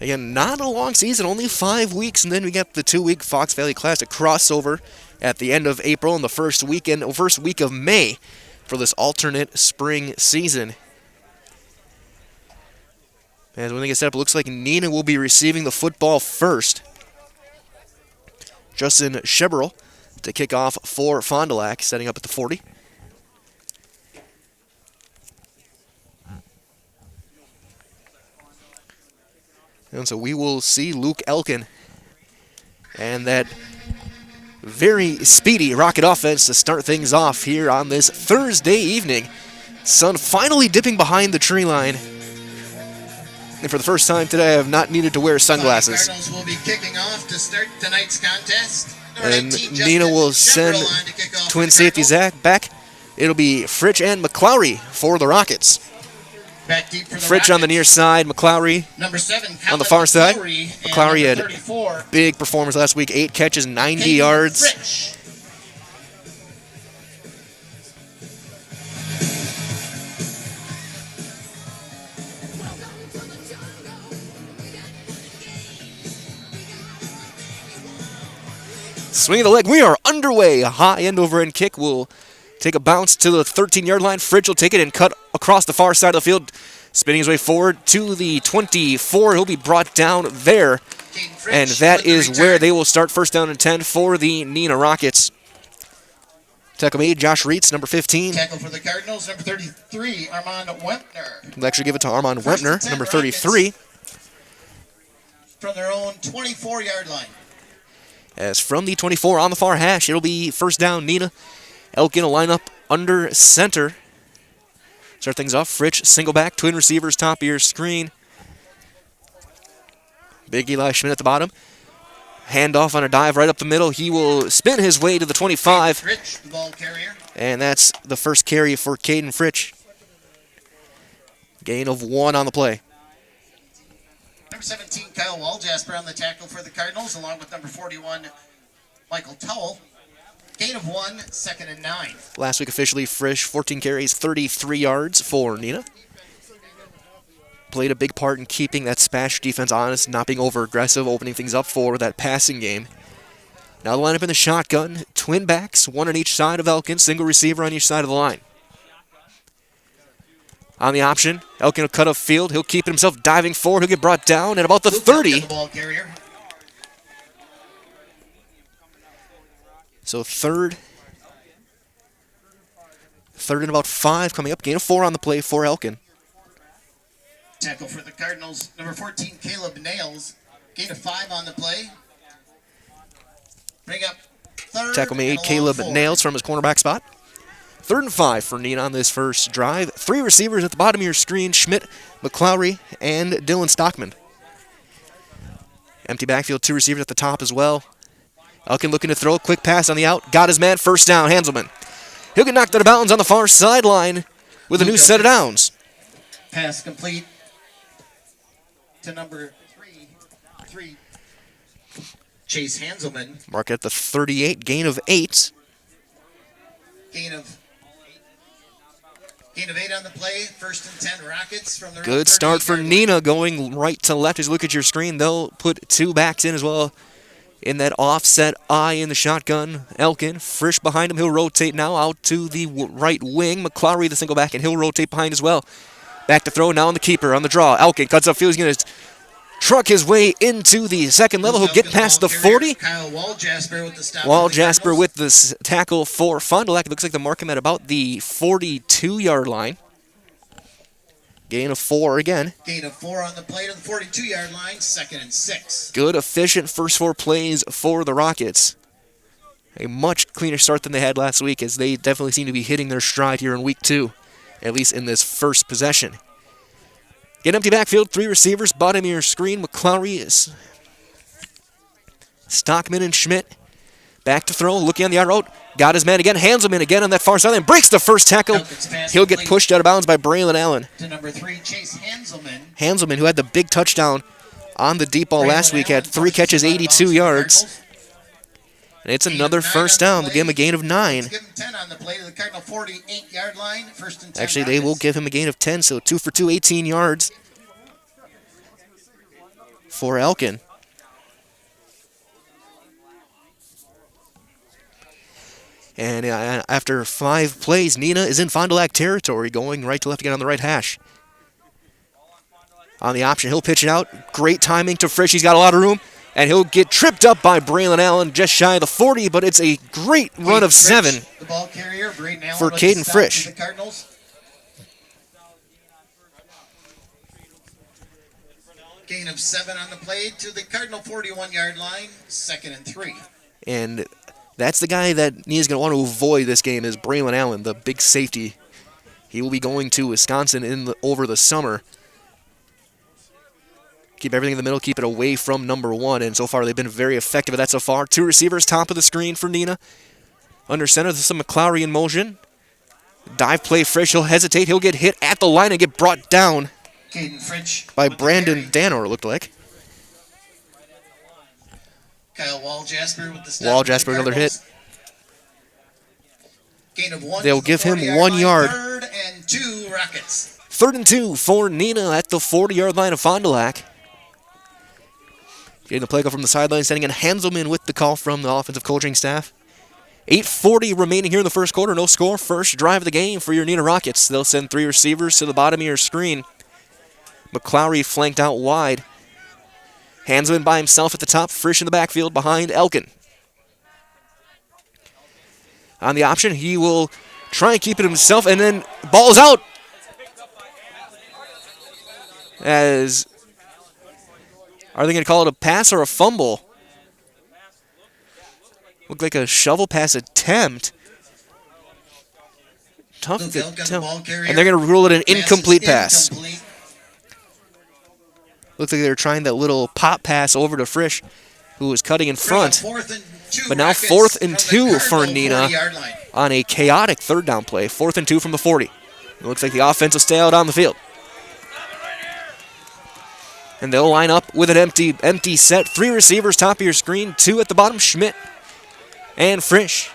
Again, not a long season, only 5 weeks, and then we get the 2-week Fox Valley Classic crossover at the end of April and the first week of May for this alternate spring season. As when they get set up, it looks like Neenah will be receiving the football first. Justin Sheberl to kick off for Fond du Lac, setting up at the 40. And so we will see Luke Elkin and that very speedy Rocket offense to start things off here on this Thursday evening. Sun finally dipping behind the tree line. And for the first time today, I have not needed to wear sunglasses. Cardinals will be kicking off to start tonight's contest. And Neenah will send twin safety Zach back. It'll be Fritch and McClowry for the Rockets. Back deep for the Fritch on the near side, McClowry Number 7, on the far side. McClowry had 34. Big performance last week, 8 catches, 90 yards. Fritch. Swing of the leg. We are underway. A high end over end kick will take a bounce to the 13-yard line. Fritch will take it and cut across the far side of the field, spinning his way forward to the 24. He'll be brought down there, and that is where they will start first down and 10 for the Neenah Rockets. Tackle made, Josh Reitz, number 15. Tackle for the Cardinals, number 33, Armand Wempner. We'll actually give it to Armand Wempner, number 33. From their own 24-yard line. As from the 24 on the far hash, it'll be first down, Neenah. Elkin will line up under center. Start things off. Fritch, single back, twin receivers, top of your screen. Big Eli Schmidt at the bottom. Handoff on a dive right up the middle. He will spin his way to the 25. Fritch, the ball carrier. And that's the first carry for Caden Fritch. Gain of 1 on the play. Number 17, Kyle Waljasper on the tackle for the Cardinals, along with number 41, Michael Towell. Gain of 1, second and 9. Last week officially, Frisch, 14 carries, 33 yards for Neenah. Played a big part in keeping that Spash defense honest, not being over-aggressive, opening things up for that passing game. Now the lineup in the shotgun, twin backs, one on each side of Elkin, single receiver on each side of the line. On the option, Elkin will cut up field. He'll keep it himself diving forward. He'll get brought down at about the 30. The ball carrier. So third and about 5 coming up. Gain of 4 on the play for Elkin. Tackle for the Cardinals, number 14, Caleb Nails. Gain of 5 on the play. Bring up third. Tackle made, Caleb Nails from his cornerback spot. 3rd and 5 for Neenah on this first drive. 3 receivers at the bottom of your screen, Schmidt, McClowry, and Dylan Stockman. Empty backfield, 2 receivers at the top as well. Elkin looking to throw a quick pass on the out. Got his man, first down, Hanselman. He'll get knocked out of bounds on the far sideline with a new set of downs. Pass complete to number 3, Chase Hanselman. Mark at the 38, gain of 8. Gain of 8 on the play. 1st and 10 Rockets from the Good start for Neenah going right to left. As you look at your screen, they'll put 2 backs in as well. In that offset eye in the shotgun, Elkin, Frisch behind him. He'll rotate now out to the right wing. McClowry, the single back, and he'll rotate behind as well. Back to throw now on the keeper on the draw. Elkin cuts upfield. He's going to truck his way into the second level. He'll get past the 40. Kyle Waljasper with the stop. Waljasper with the tackle for Fond du Lac. It looks like they mark him at about the 42-yard line. Gain of 4 again. Gain of 4 on the play to the 42-yard line, 2nd and 6. Good, efficient first 4 plays for the Rockets. A much cleaner start than they had last week, as they definitely seem to be hitting their stride here in week 2, at least in this first possession. Get empty backfield, 3 receivers, bottom of your screen. McClowry is Stockman and Schmidt. Back to throw, looking on the out route. Got his man again, Hanselman again on that far sideline. Breaks the first tackle. He'll get pushed out of bounds by Braylon Allen. To number 3, Chase Hanselman. Hanselman, who had the big touchdown on the deep ball last week, had 3 catches, 82 yards. And it's another first down. They'll give him a gain of 9. Give him 10 on the play to the Cardinal 48-yard line. 1st and 10. Actually, they will give him a gain of 10, so 2 for 2, 18 yards. for Elkin. And after 5 plays, Neenah is in Fond du Lac territory, going right to left again on the right hash. On the option, he'll pitch it out. Great timing to Frisch. He's got a lot of room. And he'll get tripped up by Braylon Allen just shy of the 40, but it's a great run of 7 the ball carrier, for Caden Frisch. The Cardinals. Gain of 7 on the play to the Cardinal 41-yard line, 2nd and 3. And that's the guy that Neenah's going to want to avoid this game is Braylon Allen, the big safety. He will be going to Wisconsin over the summer. Keep everything in the middle, keep it away from number 1, and so far they've been very effective at that so far. 2 receivers, top of the screen for Neenah. Under center, there's some McClowry in motion. Dive play, Frisch, he'll hesitate, he'll get hit at the line and get brought down by Brandon Danor, it looked like. Kyle Walljasper with the stop. Walljasper, another hit. Gain of 1. They'll give him 1 yard. 3rd and 2 Rockets. 3rd and 2 for Neenah at the 40-yard line of Fond du Lac. Getting the play go from the sideline, sending in Hanselman with the call from the offensive coaching staff. 8:40 remaining here in the first quarter. No score. First drive of the game for your Neenah Rockets. They'll send 3 receivers to the bottom of your screen. McClowry flanked out wide. Hanselman by himself at the top. Frisch in the backfield behind Elkin. On the option, he will try and keep it himself, and then ball's out. Are they going to call it a pass or a fumble? Looked like a shovel pass attempt. Tough to tell. And they're going to rule it an incomplete pass. Looks like they were trying that little pop pass over to Frisch, who was cutting in front. But now 4th and 2 for Neenah on a chaotic 3rd down play. 4th and 2 from the 40. It looks like the offense will stay out on the field. And they'll line up with an empty set. 3 receivers, top of your screen. 2 at the bottom, Schmidt and Frisch.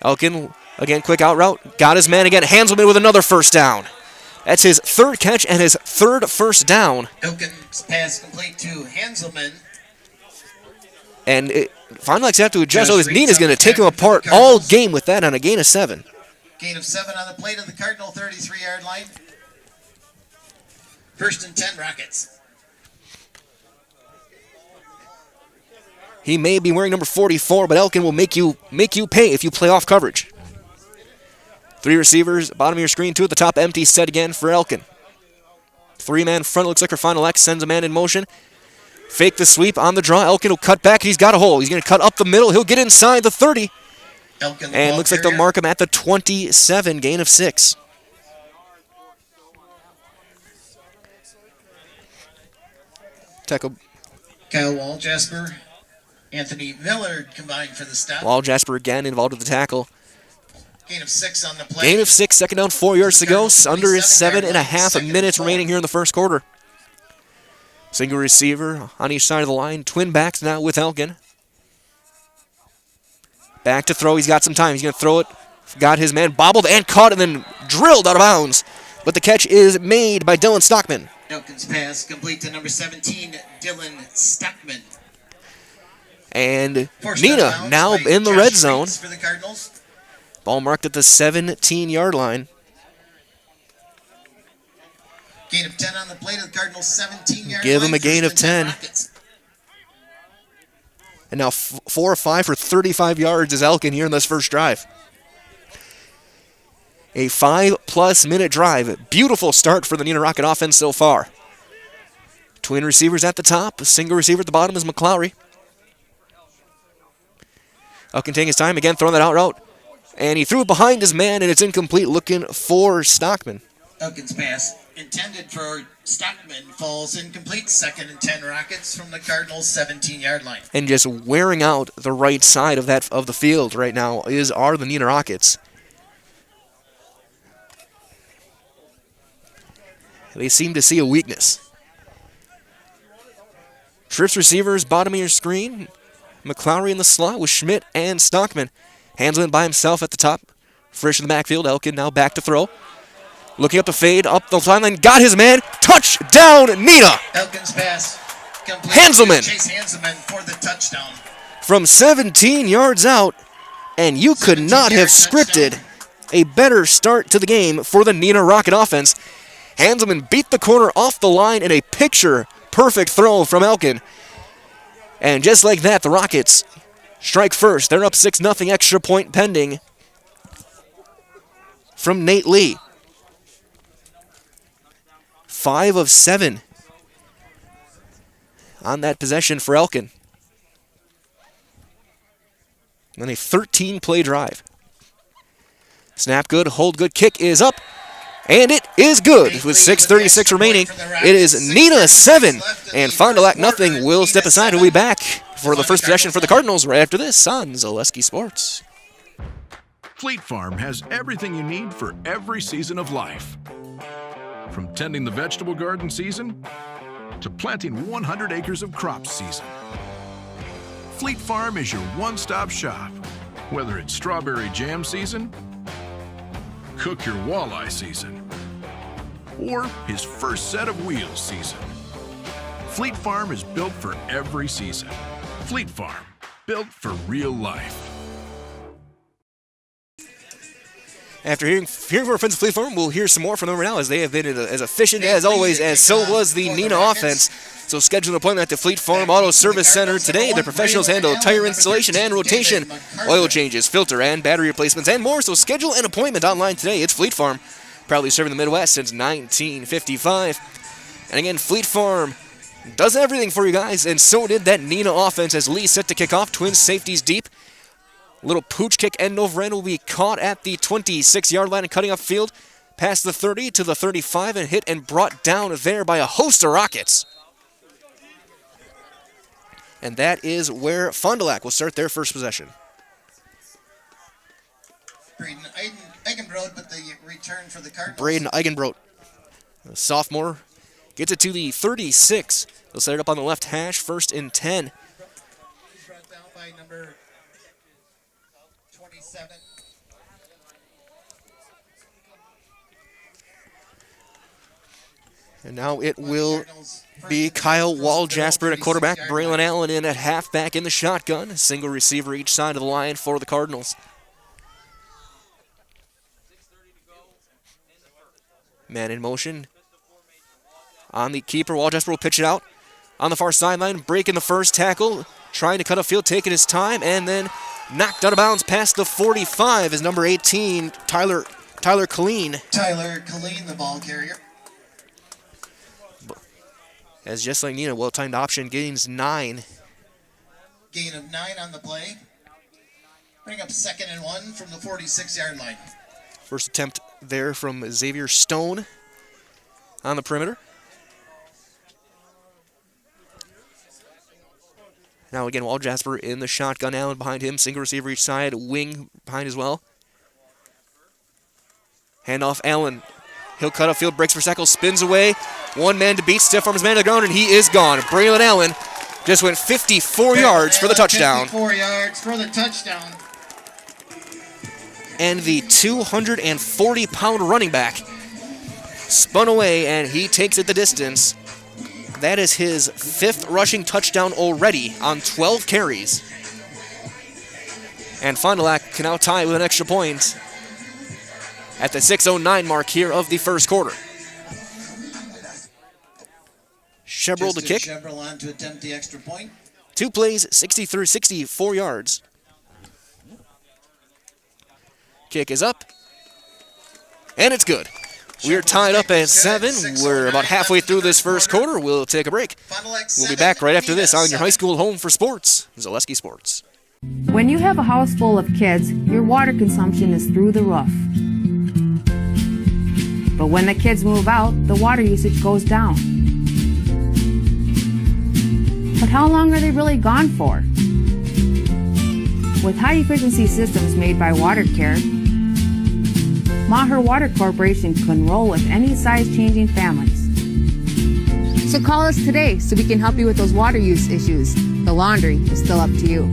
Elkin, again, quick out route. Got his man again. Hanselman with another 1st down. That's his 3rd catch and his 3rd 1st down. Elkin's pass complete to Hanselman. And Fond du Lac's have to adjust. Oh, this Neenah's going to take him apart all game with that on a gain of 7. Gain of 7 on the play to the Cardinal 33-yard line. 1st and 10 Rockets. He may be wearing number 44, but Elkin will make you pay if you play off coverage. 3 receivers, bottom of your screen, 2 at the top, empty set again for Elkin. 3-man front, looks like for Fond du Lac, sends a man in motion. Fake the sweep on the draw. Elkin will cut back. He's got a hole. He's going to cut up the middle. He'll get inside the 30. And looks like they'll mark him at the 27, gain of 6. Tackle. Kyle Walljasper, Anthony Millard combined for the stop. Walljasper again involved with the tackle. Gain of 6 on the play. Gain of 6, 2nd down, 4 yards to go. Under 7.5 minutes remaining here in the first quarter. Single receiver on each side of the line. Twin backs now with Elkin. Back to throw. He's got some time. He's going to throw it. Got his man bobbled and caught and then drilled out of bounds. But the catch is made by Dylan Stockman. Elkin's pass complete to number 17, Dylan Stockman. And Neenah now in the red zone. For the Cardinals. Ball marked at the 17-yard line. Gain of 10 on the play to the Cardinals, 17 yards. Give him a gain of 10. And now 4 or 5 for 35 yards is Elkin here in this first drive. A 5+ minute drive. Beautiful start for the Neenah Rocket offense so far. Twin receivers at the top. A single receiver at the bottom is McClowry. Elkin taking his time. Again, throwing that out route. And he threw it behind his man, and it's incomplete, looking for Stockman. Elkin's pass intended for Stockman falls incomplete. 2nd and 10 Rockets from the Cardinals' 17-yard line. And just wearing out the right side of the field right now are the Neenah Rockets. They seem to see a weakness. Trips receivers, bottom of your screen. McClowry in the slot with Schmidt and Stockman. Hanselman by himself at the top. Frisch in the backfield. Elkin now back to throw. Looking up the fade, up the sideline, got his man. Touchdown, Neenah! Elkins pass. Complete Hanselman. to Chase Hanselman for the touchdown. From 17 yards out, and you could not have scripted a better start to the game for the Neenah Rocket offense. Hanselman beat the corner off the line in a picture-perfect throw from Elkin. And just like that, the Rockets strike first. They're up 6-0, extra point pending from Nate Lee. 5 of 7 on that possession for Elkin. And a 13-play drive. Snap good, hold good, kick is up, and it is good with 6:36 remaining. It is Neenah 7 and Fond du Lac nothing. We'll step aside and we'll be back for the first possession for the Cardinals right after this on Zaleski Sports. Fleet Farm has everything you need for every season of life. From tending the vegetable garden season to planting 100 acres of crops season. Fleet Farm is your one-stop shop. Whether it's strawberry jam season, cook your walleye season, or his first set of wheels season. Fleet Farm is built for every season. Fleet Farm, built for real life. After hearing from our friends at Fleet Farm, we'll hear some more from them right now, as they have been as efficient as always, as so was the Neenah offense. So schedule an appointment at the Fleet Farm Auto Service Center today. Their professionals handle tire installation and rotation, oil changes, filter and battery replacements, and more. So schedule an appointment online today. It's Fleet Farm, proudly serving the Midwest since 1955. And again, Fleet Farm does everything for you guys, and so did that Neenah offense as Lee set to kick off. Twins safeties deep. Little pooch kick end over end will be caught at the 26-yard line and cutting up field past the 30 to the 35 and hit and brought down there by a host of Rockets. And that is where Fond du Lac will start their first possession. Braden Eigenbrod with the return for the Cardinals. Braden Eigenbrod, a sophomore, gets it to the 36. They'll set it up on the left hash, 1st and 10. Brought down by number 27. And now it will be Kyle Waljasper at quarterback, Braylon Allen in at halfback in the shotgun. A single receiver each side of the line for the Cardinals. Man in motion. On the keeper, Waljasper will pitch it out. On the far sideline, breaking the first tackle, trying to cut a field, taking his time, and then knocked out of bounds past the 45 is number 18, Tyler Colleen. Tyler Colleen, the ball carrier. As just like Neenah, well-timed option, gains 9. Gain of 9 on the play. Bring up 2nd and 1 from the 46-yard line. First attempt there from Xavier Stone on the perimeter. Now again, Waljasper in the shotgun, Allen behind him, single receiver each side, wing behind as well. Handoff, Allen. He'll cut up field, breaks for tackle, spins away. One man to beat, stiff arms man to the ground, and he is gone. Braylon Allen just went 54 yards for the touchdown. 54 yards for the touchdown. And the 240-pound running back spun away, and he takes it the distance. That is his 5th rushing touchdown already on 12 carries. And Fond du Lac can now tie with an extra point at the 6:09 mark here of the first quarter. Shebrel to kick. Shebrel on to attempt the extra point. 2 plays, 64 yards. Kick is up, and it's good. We are tied up at 7. We're about halfway through this first quarter. We'll take a break. We'll be back right after this on your high school home for sports, Zaleski Sports. When you have a house full of kids, your water consumption is through the roof. But when the kids move out, the water usage goes down. But how long are they really gone for? With high-efficiency systems made by WaterCare, Maher Water Corporation can roll with any size-changing families. So call us today so we can help you with those water use issues. The laundry is still up to you.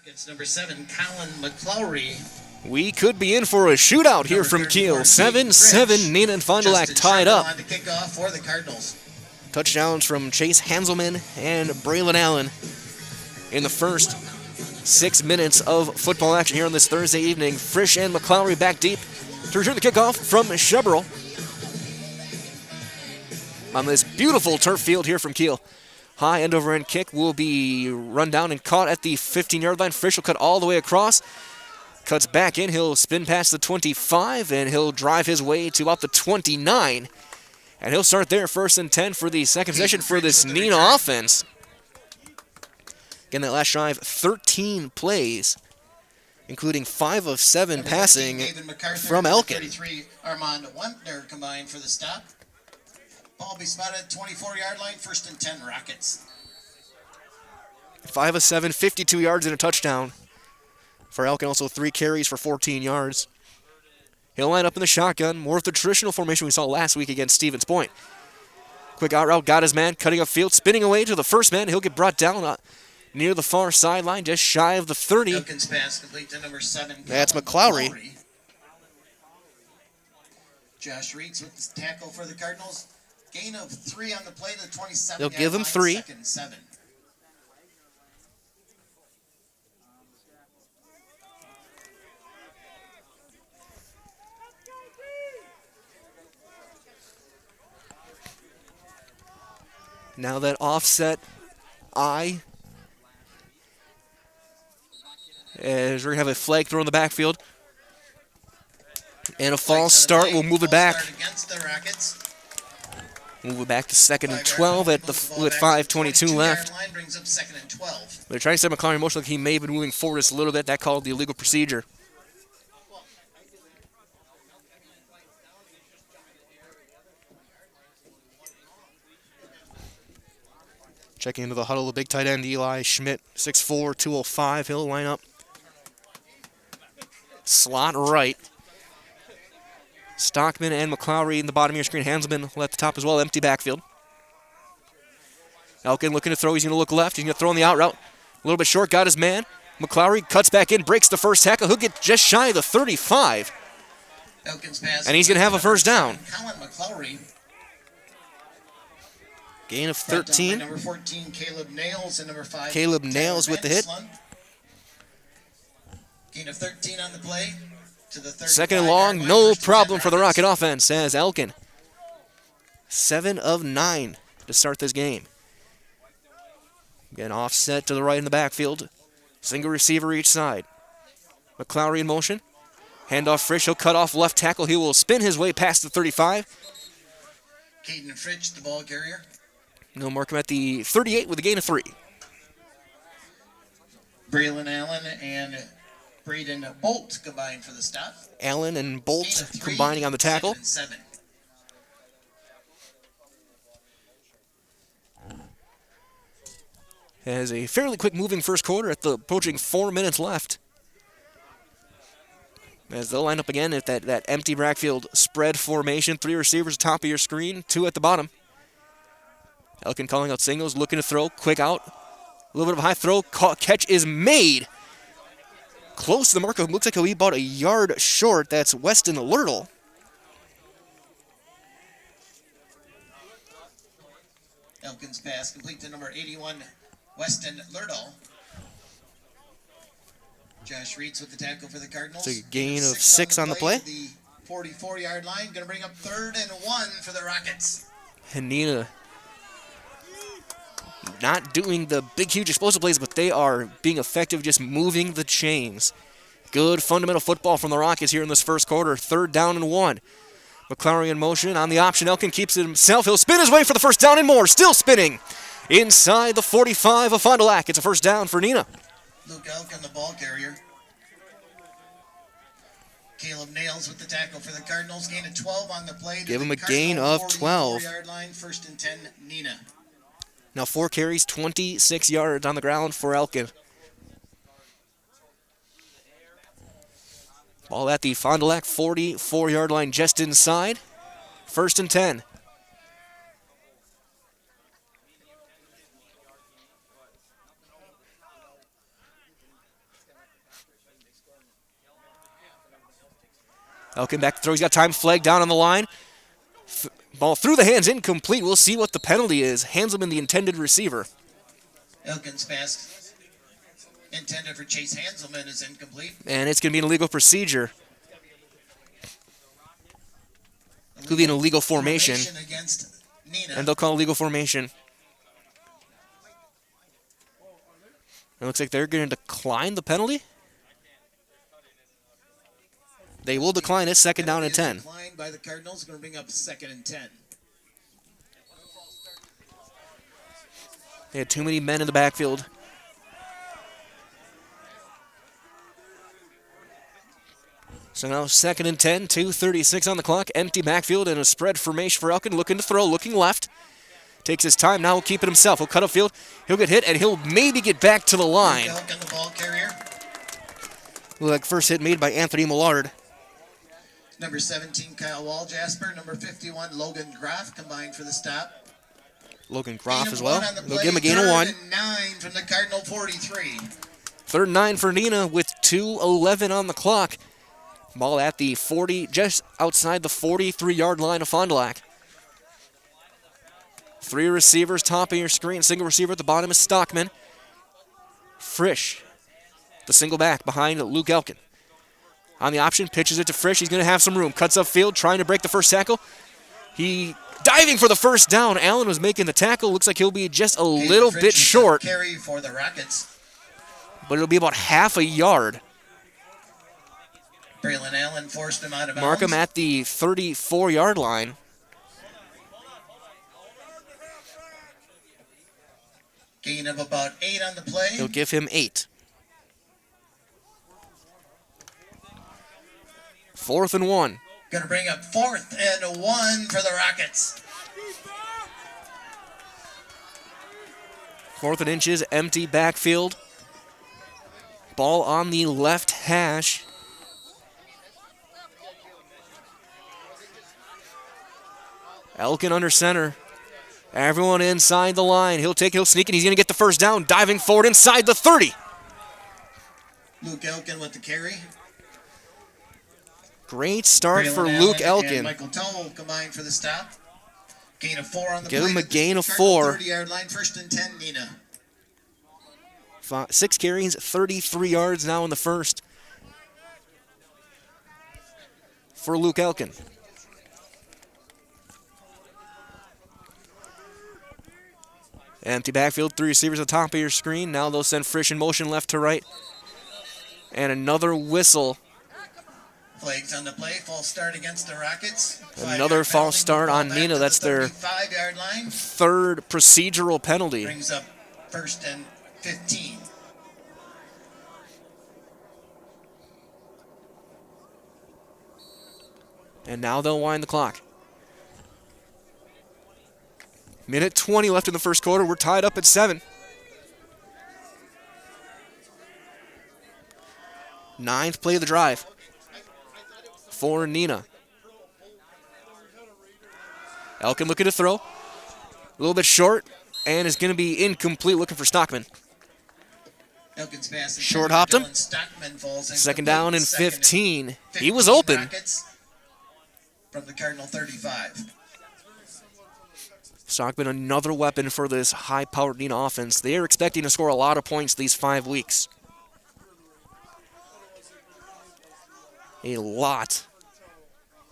It's number 7, Colin McClowry, We could be in for a shootout here from Kiel. 7-7, Neenah and Fond du Lac tied up. On to kick off for the Cardinals. Touchdowns from Chase Hanselman and Braylon Allen in the first 6 minutes of football action here on this Thursday evening. Frisch and McClowry back deep to return the kickoff from Shebrel on this beautiful turf field here from Kiel. High end over end kick will be run down and caught at the 15-yard line. Frisch will cut all the way across. Cuts back in. He'll spin past the 25, and he'll drive his way to about the 29. And he'll start there, 1st and 10 for the second possession for this Neenah offense. Again, that last drive, 13 plays, including 5 of 7 passing from Elkin. 33, Armand Wentner combined for the stop. Ball be spotted at 24-yard line, 1st and 10 Rockets. 5 of 7, 52 yards and a touchdown for Elkin. Also 3 carries for 14 yards. He'll line up in the shotgun, more of the traditional formation we saw last week against Stevens Point. Quick out route, got his man, cutting upfield, spinning away to the first man. He'll get brought down near the far sideline, just shy of the 30. Elkin's pass complete to number 7. That's McClowry. Josh Reeds with the tackle for the Cardinals. Gain of 3 on the play to the 27. They'll give him 3. 2nd and 7. Now that offset I, as we're going to have a flag throw in the backfield. And a false start. We'll move it back. Move it back to 2nd and 12 with 5:22 left. They're trying to set McClowry in motion like he may have been moving forward just a little bit. That called the illegal procedure. Checking into the huddle, the big tight end, Eli Schmidt, 6'4", 205. He'll line up. Slot right. Stockman and McClowry in the bottom of your screen. Hanselman at the top as well. Empty backfield. Elkin looking to throw. He's going to look left. He's going to throw on the out route. A little bit short. Got his man. McClowry cuts back in. Breaks the first tackle. He'll get just shy of the 35. And he's going to have a first down. Colin McClowry. Gain of 13. Number 14, Caleb Nails, and number 5. Caleb Nails with the hit. Gain of 13 on the play. To the 2nd and long, no problem for the Rocket offense as Elkin. 7 of 9 to start this game. Again, offset to the right in the backfield. Single receiver each side. McClowry in motion. Handoff Frisch. He'll cut off left tackle. He will spin his way past the 35. Caden Frisch, the ball carrier. He'll mark him at the 38 with a gain of 3. Braylon Allen and Braden Bolt combined for the stop. Allen and Bolt combining on the tackle. 7. Has a fairly quick moving first quarter at the approaching 4 minutes left. As they'll line up again at that empty backfield spread formation. 3 receivers top of your screen, 2 at the bottom. Elkin calling out singles, looking to throw, quick out. A little bit of a high throw, catch is made. Close to the mark. Looks like he'll be about a yard short. That's Weston Lurtle. Elkin's pass complete to number 81, Weston Lurtle. Josh Reeds with the tackle for the Cardinals. It's a gain of 6 on the play. The 44-yard line. Going to bring up 3rd and 1 for the Rockets. And Neenah not doing the big, huge explosive plays, but they are being effective just moving the chains. Good fundamental football from the Rockets here in this first quarter. 3rd down and 1. McClowry in motion on the option. Elkin keeps it himself. He'll spin his way for the first down and more. Still spinning inside the 45 of Fond du Lac. It's a first down for Neenah. Luke Elkin, the ball carrier. Caleb Nails with the tackle for the Cardinals. Gain of 12 on the play. Give him a gain of 12. 44-yard line, 1st and 10, Neenah. Now 4 carries, 26 yards on the ground for Elkin. Ball at the Fond du Lac 44-yard line just inside. 1st and 10. Elkin back to throw. He's got time. Flag down on the line. Ball through the hands, incomplete. We'll see what the penalty is. Hanselman, the intended receiver. Elkin's pass intended for Chase Hanselman is incomplete. And it's going to be an illegal procedure. Could be an illegal formation. Against Neenah. And they'll call illegal formation. It looks like they're going to decline the penalty. They will decline it. Second down and 10. Declined by the Cardinals. Going to bring up 2nd and 10. They had too many men in the backfield. So now 2nd and 10, 2:36 on the clock. Empty backfield and a spread formation for Elkin. Looking to throw, looking left. Takes his time, now he'll keep it himself. He'll cut upfield, he'll get hit, and he'll maybe get back to the line. Elkin, the ball carrier. Look like first hit made by Anthony Millard. Number 17, Kyle Walljasper. Number 51, Logan Groff, combined for the stop. Logan Groff as well. They'll give him a gain of 1. 3rd and 9 from the Cardinal 43. 3rd and 9 for Neenah with 2:11 on the clock. Ball at the 40, just outside the 43-yard line of Fond du Lac. 3 receivers, top of your screen. Single receiver at the bottom is Stockman. Frisch, the single back behind Luke Elkin. On the option, pitches it to Frisch. He's going to have some room. Cuts upfield, trying to break the first tackle. He diving for the first down. Allen was making the tackle. Looks like he'll be just a little bit short. Carry for the Rockets. But it'll be about half a yard. Braylon Allen forced him out of bounds. Mark him at the 34-yard line. Gain of about 8 on the play. He'll give him 8. 4th and 1. Going to bring up 4th and 1 for the Rockets. 4th and inches, empty backfield. Ball on the left hash. Elkin under center. Everyone inside the line. He'll sneak, and he's going to get the first down. Diving forward inside the 30. Luke Elkin with the carry. Great start for Braylon Luke Allen Elkin. and Michael Towell combined for the stop. Gain of 4 on the play. Give him a gain of Cardinal 4. 30-yard line, 1st and 10, Neenah. 6 carries, 33 yards now in the first for Luke Elkin. Empty backfield, 3 receivers at the top of your screen. Now they'll send Frisch in motion left to right. And another whistle. Flags on the play, false start against the Rockets. Another false start on Neenah. That's their 5-yard line. 3rd procedural penalty. Brings up 1st and 15. And now they'll wind the clock. Minute 20 left in the first quarter. We're tied up at 7. 9th play of the drive for Neenah. Elkin looking to throw. A little bit short, and is going to be incomplete, looking for Stockman. Elkin's pass Short hopped him. Stockman falls 2nd down and 15. He was 15 open. Rockets from the Cardinal 35. Stockman, another weapon for this high-powered Neenah offense. They are expecting to score a lot of points these 5 weeks. A lot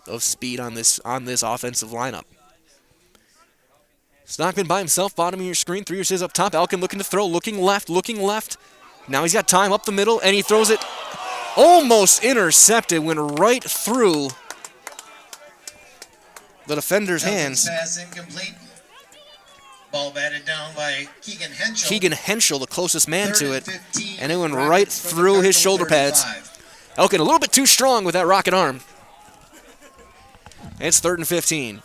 of speed on this offensive lineup. Stockman by himself, bottom of your screen, 3 receivers up top. Elkin looking to throw, looking left. Now he's got time up the middle, and he throws it almost intercepted, went right through the defender's hands. Pass incomplete. Ball batted down by Keegan Henschel. Keegan Henschel, the closest man to it, 15, and it went Rockets right from the through his Cardinal shoulder pads. 35. Elkin a little bit too strong with that rocket arm. It's 3rd and 15.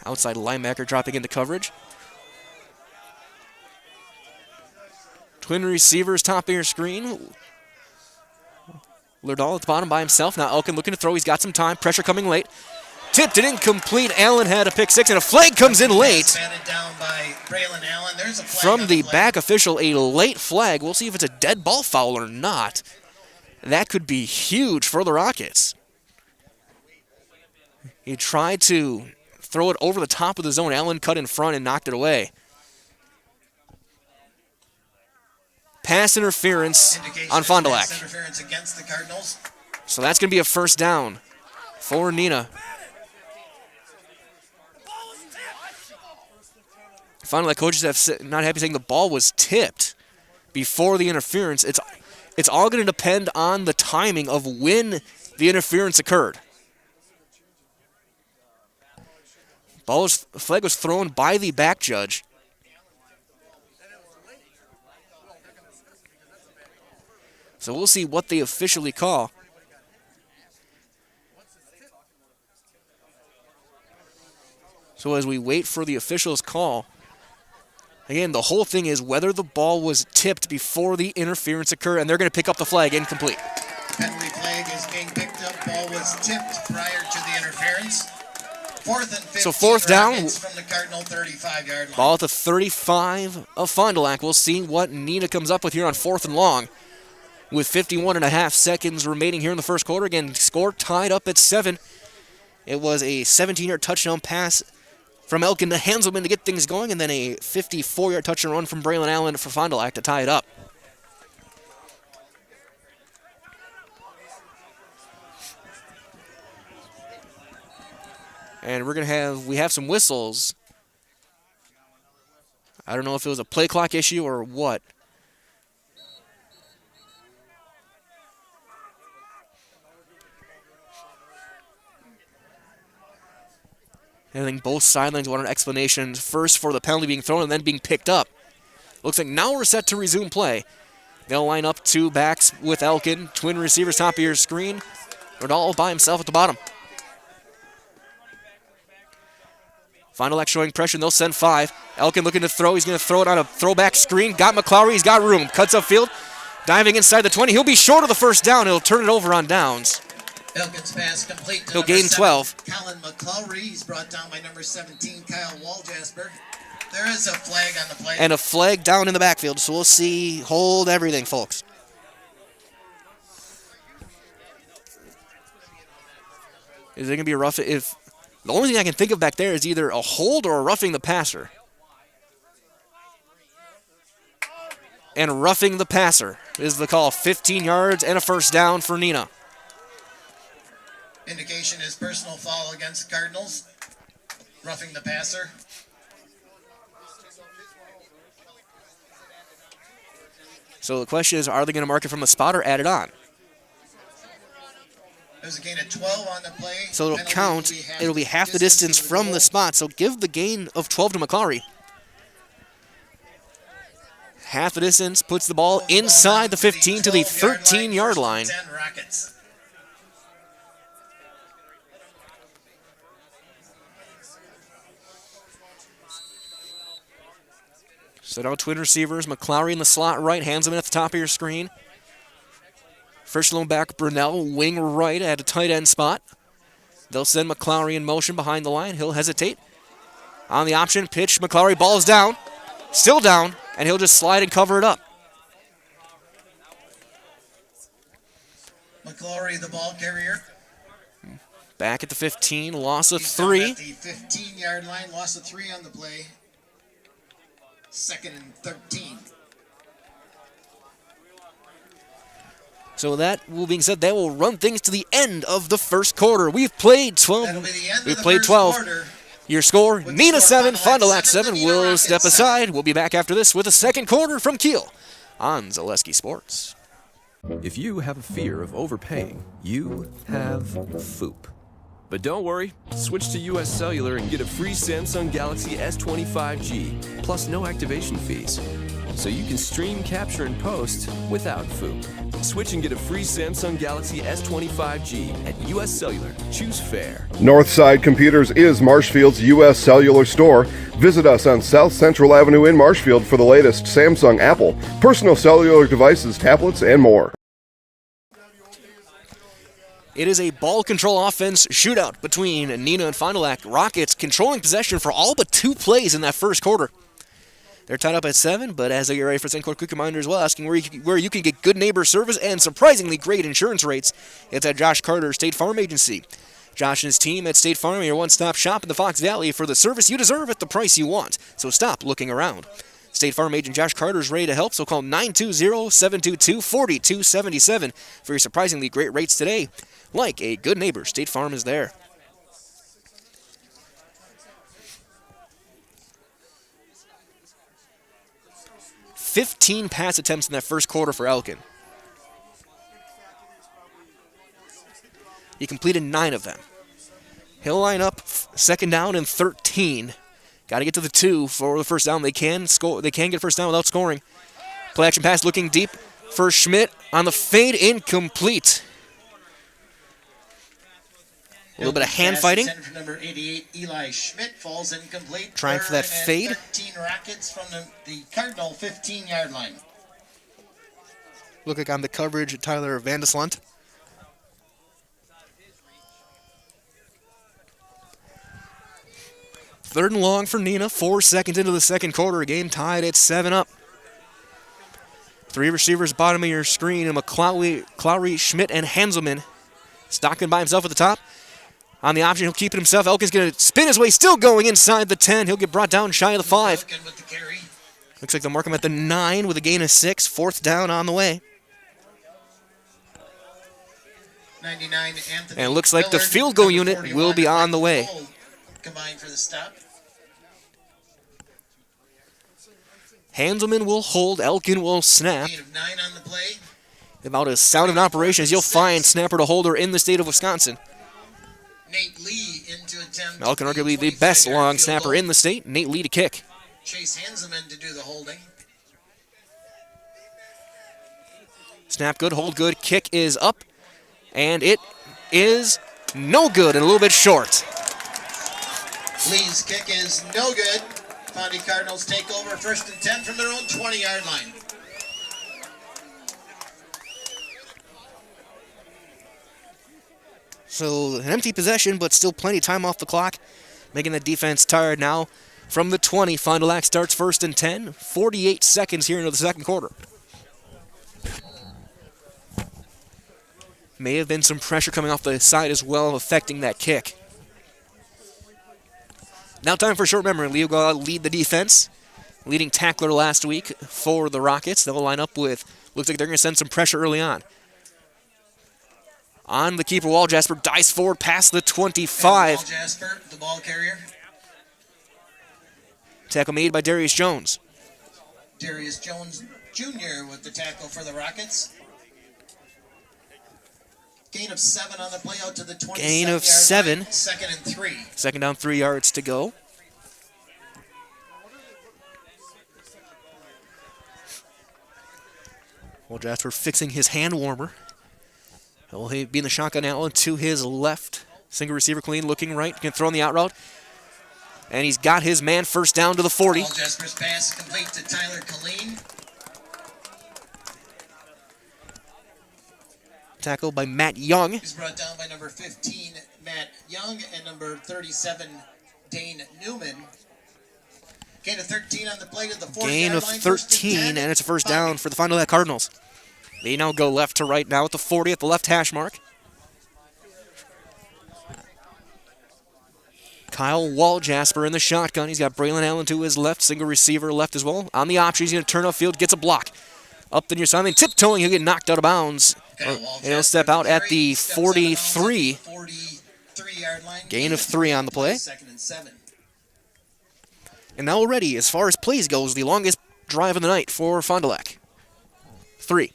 Outside linebacker dropping into coverage. Twin receivers top of your screen. Lerdahl at the bottom by himself. Now Elkin looking to throw. He's got some time. Pressure coming late. Tipped it incomplete. Allen had a pick six, and a flag comes in late. Batted down by Braylon Allen. There's a flag From on the play. back official, a late flag. We'll see if it's a dead ball foul or not. That could be huge for the Rockets. He tried to throw it over the top of the zone. Allen cut in front and knocked it away. Pass interference on Fond du Lac. Pass interference against the Cardinals. So that's going to be a first down for Neenah. Fond du Lac coaches have not happy saying the ball was tipped before the interference. It's all going to depend on the timing of when the interference occurred. Flag was thrown by the back judge. So we'll see what they officially call. So as we wait for the official's call, again, the whole thing is whether the ball was tipped before the interference occurred, and they're going to pick up the flag incomplete. Penalty flag is being picked up. Ball was tipped prior to the interference. Fourth and 15. So fourth down. Rockets from the Cardinal 35-yard line. Ball at the 35 of Fond du Lac. We'll see what Neenah comes up with here on fourth and long. With 51.5 seconds remaining here in the first quarter. Again, score tied up at 7. It was a 17-yard touchdown pass from Elkin to Hanselman to get things going, and then a 54-yard touchdown run from Braylon Allen for Fond du Lac to tie it up. And we have some whistles. I don't know if it was a play clock issue or what. I think both sidelines want an explanation first for the penalty being thrown and then being picked up. Looks like now we're set to resume play. They'll line up two backs with Elkin. Twin receivers top of your screen. Rodal by himself at the bottom. Fond du Lac showing pressure, and they'll send 5. Elkin looking to throw. He's going to throw it on a throwback screen. Got McClowry. He's got room. Cuts upfield. Diving inside the 20. He'll be short of the first down. He'll turn it over on downs. Elkin's pass complete to He'll number gain 7, 12. Colin McClowry. He's brought down by number 17, Kyle Waljasper. There is a flag on the play. And a flag down in the backfield, so we'll see. Hold everything, folks. Is it going to be a rough? If the only thing I can think of back there is either a hold or a roughing the passer. And roughing the passer is the call. 15 yards and a first down for Neenah. Indication is personal foul against the Cardinals. Roughing the passer. So the question is, are they going to mark it from the spot or add it on? There's a gain of 12 on the play. So it'll Penalty count. It'll be half the distance from the spot. So give the gain of 12 to McClowry. Half the distance puts the ball inside the 15 to the 13-yard line. 10 Rockets. So now twin receivers, McClowry in the slot right, hands him at the top of your screen. First lone back, Brunell, wing right at a tight end spot. They'll send McClowry in motion behind the line. He'll hesitate. On the option, pitch, McClowry, ball's down. Still down, and he'll just slide and cover it up. McClowry, the ball carrier. Back at the 15, loss of He's down 3. at the 15-yard line, loss of 3 on the play. Second and 13. So that being said, that will run things to the end of the first quarter. We've played 12. That'll be the end We've of the played first 12. quarter. Your score, With the Neenah score, 7, Fond du Lac 7. Neenah We'll Rockets step 7. aside. We'll be back after this with the second quarter from Kiel on Zaleski Sports. If you have a fear of overpaying, you have FOOP. But don't worry, switch to US Cellular and get a free Samsung Galaxy S25G, plus no activation fees. So you can stream, capture, and post without FOOP. Switch and get a free Samsung Galaxy S25G at US Cellular. Choose fair. Northside Computers is Marshfield's U.S. Cellular store. Visit us on South Central Avenue in Marshfield for the latest Samsung, Apple, personal cellular devices, tablets, and more. It is a ball control offense shootout between Neenah and Fond du Lac. Rockets controlling possession for all but 2 plays in that first quarter. They're tied up at 7, but as I get ready for St. Clair quick reminder as well, asking where you can get good neighbor service and surprisingly great insurance rates, it's at Josh Carter State Farm Agency. Josh and his team at State Farm are your one-stop shop in the Fox Valley for the service you deserve at the price you want. So stop looking around. State Farm agent Josh Carter is ready to help, so call 920-722-4277 for your surprisingly great rates today. Like a good neighbor, State Farm is there. "15 pass attempts in that first quarter for Elkin. He completed 9 of them. He'll line up second down and 13. Got to get to the 2 for the first down. They can score. They can get first down without scoring. Play action pass looking deep for Schmidt on the fade, incomplete. A little bit of hand fighting. For number 88, Eli Schmidt falls incomplete. Trying for that fade. 13 Rockets from the Cardinal 15-yard line. Look like on the coverage, Tyler Vandeslunt. Third and long for Neenah. 4 seconds into the second quarter. Game tied at 7-up. 3 receivers bottom of your screen. And McClowry, Schmidt, and Hanselman. Stockman by himself at the top. On the option, he'll keep it himself. Elkin's going to spin his way, still going inside the 10. He'll get brought down shy of the 5. Looks like they'll mark him at the 9 with a gain of 6. 4th down on the way. 99, Anthem. And it looks like the field goal unit will be on the way. Combined for the stop. Hanselman will hold. Elkin will snap. Gain of 9 on the play. About as sound of an operation as you'll find snapper to holder in the state of Wisconsin. Nate Lee into attempt. Elkin arguably the best long snapper in the state. Nate Lee to kick. Chase Hanselman to do the holding. Snap good, hold good, kick is up. And it is no good and a little bit short. Lee's kick is no good. Fondy Cardinals take over 1st and 10 from their own 20-yard line. So an empty possession, but still plenty of time off the clock, making the defense tired now. From the 20, Fond du Lac starts 1st and 10. 48 seconds here into the second quarter. May have been some pressure coming off the side as well, affecting that kick. Now time for a short memory. Leo will lead the defense. Leading tackler last week for the Rockets. They'll line up with, looks like they're going to send some pressure early on. On the keeper, Wall Jasper dives forward past the 25. Wall Jasper, the ball carrier. Tackle made by Darius Jones. Darius Jones Jr. with the tackle for the Rockets. Gain of 7 on the play out to the 27-yard Gain of 7. line. 2nd and 3. Second down, 3 yards to go. Wall Jasper fixing his hand warmer. He'll be in the shotgun now to his left. Single receiver clean, looking right. Can throw on the out route. And he's got his man first down to the 40. Wall Jasper's pass complete to Tyler Colleen. Tackled by Matt Young. He's brought down by number 15, Matt Young, and number 37, Dane Newman. Gain of 13 on the play to the 40-yard line. Gain of 13, and it's a first down for the Fond du Lac Cardinals. They now go left to right now at the 40 at the left hash mark. Kyle Walljasper in the shotgun. He's got Braylon Allen to his left, single receiver left as well. On the option, he's going to turn upfield, gets a block. Up the near sideline, tiptoeing, he'll get knocked out of bounds. And he'll step out at the 43. 43-yard line. Gain of 3 on the play. 2nd and 7. And now already, as far as plays goes, the longest drive of the night for Fond du Lac. 3.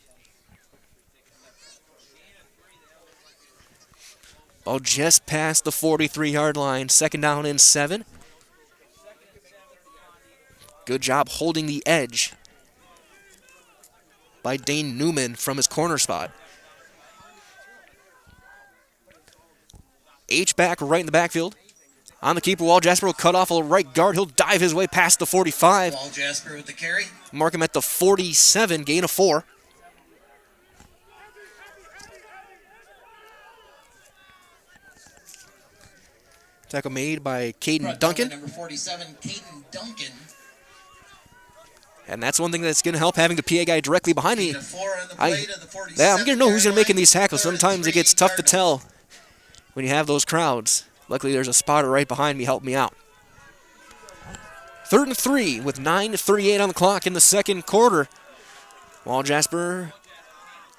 Ball just past the 43-yard line. 2nd down and 7. Good job holding the edge by Dane Newman from his corner spot. H-back right in the backfield. On the keeper, Walljasper will cut off a right guard. He'll dive his way past the 45. Walljasper with the carry. Mark him at the 47, gain of 4. Tackle made by Caden Brought down Duncan. by number 47, Caden Duncan. And that's one thing that's going to help, having the PA guy directly behind me. Gain of 4 on the play to the 47 I'm going to know who's going to make line. these tackles. Third and Sometimes it 3 gets tough to Cardinals. tell when you have those crowds. Luckily, there's a spotter right behind me helping me out. 3rd and 3 with 9:38 on the clock in the second quarter. Wall Jasper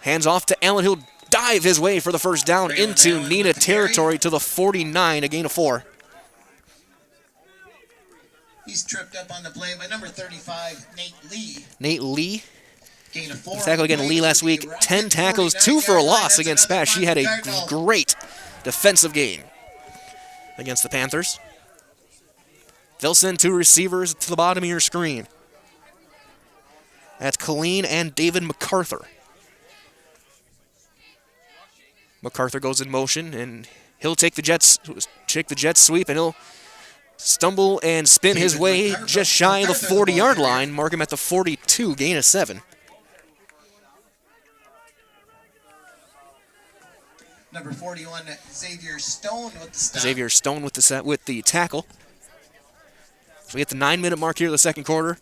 hands off to Allen. He'll dive his way for the first down Braylon into Allen Neenah with the carry. territory to the 49, a gain of 4. He's tripped up on the play by number 35, Nate Lee. Nate Lee. Gain of 4. Tackle again, Lee last week. 10 tackles, 2 for a loss against Spash. She had a great defensive game against the Panthers. They'll send 2 receivers to the bottom of your screen. That's Colleen and David MacArthur. MacArthur goes in motion, and he'll take the jet sweep, and he'll stumble and spin his way just shy of the 40-yard line. Mark him at the 42, gain of 7. Number 41, Xavier Stone with the stop. Xavier Stone with the tackle. So we hit the 9-minute mark here of the second quarter.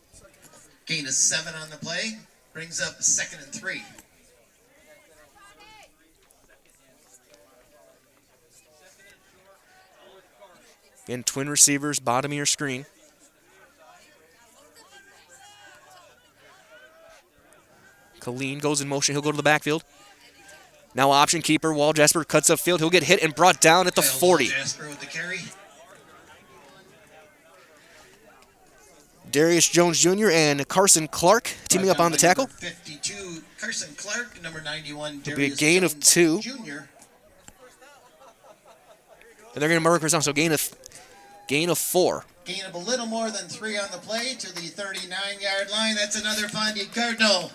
Gain of 7 on the play. Brings up 2nd and 3. Again, twin receivers, bottom of your screen. Colleen goes in motion. He'll go to the backfield. Now option keeper. Wall Jasper cuts upfield. He'll get hit and brought down at the 40. Jasper with the carry. Darius Jones Jr. and Carson Clark teaming up on the tackle. Number 52, Carson Clark. Number 91, It'll be a Darius gain of Jones 2. Jr. And they're going to mark us down, so gain of 4. Gain of a little more than 3 on the play to the 39-yard line. That's another Fondy Cardinal.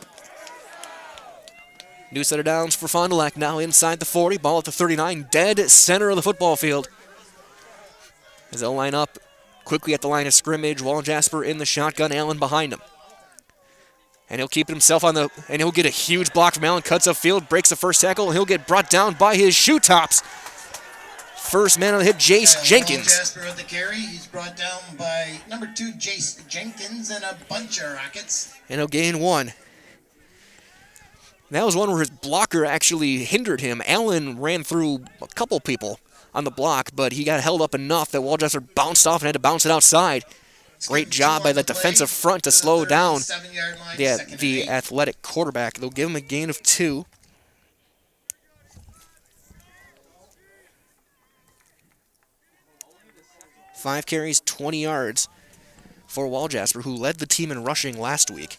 New set of downs for Fond du Lac now inside the 40. Ball at the 39, dead center of the football field. As they'll line up quickly at the line of scrimmage. Wall Jasper in the shotgun, Allen behind him. And he'll keep it himself on the, and he'll get a huge block from Allen, cuts upfield, breaks the first tackle, and he'll get brought down by his shoe tops. First man on the hit, Jace Jenkins. Wall Jasper with the carry. He's brought down by number 2, Jace Jenkins, and a bunch of Rockets. And he'll gain 1. That was one where his blocker actually hindered him. Allen ran through a couple people on the block, but he got held up enough that Wall Jasper bounced off and had to bounce it outside. Great job by the defensive front to slow down the athletic quarterback. They'll give him a gain of 2. Five carries, 20 yards for Wall Jasper, who led the team in rushing last week.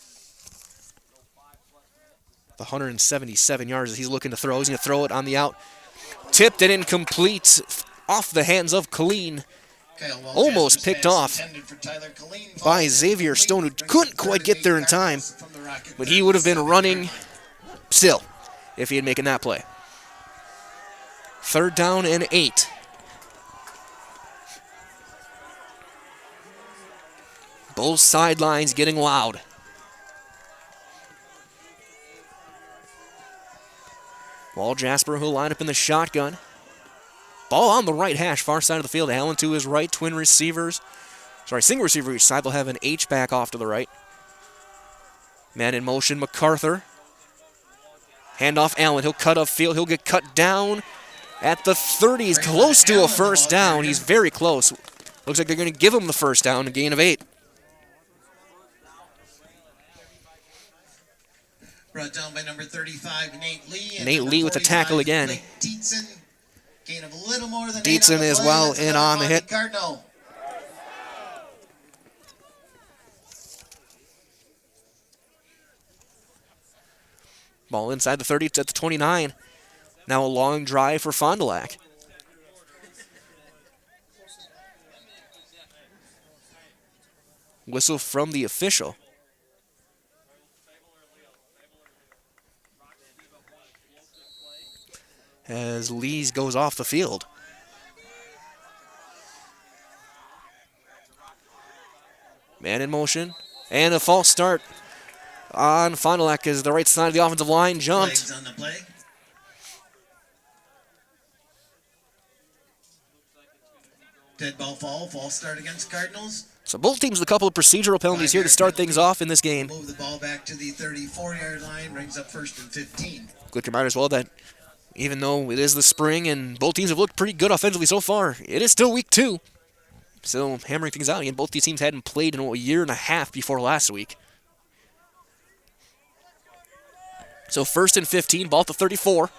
The 177 yards that he's looking to throw. He's going to throw it on the out. Tipped and incomplete off the hands of Colleen. Almost picked off by Xavier Stone, who couldn't quite get there in time, but he would have been running still if he had making that play. 3rd down and 8. Both sidelines getting loud. Wall Jasper who'll line up in the shotgun. Ball on the right hash, far side of the field. Allen to his right, twin receivers. Sorry, single receiver each side. They'll have an H-back off to the right. Man in motion, MacArthur. Handoff Allen. He'll cut upfield. He'll get cut down at the 30. He's close to a first down. He's very close. Looks like they're going to give him the first down, a gain of 8. Brought down by number 35, Nate Lee. Nate Lee with the tackle again. Dietzen. Gain of a little more than Dietzen as well in on the hit. Cardinal. Ball inside the 30, it's at the 29. Now a long drive for Fond du Lac. Whistle from the official. As Lees goes off the field. Man in motion. And a false start on Fond du Lac as the right side of the offensive line jumped. Legs on the play. Dead ball fall. False start against Cardinals. So both teams with a couple of procedural penalties here to start things off in this game. Move the ball back to the 34-yard line. Brings up 1st and 15. Quick reminder as well that even though it is the spring and both teams have looked pretty good offensively so far, it is still week 2. Still hammering things out again. Both these teams hadn't played in a year and a half before last week. So 1st and 15, ball at the 34.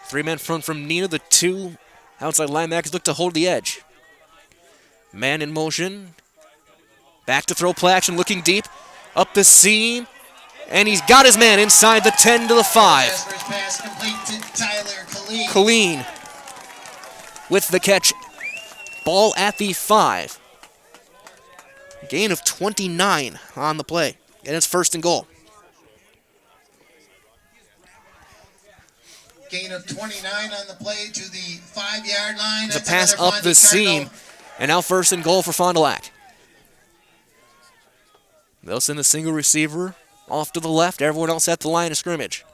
3-man front from Neenah. The 2 outside linebackers look to hold the edge. Man in motion. Back to throw play action, looking deep. Up the seam. And he's got his man inside the 10 to the 5. Pass complete to Tyler Colleen. Colleen with the catch. Ball at the 5. Gain of 29 on the play. And it's 1st and goal. Gain of 29 on the play to the 5-yard line. The pass up the seam. And now 1st and goal for Fond du Lac. They'll send a single receiver off to the left. Everyone else at the line of scrimmage.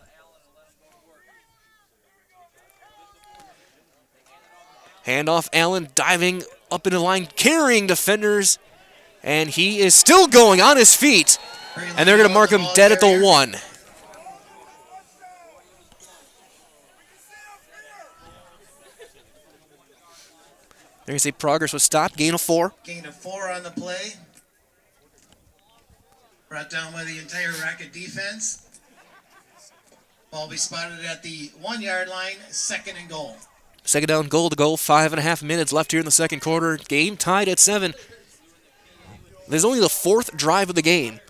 Handoff, Allen diving up into the line, carrying defenders. And he is still going on his feet. And they're going to mark him dead at the 1. They're going to say progress was stopped. Gain of 4. Gain of 4 on the play. Brought down by the entire Rocket defense. Ball be spotted at the 1-yard line. 2nd and goal. 2nd down, goal to go. 5.5 minutes left here in the second quarter. Game tied at 7. There's only the 4th drive of the game.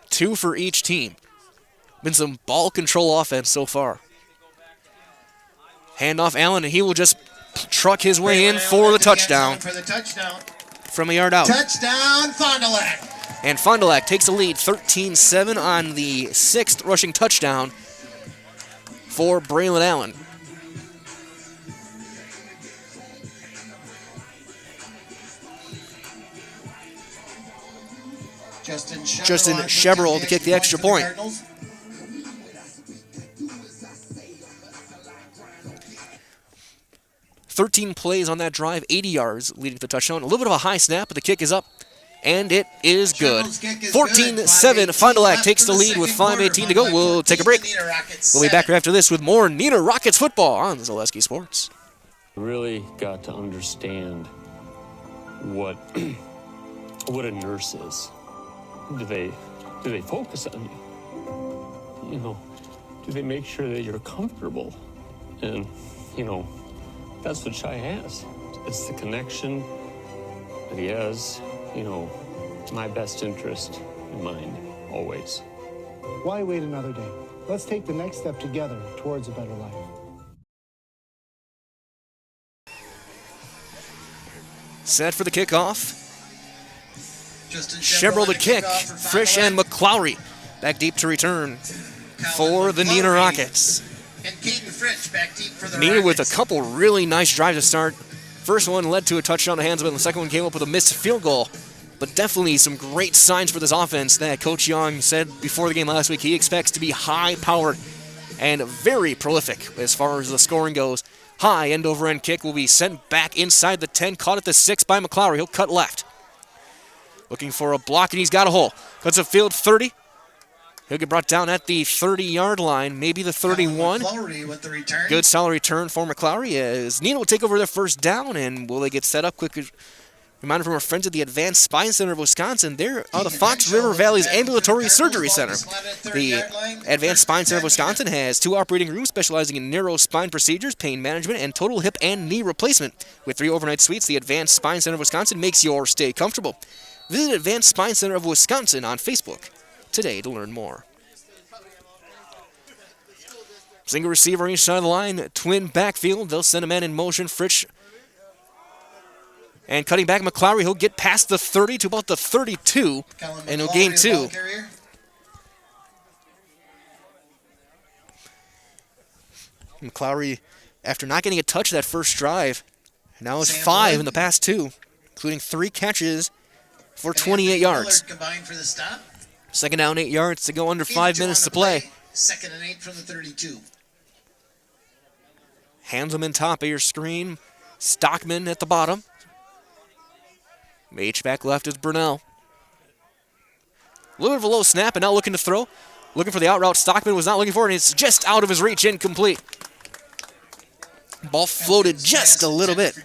2 for each team. Been some ball control offense so far. Handoff Allen, and he will just truck his way in for the touchdown. From a yard out. Touchdown, Fond du Lac. And Fond du Lac takes the lead, 13-7 on the 6th rushing touchdown for Braylon Allen. Justin Shebrel to kick the extra point. 13 plays on that drive, 80 yards leading to the touchdown. A little bit of a high snap, but the kick is up, and it is good. 14-7, Fond du Lac takes the lead with 5:18 to go. We'll take a break. We'll be back after this with more Neenah Rockets football on Zaleski Sports. Really got to understand what what a nurse is. Do they focus on you? You know, do they make sure that you're comfortable? And, you know, that's what Shai has. It's the connection that he has, you know, my best interest in mind, always. Why wait another day? Let's take the next step together towards a better life. Set for the kickoff. Shebrel to kick. Frisch and McClowry back deep to return for the Neenah Rockets. And Caden Fritsch back deep for the Neenah with a couple really nice drives to start. First one led to a touchdown to Hansman, and the second one came up with a missed field goal. But definitely some great signs for this offense that Coach Young said before the game last week he expects to be high-powered and very prolific as far as the scoring goes. High end-over-end kick will be sent back inside the 10, caught at the 6 by McClowry. He'll cut left. Looking for a block, and he's got a hole. Cuts a field 30. He'll get brought down at the 30-yard line, maybe the 31. With the return. Good solid return for McClowry as Neenah will take over their first down, and will they get set up quick? Reminder from our friends at the Advanced Spine Center of Wisconsin. They're out of Fox River Valley's Ambulatory Surgery Center. The Advanced Spine Center of Wisconsin has 2 operating rooms specializing in neuro spine procedures, pain management, and total hip and knee replacement. With 3 overnight suites, the Advanced Spine Center of Wisconsin makes your stay comfortable. Visit Advanced Spine Center of Wisconsin on Facebook today to learn more. Single receiver on each side of the line, twin backfield. They'll send a man in motion. Frisch. And cutting back, McClowry, he'll get past the 30 to about the 32, and he'll gain 2. McClowry, after not getting a touch that first drive, now is 5 in the past 2, including 3 catches for 28 yards. Second down, 8 yards to go under 5 minutes to play. 2nd and 8 from the 32. Hands in top of your screen. Stockman at the bottom. H-back left is Brunel. A little bit of a low snap, and now looking to throw. Looking for the out route. Stockman was not looking for it, and it's just out of his reach, incomplete. Ball floated just a little bit.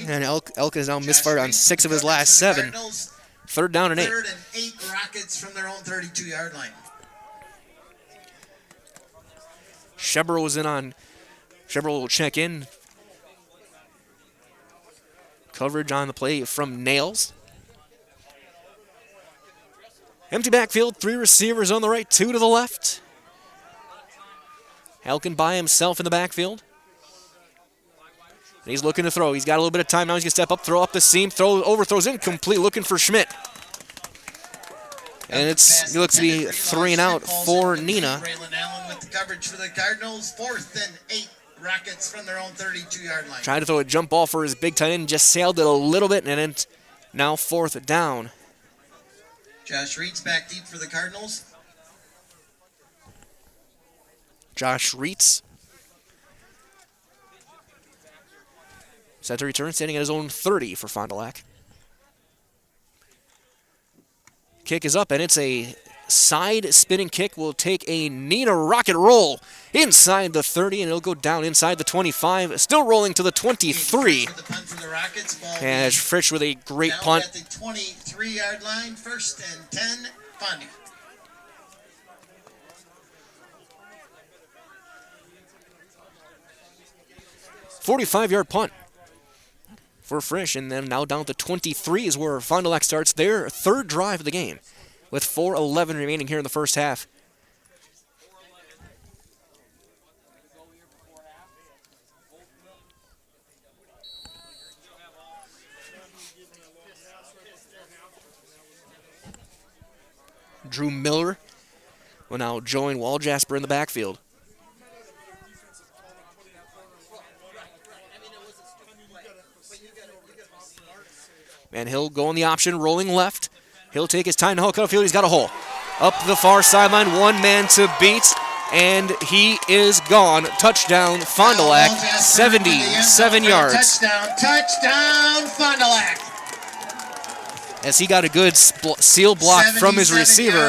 And Elk is now misfired on 6 of his last 7. 3rd down and 8. 3rd and 8 Rockets from their own 32-yard line. Shebrel was in on. Shebrel will check in. Coverage on the play from Nails. Empty backfield, 3 receivers on the right, 2 to the left. Elkin by himself in the backfield. And he's looking to throw. He's got a little bit of time now. He's going to step up, throw up the seam, overthrows incomplete, looking for Schmidt. And it looks to be 3 and out for Neenah. Braylon Allen with the coverage for the Cardinals. 4th and 8 Rockets from their own 32-yard line. Tried to throw a jump ball for his big tight end, just sailed it a little bit, and it's now 4th down. Josh Reed's back deep for the Cardinals. Josh Reitz. Set to return, standing at his own 30 for Fond du Lac. Kick is up, and it's a side spinning kick. Will take a Neenah rocket roll inside the 30, and it'll go down inside the 25. Still rolling to the 23. And Fritsch with a great punt. At the 23-yard line, 1st and 10, Fondy. .45-yard punt for Frisch, and then now down to 23 is where Fond du Lac starts their 3rd drive of the game, with 4:11 remaining here in the first half. Drew Miller will now join Wall Jasper in the backfield. And he'll go on the option, rolling left. He'll take his time to cut field. He's got a hole. Up the far sideline, 1 man to beat, and he is gone. Touchdown, Fond du Lac, 77 yards. Touchdown, Fond du Lac. As he got a good seal block from his receiver,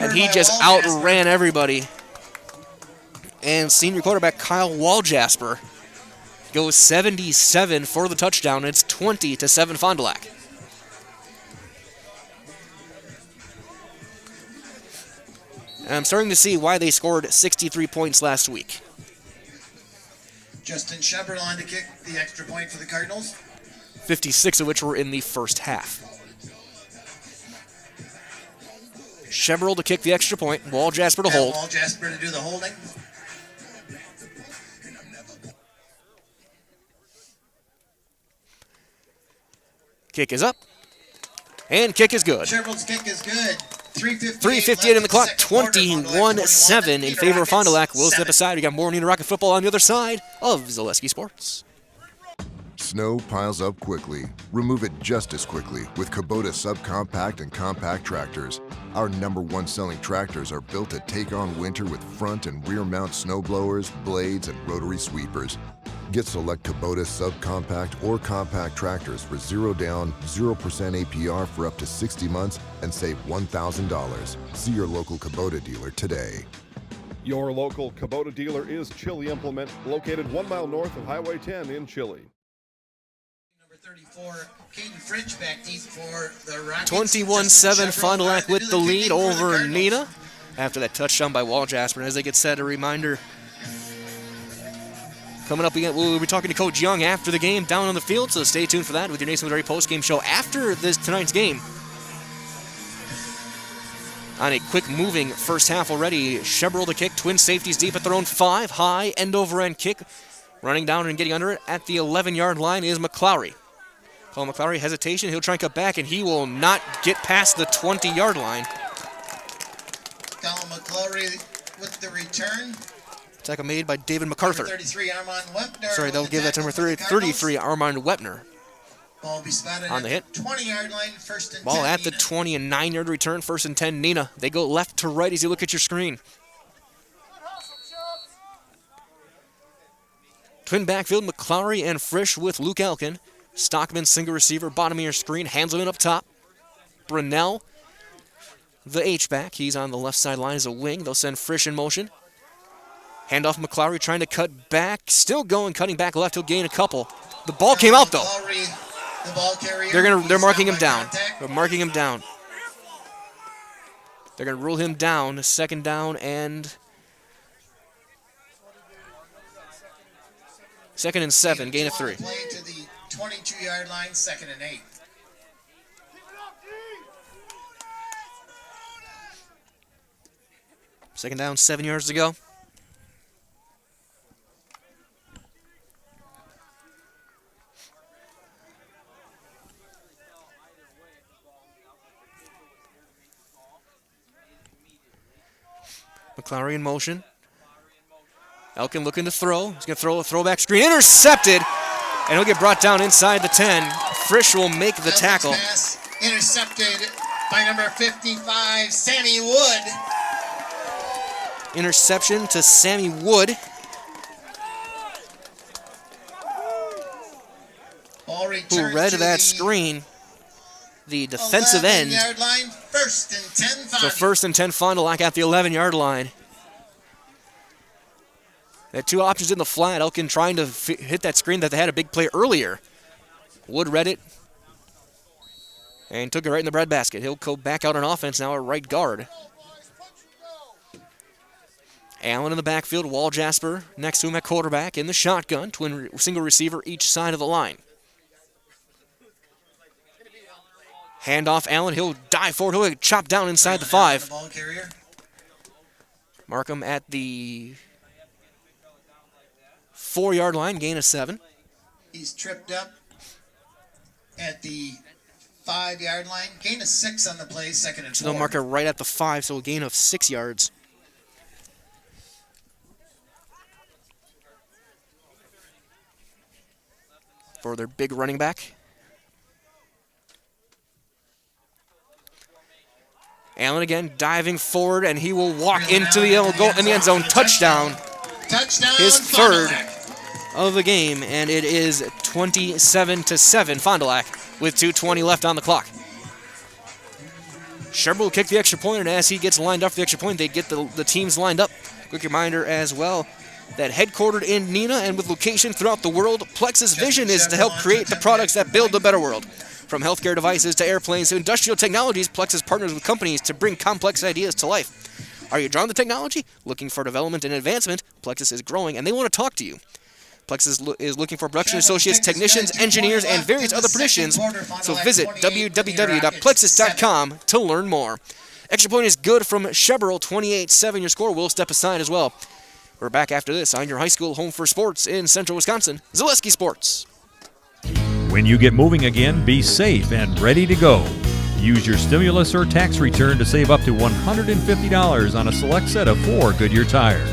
and he just outran everybody. And senior quarterback Kyle Waljasper goes 77 for the touchdown. It's 20-7 Fond du Lac. And I'm starting to see why they scored 63 points last week. Justin Shebrel on to kick the extra point for the Cardinals. 56 of which were in the first half. Shebrel to kick the extra point. Waljasper to hold. Waljasper to do the holding. Kick is up. And kick is good. Shebrel's kick is good. 3:58 in the clock, 21-7 in favor of Fond du Lac. We'll step aside. We got more Neenah Rocket football on the other side of Zaleski Sports. Snow piles up quickly. Remove it just as quickly with Kubota subcompact and compact tractors. Our #1 selling tractors are built to take on winter with front and rear mount snow blowers, blades, and rotary sweepers. Get select Kubota subcompact or compact tractors for 0 down, 0% APR for up to 60 months and save $1,000. See your local Kubota dealer today. Your local Kubota dealer is Chili Implement, located 1 mile north of Highway 10 in Chili. Number 34, Caden Fritsch back deep for the Rockets. 21-7 Fond du Lac with the lead over Neenah after that touchdown by Waljasper. And as they get set, a reminder, coming up, we'll be talking to Coach Young after the game down on the field, so stay tuned for that with your Nason Missouri post-game show after tonight's game. On a quick-moving first half already, Shebrel to kick, twin safeties deep at their own 5, high end-over-end kick. Running down and getting under it at the 11-yard line is McClowry. Colin McClowry, hesitation, he'll try and cut back, and he will not get past the 20-yard line. Colin McClowry with the return. Tackle made by David MacArthur. Number 33, Armand Wepner. Sorry, they'll give that to number 33, Armand Wepner. Ball will be spotted on the hit. 20-yard line, 1st and 10. Ball at Neenah. the 20, a 9-yard return, 1st and 10, Neenah. They go left to right as you look at your screen. Twin backfield, McClowry and Frisch with Luke Elkin. Stockman, single receiver, bottom of your screen. Hanselman up top. Brunell, the H-back. He's on the left sideline as a wing. They'll send Frisch in motion. Handoff McClowry trying to cut back. Still going, cutting back left. He'll gain a couple. The ball came out, though. The ball carrier. They're marking him down. They're marking him down. They're going to rule him down. Second down and... Second and 7, gain of 3. Play to the 22-yard line, 2nd and 8. Second down, 7 yards to go. McClowry in motion. Elkin looking to throw. He's going to throw a throwback screen. Intercepted. And he'll get brought down inside the 10. Frisch will make the tackle. Pass intercepted by number 55, Sammy Wood. Interception to Sammy Wood. Who read that screen. The defensive end. 11-yard line, 1st and 10 Fond. So 1st and 10 Fond du Lac at the 11-yard line. They had two options in the flat. Elkin trying to hit that screen that they had a big play earlier. Wood read it and took it right in the breadbasket. He'll go back out on offense now at right guard. Allen in the backfield, Wall Jasper next to him at quarterback in the shotgun. Single receiver each side of the line. Handoff Allen, he'll dive forward, he'll get chopped down inside the 5. Markham at the 4-yard line, gain of 7. He's tripped up at the 5-yard line, gain of 6 on the play, 2nd and 4. So they'll mark it right at the 5, so a gain of 6 yards. For their big running back. Allen again diving forward, and he will walk into the end zone. Touchdown. His 3rd of the game, and it is 27-7 Fond du Lac with 2:20 left on the clock. Sherber will kick the extra point, and as he gets lined up for the extra point, they get the teams lined up. Quick reminder as well that headquartered in Neenah and with location throughout the world, Plexus vision is to help create the products that build a better world. From healthcare devices to airplanes to industrial technologies, Plexus partners with companies to bring complex ideas to life. Are you drawn to technology? Looking for development and advancement? Plexus is growing, and they want to talk to you. Plexus is looking for production associates, technicians, engineers, and various other positions, so visit www.plexus.com to learn more. Extra point is good from Sheberl, 28-7. Your score will step aside as well. We're back after this on your high school home for sports in Central Wisconsin, Zaleski Sports. When you get moving again, be safe and ready to go. Use your stimulus or tax return to save up to $150 on a select set of 4 Goodyear tires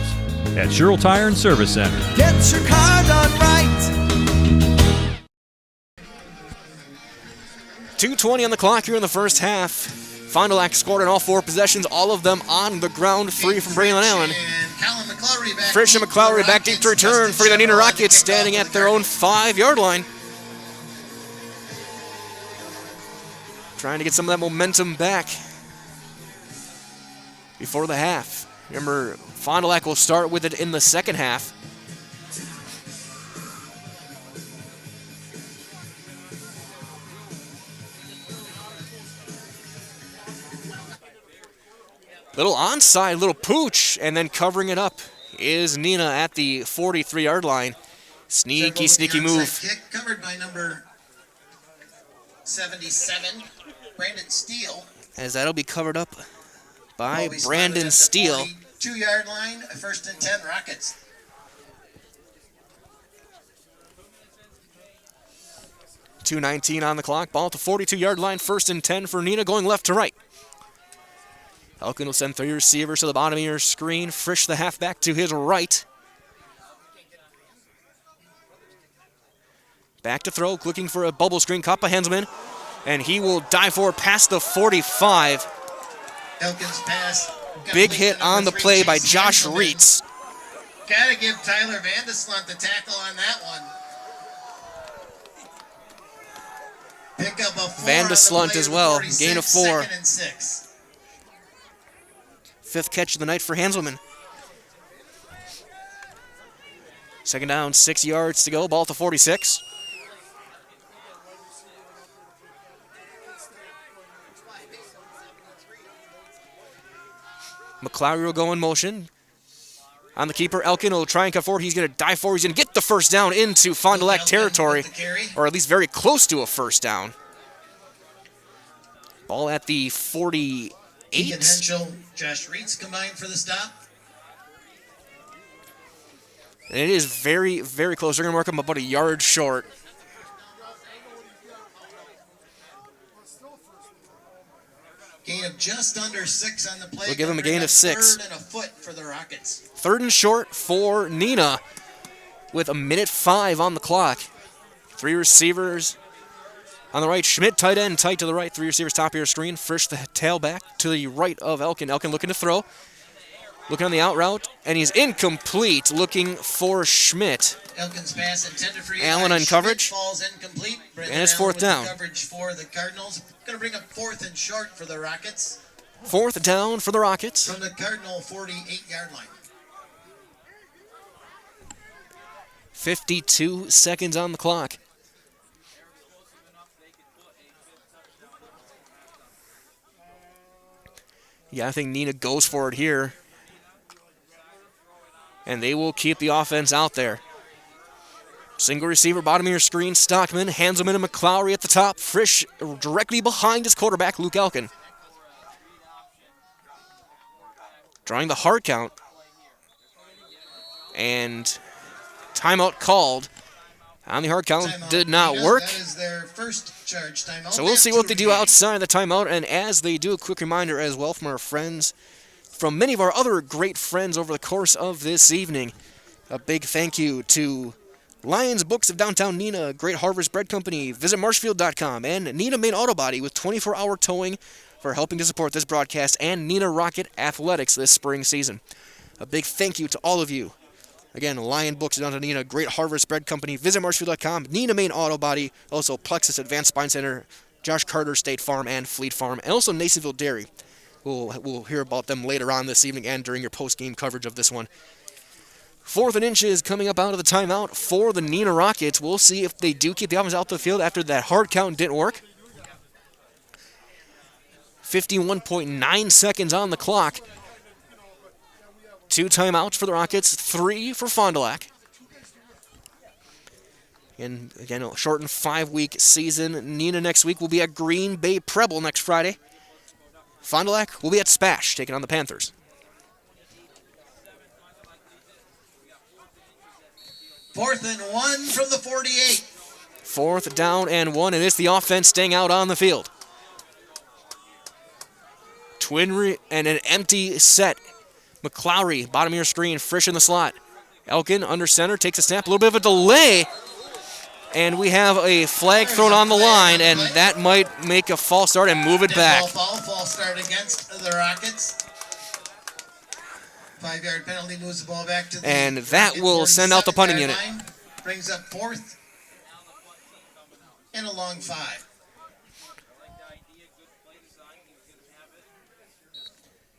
at Sherrill Tire and Service Center. Get your car done right. 2:20 on the clock here in the first half. Fond du Lac scored on all 4 possessions, all of them on the ground, free from Braylon Allen. Frisch and McClowry back deep to return for the Neenah Rockets, standing at their own 5-yard line. Trying to get some of that momentum back before the half. Remember, Fond du Lac will start with it in the second half. Little onside, little pooch, and then covering it up is Neenah at the 43-yard line. Sneaky, sneaky move. Kick covered by number 77, Brandon Steele. As that'll be covered up by Brandon Steele. 2-yard line, 1st and 10 Rockets. .219 on the clock. Ball at the 42-yard line, 1st and 10 for Neenah, going left to right. Elkin will send 3 receivers to the bottom of your screen. Frisch, the halfback, to his right. Back to throw, looking for a bubble screen caught by Henselman. And he will dive forward past the 45. Elkin's pass. Big hit on the play by Josh Reitz. Gotta give Tyler Vandeslunt the tackle on that one. Pick up a 4 Vandeslunt as well. Gain of 4. 2nd and 6. 5th catch of the night for Hanselman. 2nd down, 6 yards to go. Ball at the 46. McClary will go in motion. On the keeper, Elkin will try and cut forward. He's going to dive forward. He's going to get the first down into Fond du Lac territory, or at least very close to a first down. Ball at the 48. Keegan Henschel, Josh Reitz combined for the stop. And it is very, very close. They're going to mark him about a yard short. Gain of just under 6 on the play. We'll give him a gain of 6. 3rd and a foot for the Rockets. 3rd and short for Neenah with 1:05 on the clock. 3 receivers on the right. Schmidt, tight end, tight to the right. 3 receivers, top of your screen. Frisch, the tailback, to the right of Elkin. Elkin looking to throw. Looking on the out route, and he's incomplete, looking for Schmidt. Elkin's pass intended for Allen on coverage. Falls incomplete. And it's 4th down. Coverage for the Cardinals. Going to bring up 4th and short for the Rockets. 4th down for the Rockets. From the Cardinal 48-yard line. 52 seconds on the clock. Yeah, I think Neenah goes for it here. And they will keep the offense out there. Single receiver, bottom of your screen, Stockman, Hanselman and McClary at the top. Frisch directly behind his quarterback, Luke Elkin. Drawing the hard count. And timeout called. On the hard count, did not work. That is their first charge timeout. So we'll see what they do outside the timeout. And as they do, a quick reminder as well from our friends, from many of our other great friends over the course of this evening. A big thank you to Lions Books of Downtown Neenah, Great Harvest Bread Company, visit marshfield.com, and Neenah Main Auto Body with 24-hour towing for helping to support this broadcast and Neenah Rocket Athletics this spring season. A big thank you to all of you. Again, Lion Books of Downtown Neenah, Great Harvest Bread Company, visit marshfield.com, Neenah Main Auto Body, also Plexus Advanced Spine Center, Josh Carter State Farm and Fleet Farm, and also Nasonville Dairy. We'll hear about them later on this evening and during your post-game coverage of this one. 4th and inches coming up out of the timeout for the Neenah Rockets. We'll see if they do keep the offense out the field after that hard count didn't work. 51.9 seconds on the clock. 2 timeouts for the Rockets, 3 for Fond du Lac. And again, a shortened 5-week season. Neenah next week will be at Green Bay Preble next Friday. Fond du Lac will be at Spash, taking on the Panthers. Fourth and 1 from the 48. 4th down and 1, and it's the offense staying out on the field. And an empty set. McClary, bottom of your screen, Frisch in the slot. Elkin under center, takes a snap, a little bit of a delay. And we have a flag thrown on the line, and that might make a false start and move it back. False start against the Rockets. 5-yard penalty moves the ball back to the and that will send out the punting unit. Line, brings up 4th and a long 5.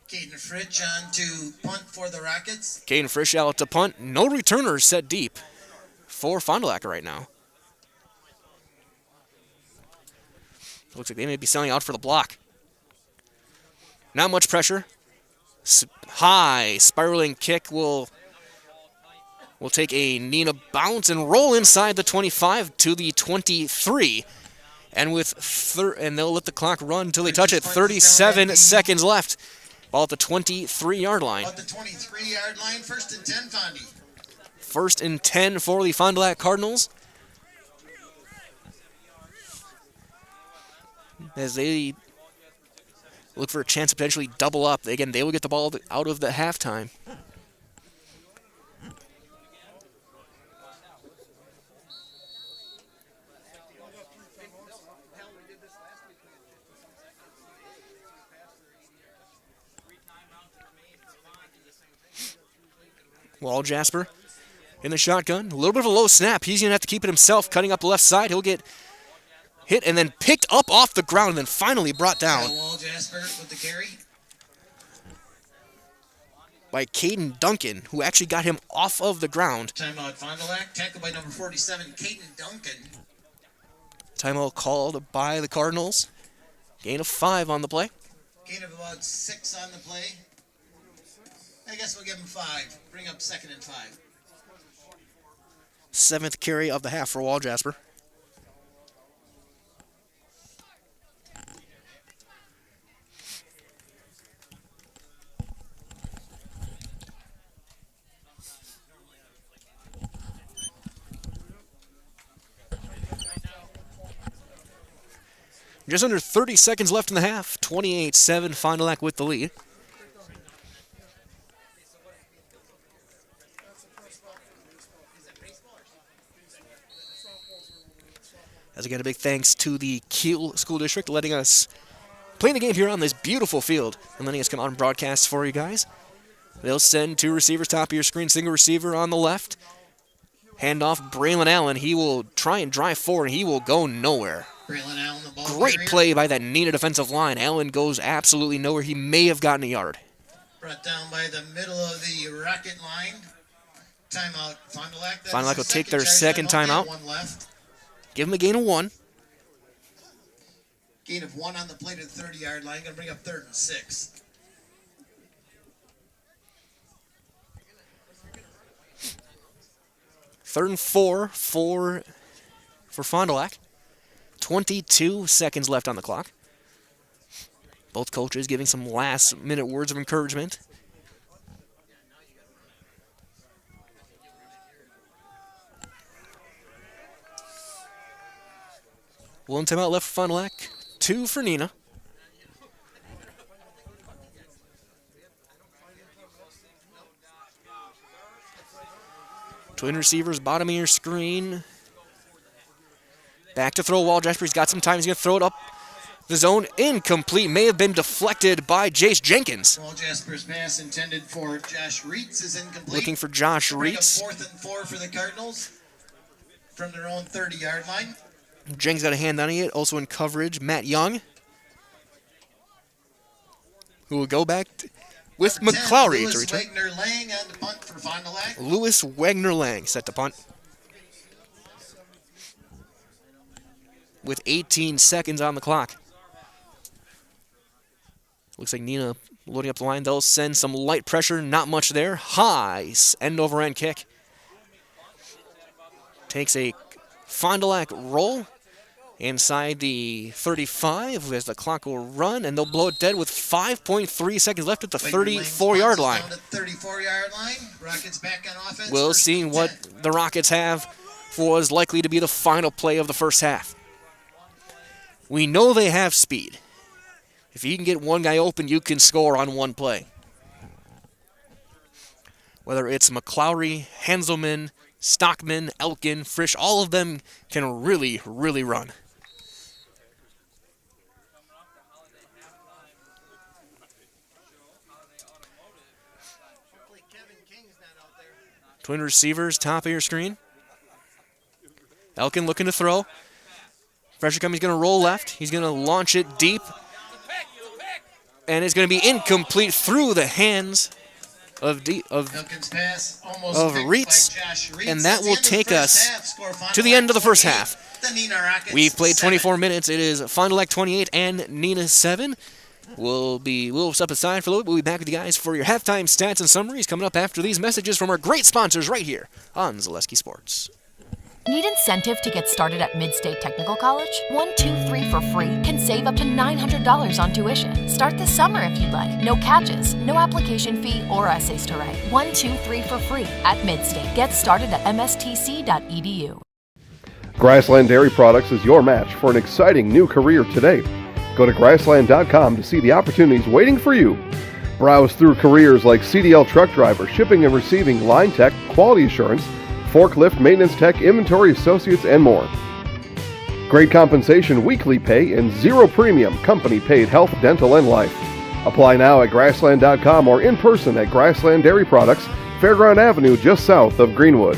Caden Frisch on to punt for the Rockets. Caden Frisch out to punt. No returners set deep for Fond du Lac right now. Looks like they may be selling out for the block. Not much pressure. High spiraling kick will take a Neenah bounce and roll inside the 25 to the 23. And and they'll let the clock run until they touch it. 37 seconds left. Ball at the 23-yard line. At the 23-yard line, 1st and 10, Fondy. 1st and 10 for the Fond du Lac Cardinals. As they look for a chance to potentially double up. Again, they will get the ball out of the halftime. Wall Jasper in the shotgun. A little bit of a low snap. He's going to have to keep it himself, cutting up the left side. He'll get hit and then picked up off the ground and then finally brought down Wall Jasper with the carry by Caden Duncan, who actually got him off of the ground. Timeout Fond du Lac, tackled by number 47, Caden Duncan. Timeout called by the Cardinals. Gain of 5 on the play. Gain of about 6 on the play. I guess we'll give him 5. Bring up 2nd and 5. 7th carry of the half for Wall Jasper. Just under 30 seconds left in the half. 28-7, Fond du Lac with the lead. As again, a big thanks to the Kiel School District letting us play the game here on this beautiful field and letting us come out and broadcast for you guys. They'll send 2 receivers, top of your screen, single receiver on the left. Handoff, Braylon Allen. He will try and drive forward, and he will go nowhere. Braylon Allen, the ball Great carrier. play by that Neenah defensive line. Allen goes absolutely nowhere. He may have gotten a yard. Brought down by the middle of the Rocket line. Timeout Fond du Lac. Fond du Lac will take their second timeout. 1 left. Give him a gain of 1. Gain of 1 on the play to the 30-yard line. Going to bring up 3rd and 6. Third and 4 for Fond du Lac. 22 seconds left on the clock. Both coaches giving some last-minute words of encouragement. One timeout left for Fond du Lac. 2 for Neenah. Twin receivers, bottom of your screen. Back to throw, Wall Jasper. He's got some time. He's going to throw it up the zone. Incomplete. May have been deflected by Jace Jenkins. Wall Jasper's pass intended for Josh Reitz is incomplete. Looking for Josh Bring up Reitz. 4th and 4 for the Cardinals from their own 30-yard line. Jenkins got a hand on it. Also in coverage, Matt Young, who will go back with Number 10, McClowry Lewis to return. Wagner-Lang on the punt for Fond du Lac. Lewis Wagner-Lang set to punt. With 18 seconds on the clock. Looks like Neenah loading up the line. They'll send some light pressure, not much there. High end-over-end kick. Takes a Fond du Lac roll inside the 35 as the clock will run, and they'll blow it dead with 5.3 seconds left at the 34-yard line. Down to 34-yard line. Rockets back on offense. We'll First see and what 10. the Rockets have for what is likely to be the final play of the first half. We know they have speed. If you can get one guy open, you can score on one play. Whether it's McClowry, Hanselman, Stockman, Elkin, Frisch, all of them can really, really run. Twin receivers, top of your screen. Elkin looking to throw. Pressure coming, he's going to roll left. He's going to launch it deep. And it's going to be incomplete through the hands of pass almost picked Reitz. by Josh Reitz. And that At the will end of the take first us half, score Fond to du the Lac end of the first 28, half. The Neenah Rockets We've played 7. 24 minutes. It is Fond du Lac 28 and Neenah 7. We'll step aside for a little bit. We'll be back with you guys for your halftime stats and summaries coming up after these messages from our great sponsors right here on Zaleski Sports. Need incentive to get started at Mid-State Technical College? 123 for free can save up to $900 on tuition. Start this summer if you'd like. No catches, no application fee or essays to write. 123 for free at Mid-State. Get started at mstc.edu. Grassland Dairy Products is your match for an exciting new career today. Go to grassland.com to see the opportunities waiting for you. Browse through careers like CDL truck driver, shipping and receiving, line tech, quality assurance, forklift, maintenance tech, inventory associates, and more. Great compensation, weekly pay, and zero premium company paid health, dental, and life. Apply now at grassland.com or in person at Grassland Dairy Products, Fairground Avenue just south of Greenwood.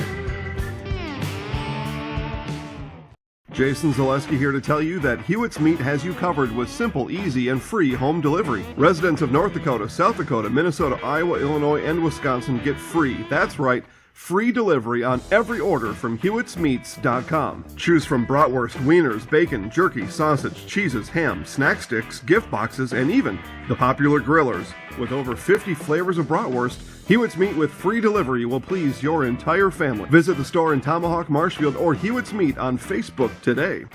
Jason Zaleski here to tell you that Hewitt's Meat has you covered with simple, easy, and free home delivery. Residents of North Dakota, South Dakota, Minnesota, Iowa, Illinois, and Wisconsin get free. That's right, free delivery on every order from Hewitt'sMeats.com. Choose from bratwurst, wieners, bacon, jerky, sausage, cheeses, ham, snack sticks, gift boxes, and even the popular grillers. With over 50 flavors of bratwurst, Hewitt's Meat with free delivery will please your entire family. Visit the store in Tomahawk, Marshfield, or Hewitt's Meat on Facebook today.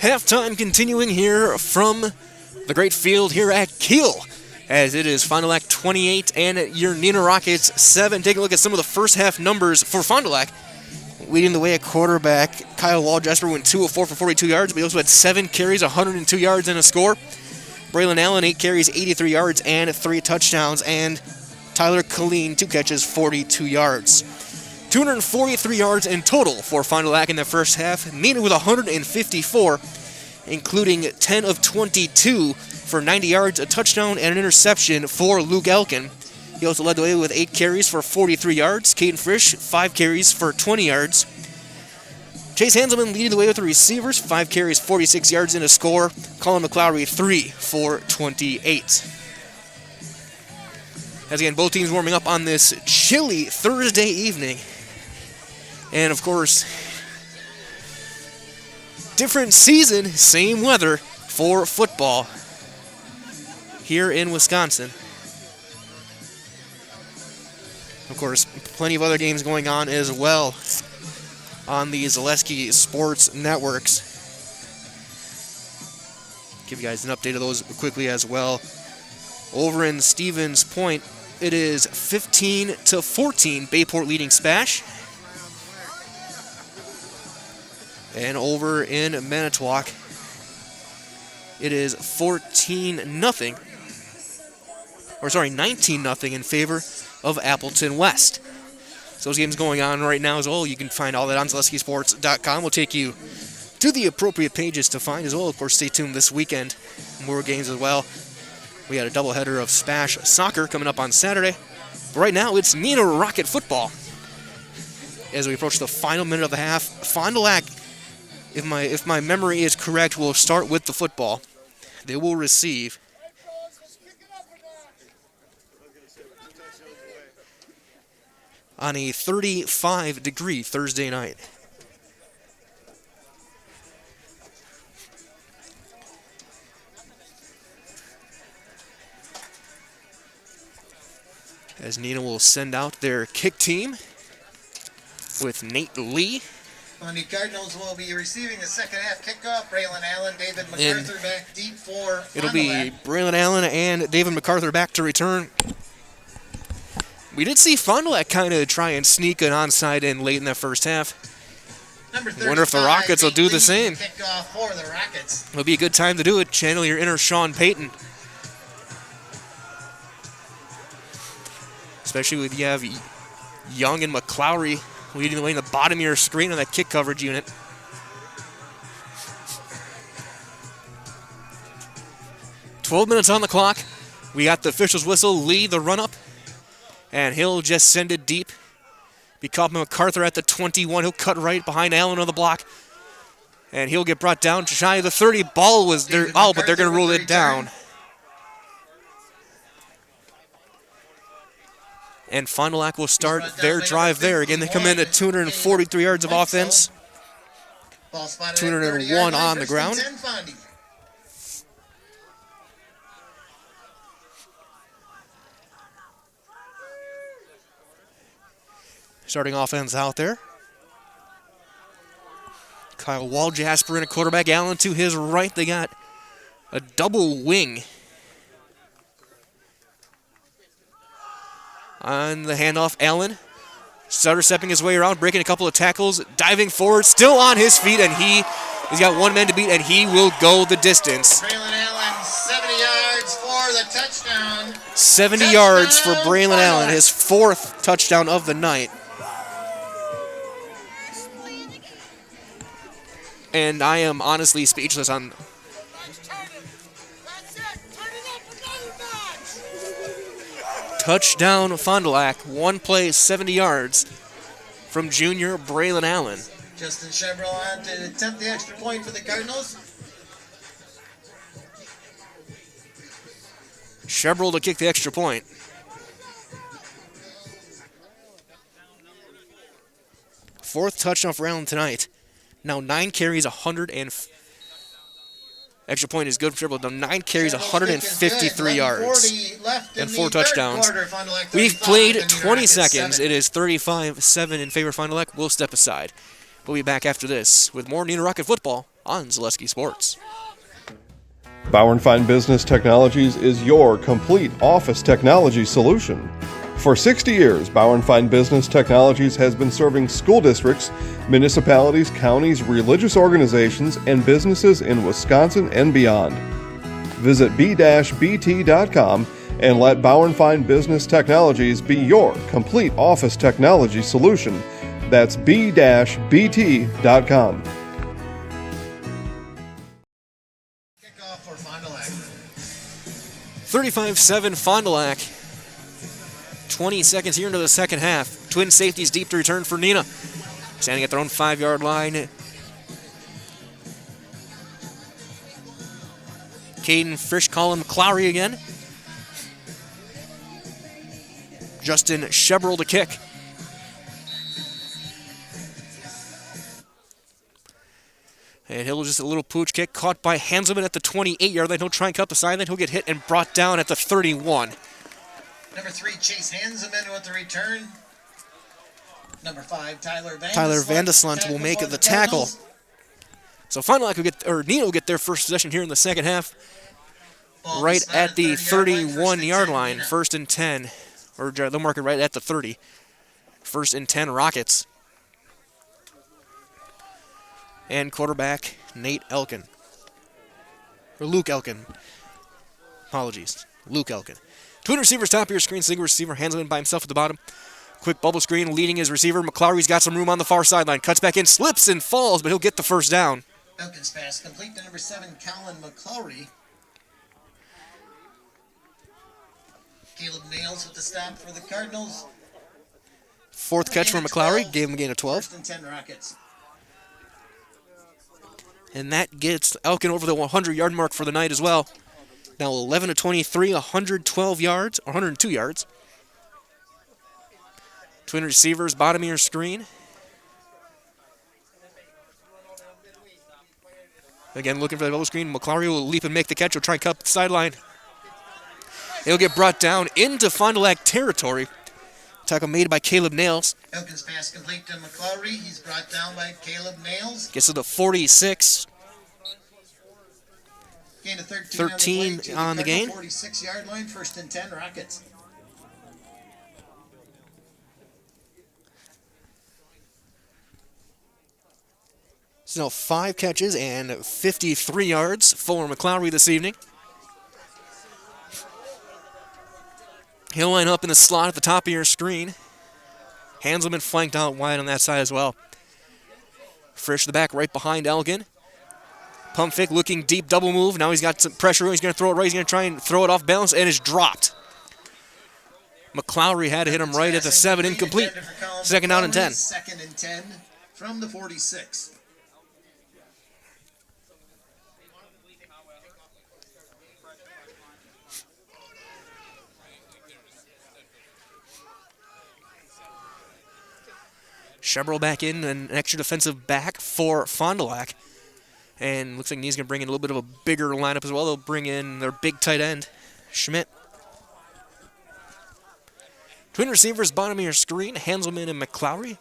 Halftime continuing here from the great field here at Kiel, as it is Fond du Lac 28 and your Neenah Rockets 7. Take a look at some of the first half numbers for Fond du Lac. Leading the way at quarterback, Kyle Walljasper went 2 of 4 for 42 yards, but he also had 7 carries, 102 yards, and a score. Braylon Allen, 8 carries, 83 yards, and 3 touchdowns. And Tyler Killeen, 2 catches, 42 yards. 243 yards in total for Fond du Lac in the first half. Neenah with 154, including 10 of 22 for 90 yards, a touchdown, and an interception for Luke Elkin. He also led the way with 8 carries for 43 yards. Caden Frisch, 5 carries for 20 yards. Chase Hanselman leading the way with the receivers, 5 carries, 46 yards, and a score. Colin McLowry, 3 for 28. As again, both teams warming up on this chilly Thursday evening. And of course, different season, same weather for football here in Wisconsin. Of course, plenty of other games going on as well on the Zaleski Sports Networks. Give you guys an update of those quickly as well. Over in Stevens Point, it is 15-14, Bayport leading Spash. And over in Manitowoc, it is 19-0 in favor of Appleton West. So those games going on right now as well. You can find all that on ZaleskiSports.com. We'll take you to the appropriate pages to find as well. Of course, stay tuned this weekend. More games as well. We had a doubleheader of Spash soccer coming up on Saturday. But right now, it's Neenah Rocket football. As we approach the final minute of the half, Fond du Lac, if my memory is correct, will start with the football. They will receive. On a 35-degree Thursday night. As Neenah will send out their kick team with Nate Lee. The Cardinals will be receiving the second half kickoff. Braylon Allen, David MacArthur back deep for Fond du Lac. It'll be Braylon Allen and David MacArthur back to return. We did see Fond du Lac kind of try and sneak an onside in late in that first half. I wonder if the Rockets will do the same. Kickoff for the Rockets. It'll be a good time to do it. Channel your inner Sean Payton. Especially with you have Young and McLowry leading the way in the bottom of your screen on that kick coverage unit. "12 minutes on the clock. We got the official's whistle. Lee the run-up. And he'll just send it deep. Be caught by MacArthur at the 21. He'll cut right behind Allen on the block. And he'll get brought down to shy of the 30. Ball was there. Oh, but they're going to rule it down. And Fond du Lac will start their drive there. Again, they come in at 243 yards of offense. 201 on the ground. Starting offense out there. Kyle Walljasper in a quarterback. Allen to his right. They got a double wing. On the handoff, Allen. Stutter stepping his way around, breaking a couple of tackles, diving forward, still on his feet, and he's got one man to beat, and he will go the distance. Braylon Allen, 70 yards for the touchdown. 70 yards for Braylon Allen, his 4th touchdown of the night. And I am honestly speechless on... Touchdown Fond du Lac, one play, 70 yards from junior Braylon Allen. Justin Chevrolet on to attempt the extra point for the Cardinals. Chevrolet to kick the extra point. Fourth touchdown for Allen tonight. Now 9 carries, 100 and... Extra point is good for Chevrolet. Now 9 carries, 153 yards, and 4 touchdowns. We've played 20 seconds. It is 35-7 in favor of Fond du Lac. We'll step aside. We'll be back after this with more Neenah Rocket football on Zaleski Sports. Bauer & Fine Business Technologies is your complete office technology solution. For 60 years, Bauer & Fine Business Technologies has been serving school districts, municipalities, counties, religious organizations, and businesses in Wisconsin and beyond. Visit b-bt.com and let Bauer & Fine Business Technologies be your complete office technology solution. That's b-bt.com. Kickoff for Fond du Lac. 35-7 Fond du Lac. 20 seconds here into the second half. Twin safeties deep to return for Neenah. Standing at their own 5-yard line. Caden Frisch calling McClowry again. Justin Shebrel to kick. And he'll just a little pooch kick caught by Hanselman at the 28-yard line. He'll try and cut the sideline. He'll get hit and brought down at the 31. Number 3, Chase Hanselman with the return. Number 5, Tyler Vandeslunt will make the tackle. So Fond du Lac will get, or Neenah will get their first possession here in the second half. Right at the 31-yard line, 1st and 10. Or they'll mark it right at the 30. 1st and 10 Rockets. And quarterback Nate Elkin. Or Luke Elkin. Apologies. Luke Elkin. Twin receivers top of your screen. Single receiver Hanselman by himself at the bottom. Quick bubble screen leading his receiver. McClowry's got some room on the far sideline. Cuts back in, slips and falls, but he'll get the first down. Elkin's pass complete to number 7, Colin McClowry. Caleb Nails with the stop for the Cardinals. 4th catch for McClowry. Gave him a gain of 12. 1st and 10 Rockets. And that gets Elkin over the 100-yard mark for the night as well. Now 11 to 23, 112 yards, 102 yards. Twin receivers, bottom of your screen. Again, looking for the bubble screen. McClowry will leap and make the catch. He'll try and cut the sideline. He'll get brought down into Fond du Lac territory. Tackle made by Caleb Nails. Elkin's pass complete to McClowry. He's brought down by Caleb Nails. Gets to the 46. Gain of 13 on the gain. 46-yard line, 1st and 10 Rockets. So 5 catches and 53 yards for McClowry this evening. He'll line up in the slot at the top of your screen. Hanselman flanked out wide on that side as well. Frisch the back right behind Elgin. Pump fake looking deep, double move. Now he's got some pressure. He's going to throw it right. He's going to try and throw it off balance, and it's dropped. McClowry had to hit him right at the 7, incomplete. 2nd down and 10. 2nd and 10 from the 46. Shebrel back in, an extra defensive back for Fond du Lac. And looks like Neenah's going to bring in a little bit of a bigger lineup as well. They'll bring in their big tight end, Schmidt. Twin receivers, bottom of your screen, Hanselman and McClowry.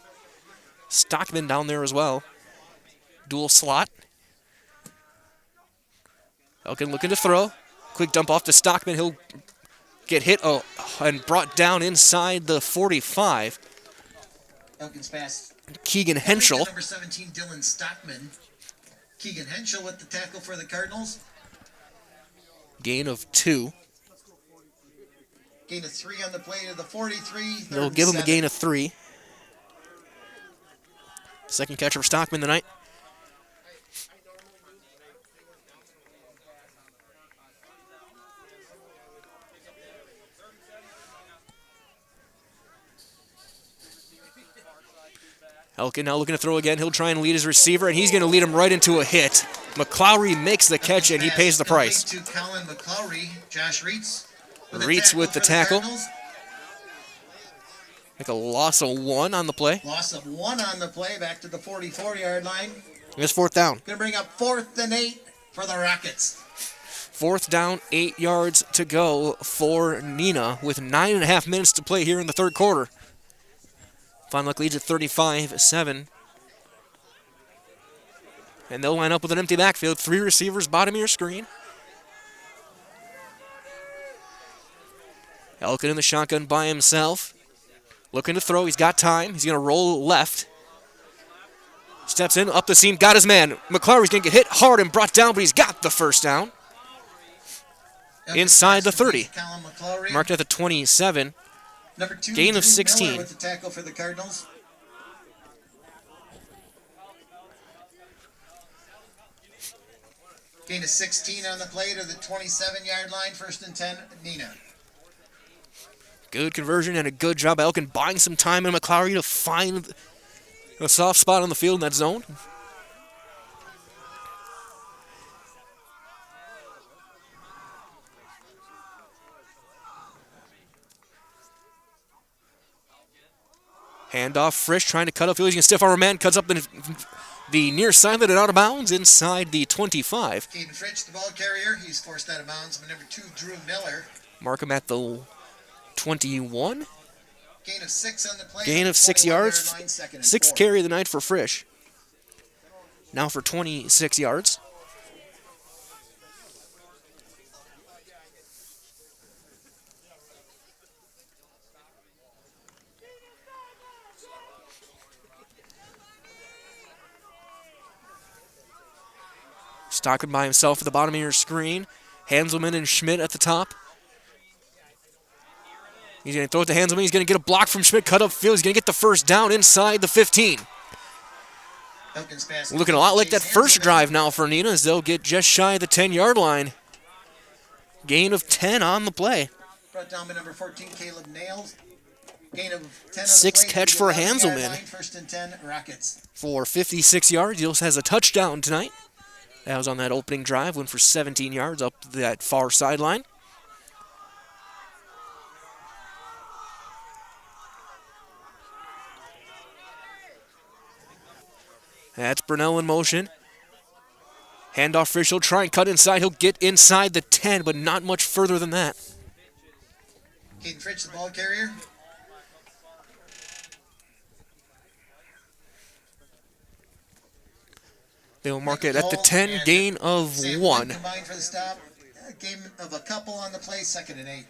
Stockman down there as well. Dual slot. Elkin looking to throw. Quick dump off to Stockman. He'll get hit and brought down inside the 45. Elkin's pass. Keegan Henschel. Number 17, Dylan Stockman. Keegan Henschel with the tackle for the Cardinals. Gain of 2. Gain of 3 on the play to the 43. They'll give him a gain of 3. Second catch for Stockman tonight. Elkin now looking to throw again. He'll try and lead his receiver, and he's going to lead him right into a hit. McClowry makes the catch, and he pays the price. To Colin McClowry, Josh Reitz. Reitz with the tackle. Like a loss of 1 on the play. Loss of 1 on the play, back to the 44-yard line. It's 4th down. Going to bring up 4th and 8 for the Rockets. 4th down, 8 yards to go for Neenah with 9.5 minutes to play here in the third quarter. Fond du Lac leads at 35-7. And they'll line up with an empty backfield. 3 receivers, bottom of your screen. Elkin in the shotgun by himself. Looking to throw. He's got time. He's going to roll left. Steps in, up the seam, got his man. McClowry's going to get hit hard and brought down, but he's got the first down. Inside the 30. Marked at the 27. Number 2, gain of Drew 16. Miller with the tackle for the Cardinals. Gain of 16 on the play to the 27-yard line. 1st and 10, Neenah. Good conversion and a good job. Elkin buying some time in McClowry to find a soft spot on the field in that zone. Handoff, Frisch trying to cut upfield. He's going to stiff arm a man, cuts up the near sideline and out of bounds inside the 25. Caden Fritch, the ball carrier. He's forced out of bounds by number 2, Drew Miller. Mark him at the 21. Gain of 6 on the play. Gain of 6 yards. Line, 2nd and 6th 4. carry of the night for Frisch. Now for 26 yards. Stockman by himself at the bottom of your screen. Hanselman and Schmidt at the top. He's going to throw it to Hanselman. He's going to get a block from Schmidt, cut upfield. He's going to get the first down inside the 15. Looking a lot like that first drive now for Neenah as they'll get just shy of the 10-yard line. Gain of 10 on the play. Brought down by number 14, Caleb Nails. Gain of 10 on the 6th play catch to for the 11-yard Hanselman. line. 1st and 10, Rockets. For 56 yards. He also has a touchdown tonight. That was on that opening drive. Went for 17 yards up that far sideline. That's Burnell in motion. Handoff Frisch. He'll try and cut inside. He'll get inside the 10, but not much further than that. Caden Fritch, the ball carrier. They will mark it at the 10, gain of Sam 1. Combined for the stop. A gain of a couple on the play, 2nd and 8.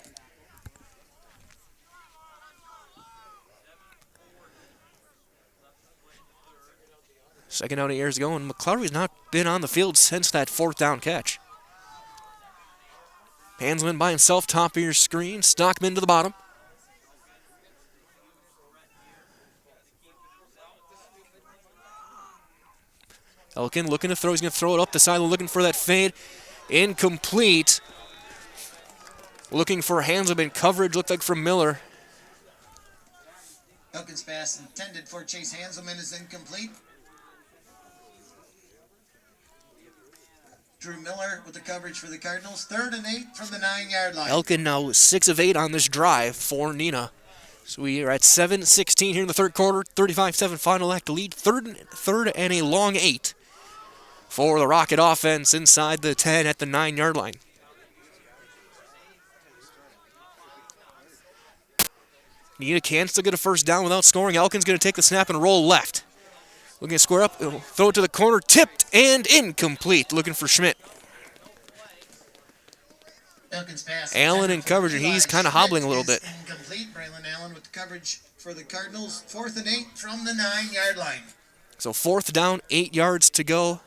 Second out of years ago, and McClowry's not been on the field since that 4th down catch. Hanselman by himself, top of your screen. Stockman to the bottom. Elkin looking to throw. He's going to throw it up the sideline, looking for that fade. Incomplete. Looking for Hanselman. Coverage looked like from Miller. Elkin's pass intended for Chase Hanselman is incomplete. Drew Miller with the coverage for the Cardinals. 3rd and 8 from the 9-yard line. Elkin now 6 of 8 on this drive for Neenah. So we are at 7:16 here in the 3rd quarter. 35-7 final act lead. Third and a long 8 for the Rocket offense inside the 10 at the 9-yard line. Neenah can still get a first down without scoring. Elkin's going to take the snap and roll left. Looking to square up, throw it to the corner, tipped and incomplete. Looking for Schmidt. Allen in coverage, and he's kind of hobbling a little bit. Incomplete. Braylon Allen with the coverage for the Cardinals. 4th and 8 from the 9-yard line. So 4th down, 8 yards to go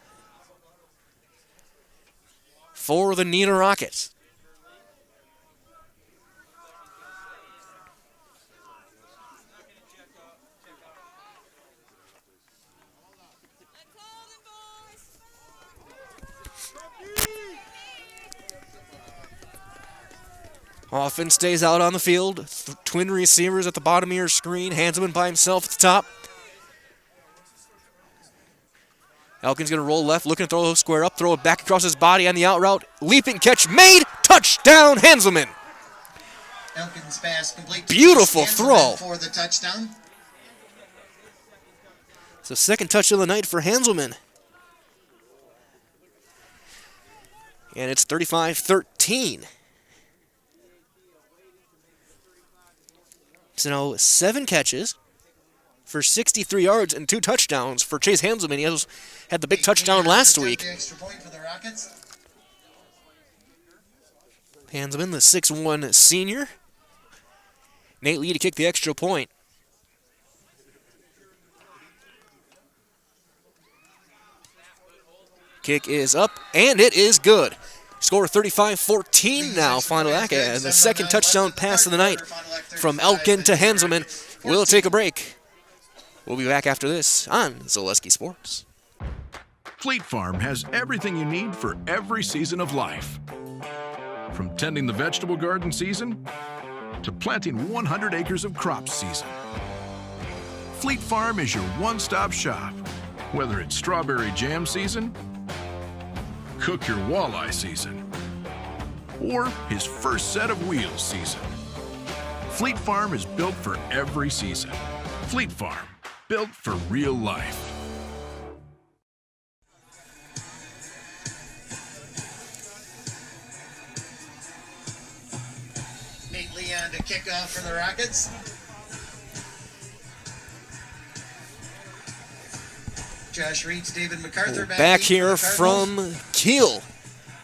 for the Neenah Rockets. Offense stays out on the field. Twin receivers at the bottom of your screen. Hanselman by himself at the top. Elkin's going to roll left, looking to throw a square up, throw it back across his body on the out route. Leaping catch made. Touchdown, Hanselman. Elkin's pass complete. Beautiful throw. For the touchdown. It's the 2nd touchdown of the night for Hanselman. And it's 35-13. So now 7 catches for 63 yards and 2 touchdowns for Chase Hanselman. He had the big touchdown last week. The extra point for the Rockets. Hanselman, the 6'1 senior. Nate Lee to kick the extra point. Kick is up, and it is good. Score 35-14 now, Fond du Lac, and the second touchdown pass of the night from Elkin to Hanselman. We'll take a break. We'll be back after this on Zaleski Sports. Fleet Farm has everything you need for every season of life. From tending the vegetable garden season to planting 100 acres of crops season. Fleet Farm is your one-stop shop. Whether it's strawberry jam season, cook your walleye season, or his first set of wheels season. Fleet Farm is built for every season. Fleet Farm, built for real life. Nate Lee on to kickoff for the Rockets. Josh Reeds, David MacArthur back here from Kiel.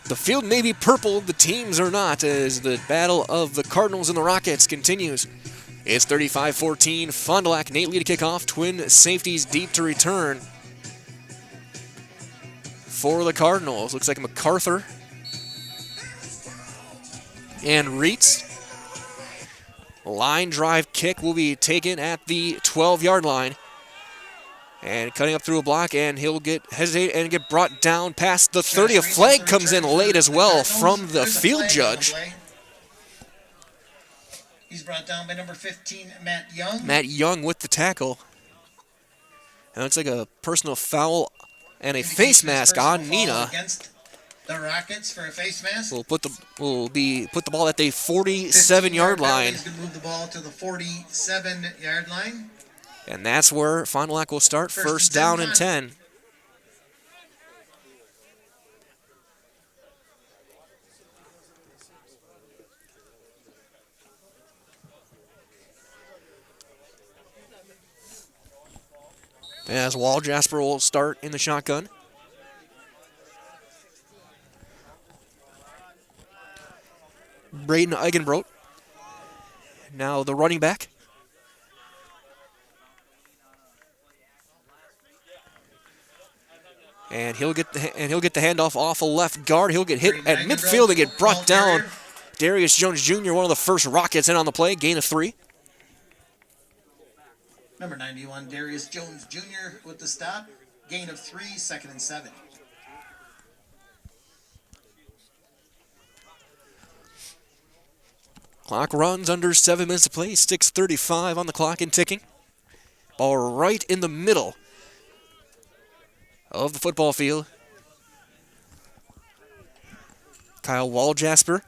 The field may be purple, the teams are not, as the battle of the Cardinals and the Rockets continues. It's 35-14, Fond du Lac, Nate Lee to kick off, twin safeties deep to return for the Cardinals. Looks like MacArthur and Reitz. Line drive kick will be taken at the 12-yard line. And cutting up through a block, and he'll hesitate and get brought down past the 30. A flag comes in late as well from the field judge. He's brought down by number 15, Matt Young. Matt Young with the tackle. And it looks like a personal foul and a face mask on Neenah. Against the Rockets for a face mask. We'll put the ball at the 47-yard line. He's going to move the ball to the 47-yard line. And that's where Fond du Lac will start, first down and 10. As Wall Jasper will start in the shotgun. Braden Eigenbrot, now the running back. And he'll get the handoff off a left guard. He'll get hit at midfield and get brought down. Darius Jones Jr., one of the first Rockets in on the play, gain of 3. Number 91, Darius Jones Jr. with the stop, gain of 3, 2nd and 7. Clock runs under 7 minutes to play. 6:35 on the clock and ticking. Ball right in the middle of the football field. Kyle Walljasper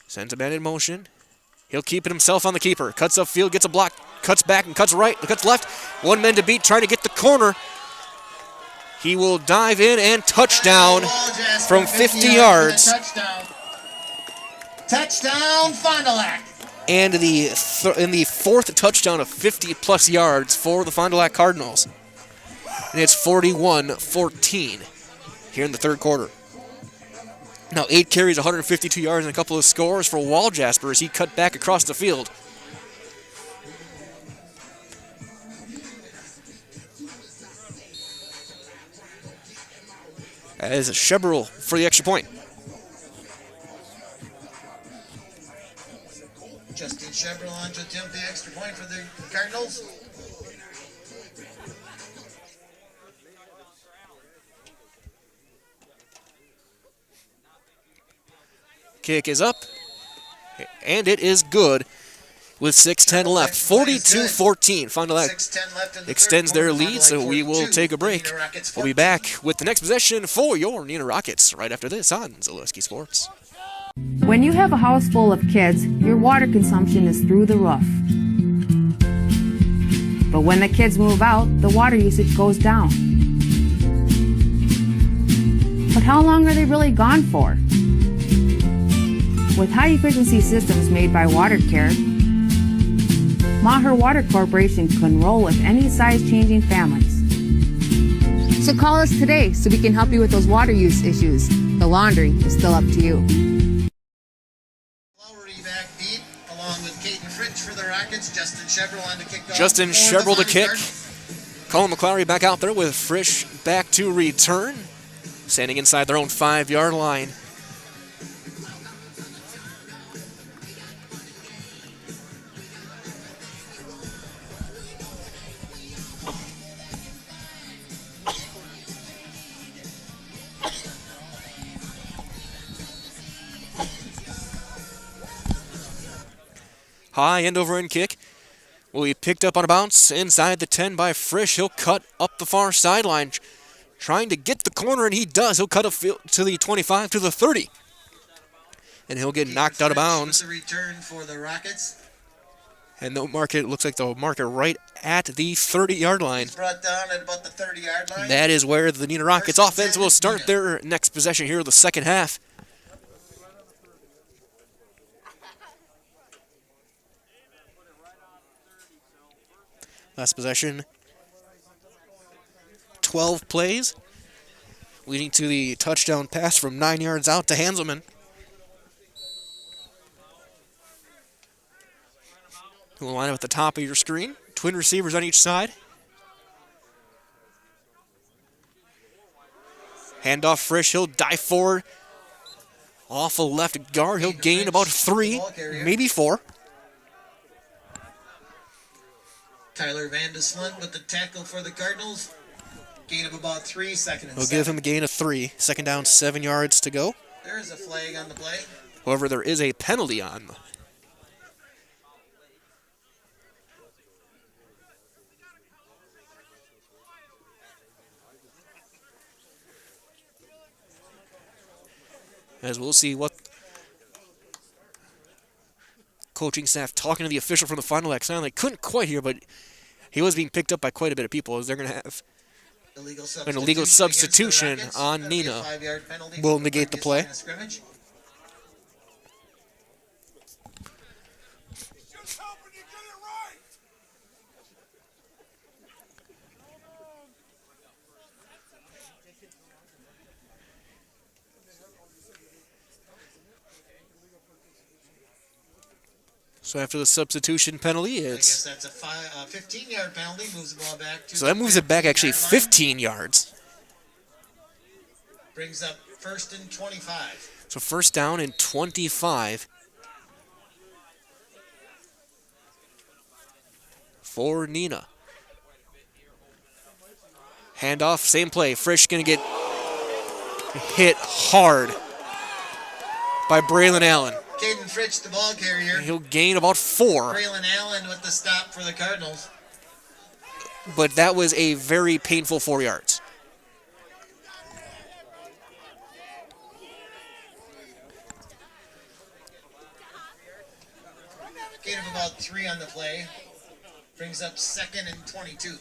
sends a man in motion. He'll keep it himself on the keeper. Cuts upfield, gets a block, cuts back and cuts right, cuts left. 1 man to beat, trying to get the corner. He will dive in and touchdown from 50 yards. Touchdown, Fond du Lac. And in the fourth touchdown of 50-plus yards for the Fond du Lac Cardinals. And it's 41-14 here in the third quarter. Now 8 carries, 152 yards, and a couple of scores for Walljasper as he cut back across the field. As Shebrel for the extra point. Justin Shebrel on to attempt the extra point for the Cardinals. Kick is up, and it is good with 6:10 left. 42-14. Fond du Lac extends their lead, so we will take a break. We'll be back with the next possession for your Neenah Rockets right after this on Zaleski Sports. When you have a house full of kids, your water consumption is through the roof. But when the kids move out, the water usage goes down. But how long are they really gone for? With high-efficiency systems made by WaterCare, Maher Water Corporation can roll with any size-changing families. So call us today so we can help you with those water use issues. The laundry is still up to you. Lowry backbeat along with Caden Fritch for the Rockets. Justin Chevrolet on the kickoff. Justin Chevrolet to kick. Colin McClary back out there with Frisch back to return. Standing inside their own 5-yard line. High end over end kick will be picked up on a bounce inside the 10 by Frisch. He'll cut up the far sideline, trying to get the corner, and he does. He'll cut up to the 25 to the 30. And he'll get knocked out of bounds. The return for the Rockets. And they'll mark it, looks like they'll mark it right at the 30-yard line. He's brought down at about the 30-yard line. That is where the Neenah Rockets offense will start their next possession here in the second half. Last possession, 12 plays, leading to the touchdown pass from 9 yards out to Hanselman. Who will line up at the top of your screen. Twin receivers on each side. Handoff Frisch, he'll dive forward. Off a left guard, he'll gain about 3, maybe 4. Tyler Vandesland with the tackle for the Cardinals. Gain of about 3, second and We'll 7. give him a gain of 3. Second down, 7 yards to go. There is a flag on the play. However, there is a penalty on. As we'll see what coaching staff talking to the official from the final X sound. They couldn't quite hear, but he was being picked up by quite a bit of people as they're going to have an illegal substitution on Neenah. Will negate the play. So after the substitution penalty, it's... I guess that's a 15-yard penalty. Moves the ball back to... So that moves it back actually 15 yards. Brings up 1st and 25. So first down and 25 for Neenah. Handoff, same play. Frisch going to get hit hard by Braylon Allen. Caden Fritch, the ball carrier. He'll gain about 4. Braylon Allen with the stop for the Cardinals. But that was a very painful 4 yards. Gain of about 3 on the play. Brings up 2nd and 22.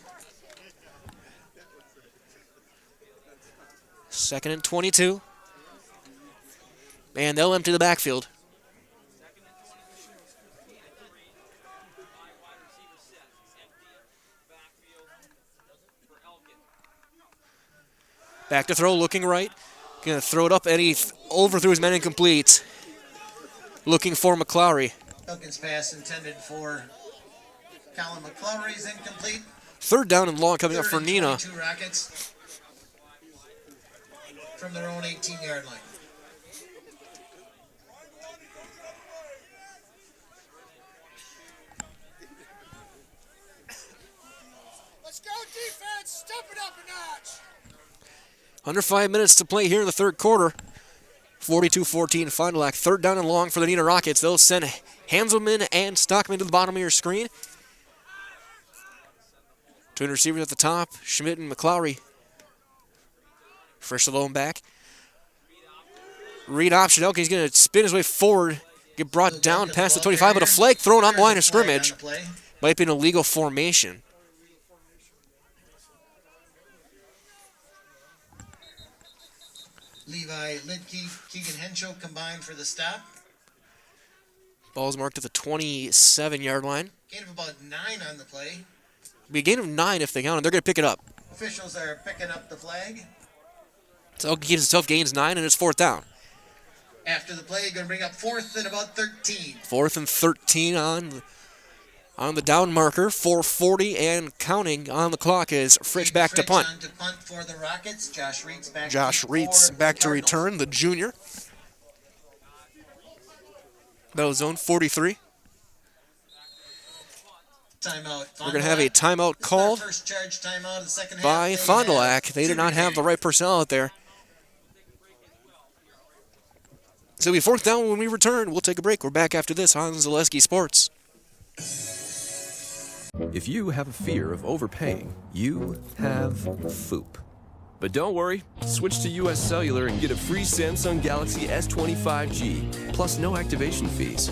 2nd and 22. And they'll empty the backfield. Back to throw, looking right. Going to throw it up, and he overthrew his man incomplete. Looking for McClary. Elkins pass intended for Colin McClary is incomplete. 3rd down and long coming up for Neenah. 2 Rockets from their own 18-yard line. Let's go defense, step it up a notch. Under 5 minutes to play here in the third quarter. 42-14 final act. 3rd down and long for the Neenah Rockets. They'll send Hanselman and Stockman to the bottom of your screen. Twin receivers at the top. Schmidt and McClary. Frisch alone back. Read option. Okay, he's going to spin his way forward. Get brought down past the 25, but a flag thrown on the line of scrimmage. Might be an illegal formation. Levi Lidke, Keegan Henshaw combined for the stop. Ball's marked at the 27-yard line. Gain of about 9 on the play. Be a gain of 9 if they count, and they're going to pick it up. Officials are picking up the flag. So Tough gains 9, and it's 4th down. After the play, going to bring up 4th and about 13. 4th and 13 on the down marker. 4:40 and counting on the clock as Fritsch back to punt. On to punt for the Rockets. Josh Reitz back to return, the junior. Battle zone 43. Timeout. We're going to have a timeout called first charge timeout of the second half. by Fond du Lac. They did not have the right personnel out there. So it'll be 4th down when we return. We'll take a break. We're back after this on Zaleski Sports. If you have a fear of overpaying, you have FOOP. But don't worry, switch to US Cellular and get a free Samsung Galaxy S25G, plus no activation fees.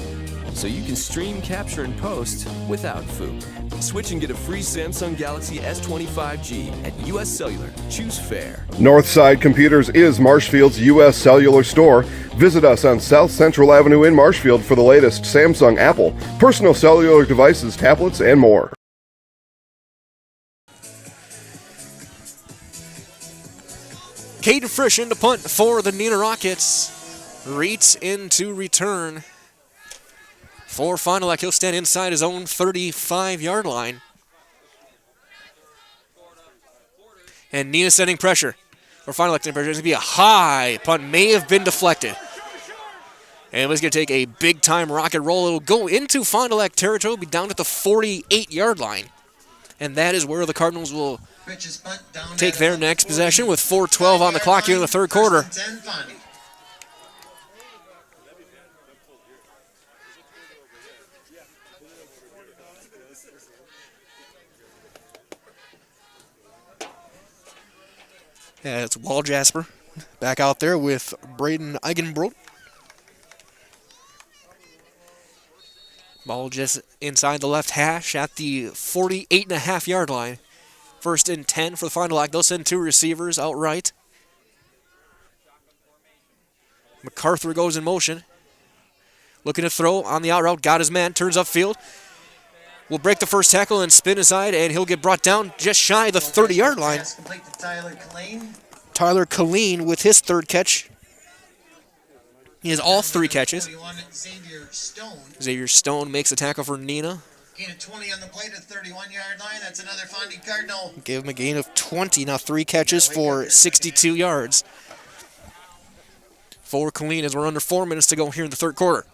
So you can stream, capture, and post without FOOP. Switch and get a free Samsung Galaxy S25G at US Cellular. Choose fair. Northside Computers is Marshfield's U.S. Cellular store. Visit us on South Central Avenue in Marshfield for the latest Samsung, Apple, personal cellular devices, tablets, and more. Caden Frisch into punt for the Neenah Rockets. Reitz into return for Fond du Lac. He'll stand inside his own 35-yard line. And Neenah setting pressure. Or Fond du Lac setting pressure. It's going to be a high punt. May have been deflected. And it was going to take a big-time rocket roll. It'll go into Fond du Lac territory. It'll be down at the 48-yard line. And that is where the Cardinals will take their next possession with 4:12 on the clock here in the third quarter. Yeah, it's Wall Jasper back out there with Braden Eigenbrot. Ball just inside the left hash at the 48.5-yard line. 1st and 10 for the Fond du Lac. They'll send 2 receivers outright. MacArthur goes in motion. Looking to throw on the out route. Got his man. Turns upfield. Will break the first tackle and spin aside, and he'll get brought down just shy of the 30-yard line. Tyler Killeen with his 3rd catch. He has all 3 catches. Xavier Stone makes a tackle for Neenah. Gain of 20 on the play to the 31-yard line. That's another Fondy Cardinal. Gave him a gain of 20. Now 3 catches for 62 yards. For Killeen as we're under 4 minutes to go here in the third quarter.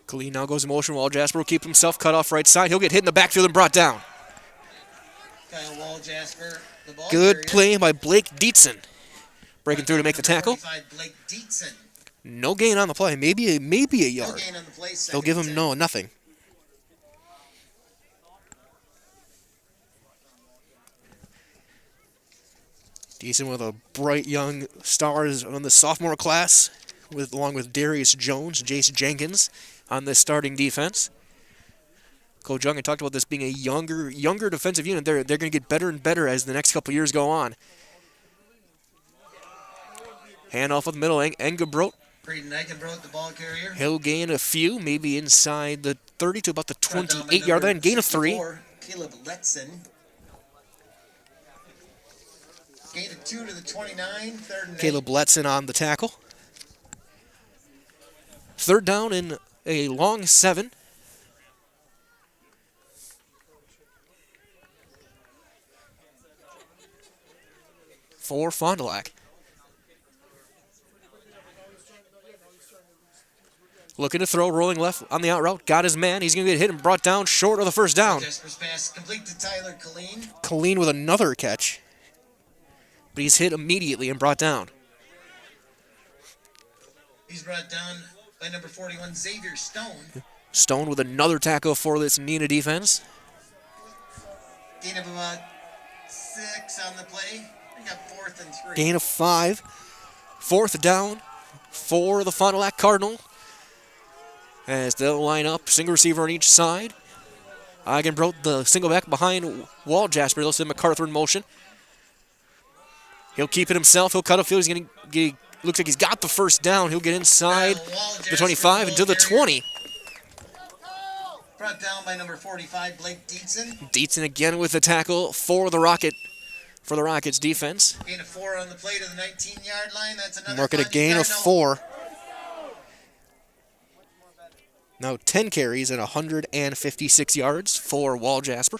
Killeen now goes in motion while Jasper will keep himself cut off right side. He'll get hit in the backfield and brought down. Kyle Wall Jasper, the ball Good carrier. play by Blake Dietzen. Breaking through to make the tackle. Blake Dietzen. No gain on the play. Maybe a yard. No gain on the play. They'll give him nothing. Dietzen with a bright young stars on the sophomore class, along with Darius Jones, Jace Jenkins on this starting defense. Coach Young had talked about this being a younger defensive unit. They're going to get better and better as the next couple years go on. Handoff with the middle, Engebrot. Braden Eigenbrot, the ball carrier. He'll gain a few, maybe inside the 30 to about the 28-yard line. Gain of 3. Caleb Letson. Gain of 2 to the 29. 3rd and 8. Caleb Letson on the tackle. 3rd down and a long 7. For Fond du Lac. Looking to throw, rolling left on the out route. Got his man. He's going to get hit and brought down short of the first down. Jasper's pass complete to Tyler Killeen. Killeen with another catch. But he's hit immediately and brought down. He's brought down by number 41, Xavier Stone. Stone with another tackle for this Neenah defense. Gain of about 6 on the play. We got 4th and 3. Gain of 5. 4th down for the Fond du Lac Cardinal. As they'll line up, single receiver on each side. Eigenbrodt, the single back behind Wall Jasper. They'll send MacArthur in motion. He'll keep it himself. He'll cut upfield. He's going to get, looks like he's got the first down. He'll get inside the 25 into the 20. Brought down by number 45, Blake Dietzen. Dietzen again with the tackle for the Rockets defense. Gain of 4 on the play to the 19-yard line. That's another. Mark it a gain of 4. Now 10 carries and 156 yards for Wall Jasper.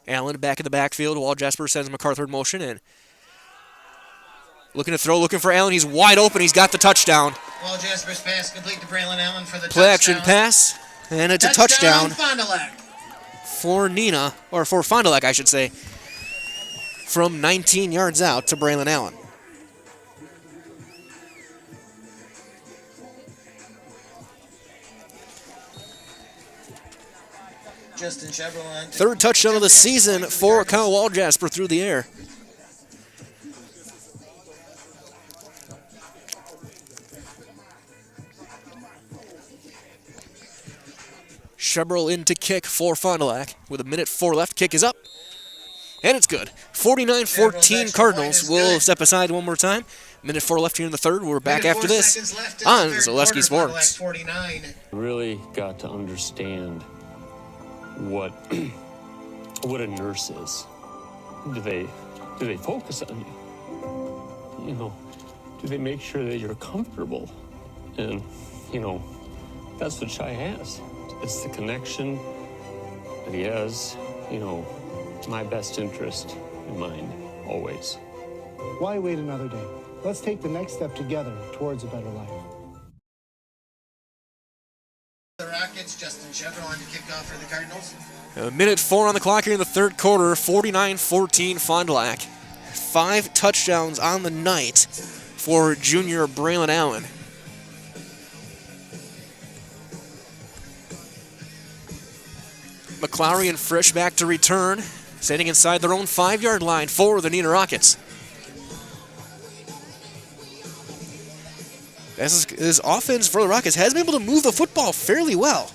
Allen back in the backfield. Wall Jasper sends MacArthur in motion and looking to throw, looking for Allen. He's wide open. He's got the touchdown. Wall Jasper's pass complete to Braylon Allen for the Play touchdown. action pass, and it's a touchdown Fond du Lac. for Neenah, or for Fond du Lac, I should say, from 19 yards out to Braylon Allen. Justin Chevrolet. Third touchdown of the season for Kyle Wall Jasper through the air. Chevrolet in to kick for Fond du Lac with 1:04 left. Kick is up, and it's good. 49-14 Cardinals. We'll step aside one more time. 1:04 left here in the third. We're back after this on Zaleski Sports. Really got to understand what a nurse is. Do they focus on you? You know, do they make sure that you're comfortable? And you know, that's what Shai has. It's the connection that he has. You know, my best interest in mind always. Why wait another day? Let's take the next step together towards a better life. The Rockets, Justin Chevrolet on the kickoff for the Cardinals. 1:04 on the clock here in the third quarter. 49-14 Fond du Lac. 5 touchdowns on the night for junior Braylon Allen. McClowry and Frisch back to return, standing inside their own 5-yard line for the Neenah Rockets. This offense for the Rockets has been able to move the football fairly well.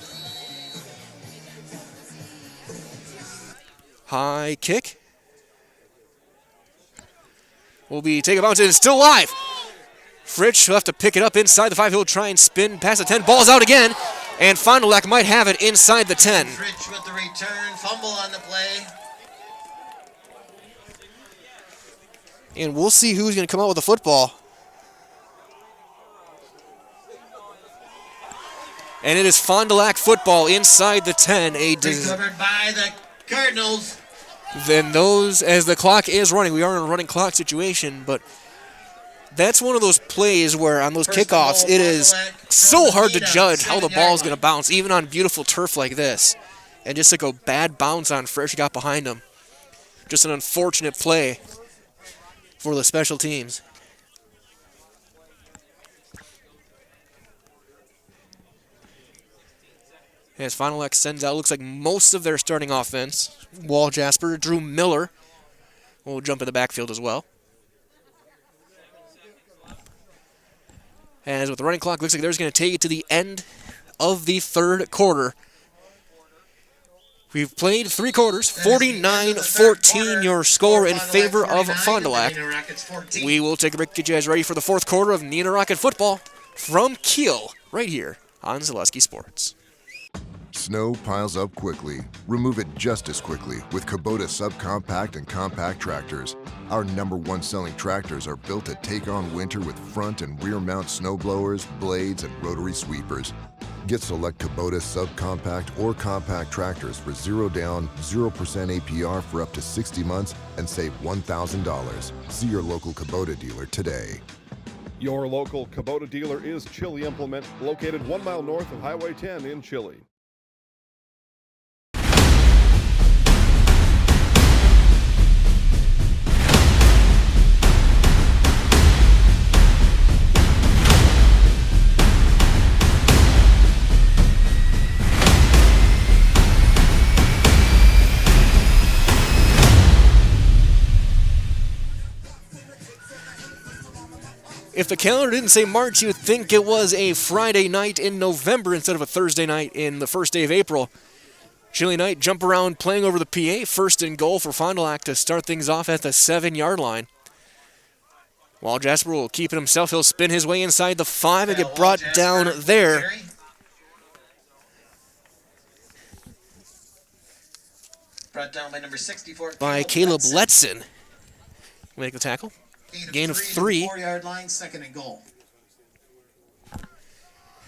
High kick. Will be taken bounce and it's still alive. Fritsch will have to pick it up inside the 5. He'll try and spin past the 10. Ball's out again. And Fond du Lac might have it inside the 10. Fritsch with the return. Fumble on the play. And we'll see who's going to come out with the football. And it is Fond du Lac football inside the 10. Recovered by the Cardinals. Then those, as the clock is running, we are in a running clock situation, but that's one of those plays where on those kickoffs, it is so hard to judge how the ball is going to bounce, even on beautiful turf like this. And just like a bad bounce on Frisch got behind him. Just an unfortunate play for the special teams. As Fond du Lac sends out, looks like most of their starting offense. Wall Jasper, Drew Miller will jump in the backfield as well. As with the running clock, looks like they're just going to take it to the end of the third quarter. We've played 3 quarters, 49-14 your score in favor of Fond du Lac. We will take a break, get you guys ready for the fourth quarter of Neenah Rocket football from Kiel, right here on Zaleski Sports. Snow piles up quickly. Remove it just as quickly with Kubota subcompact and compact tractors. Our #1 selling tractors are built to take on winter with front and rear mount snow blowers, blades, and rotary sweepers. Get select Kubota subcompact or compact tractors for 0 down, 0% APR for up to 60 months and save $1,000. See your local Kubota dealer today. Your local Kubota dealer is Chili Implement, located 1 mile north of Highway 10 in Chili. If the calendar didn't say March, you'd think it was a Friday night in November instead of a Thursday night in the first day of April. Chilly night, jump around playing over the PA. First and goal for Fond du Lac to start things off at the 7-yard line. While Jasper will keep it himself, he'll spin his way inside the 5 and get brought down there. Brought down by number 64. By Caleb Letson. Make the tackle. Gain of 3. 4-yard line, second and goal.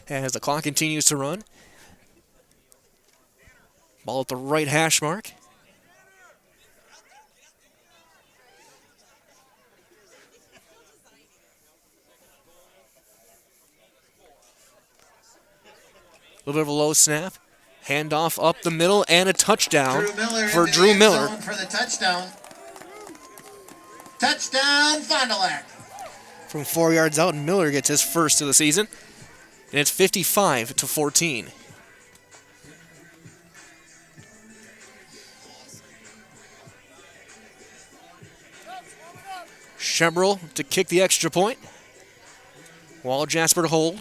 As the clock continues to run. Ball at the right hash mark. A little bit of a low snap. Handoff up the middle and a touchdown for Drew Miller. For the touchdown. Touchdown, Fond du Lac. From 4 yards out, Miller gets his first of the season. And it's 55-14. Shebrel to kick the extra point. While Jasper to hold.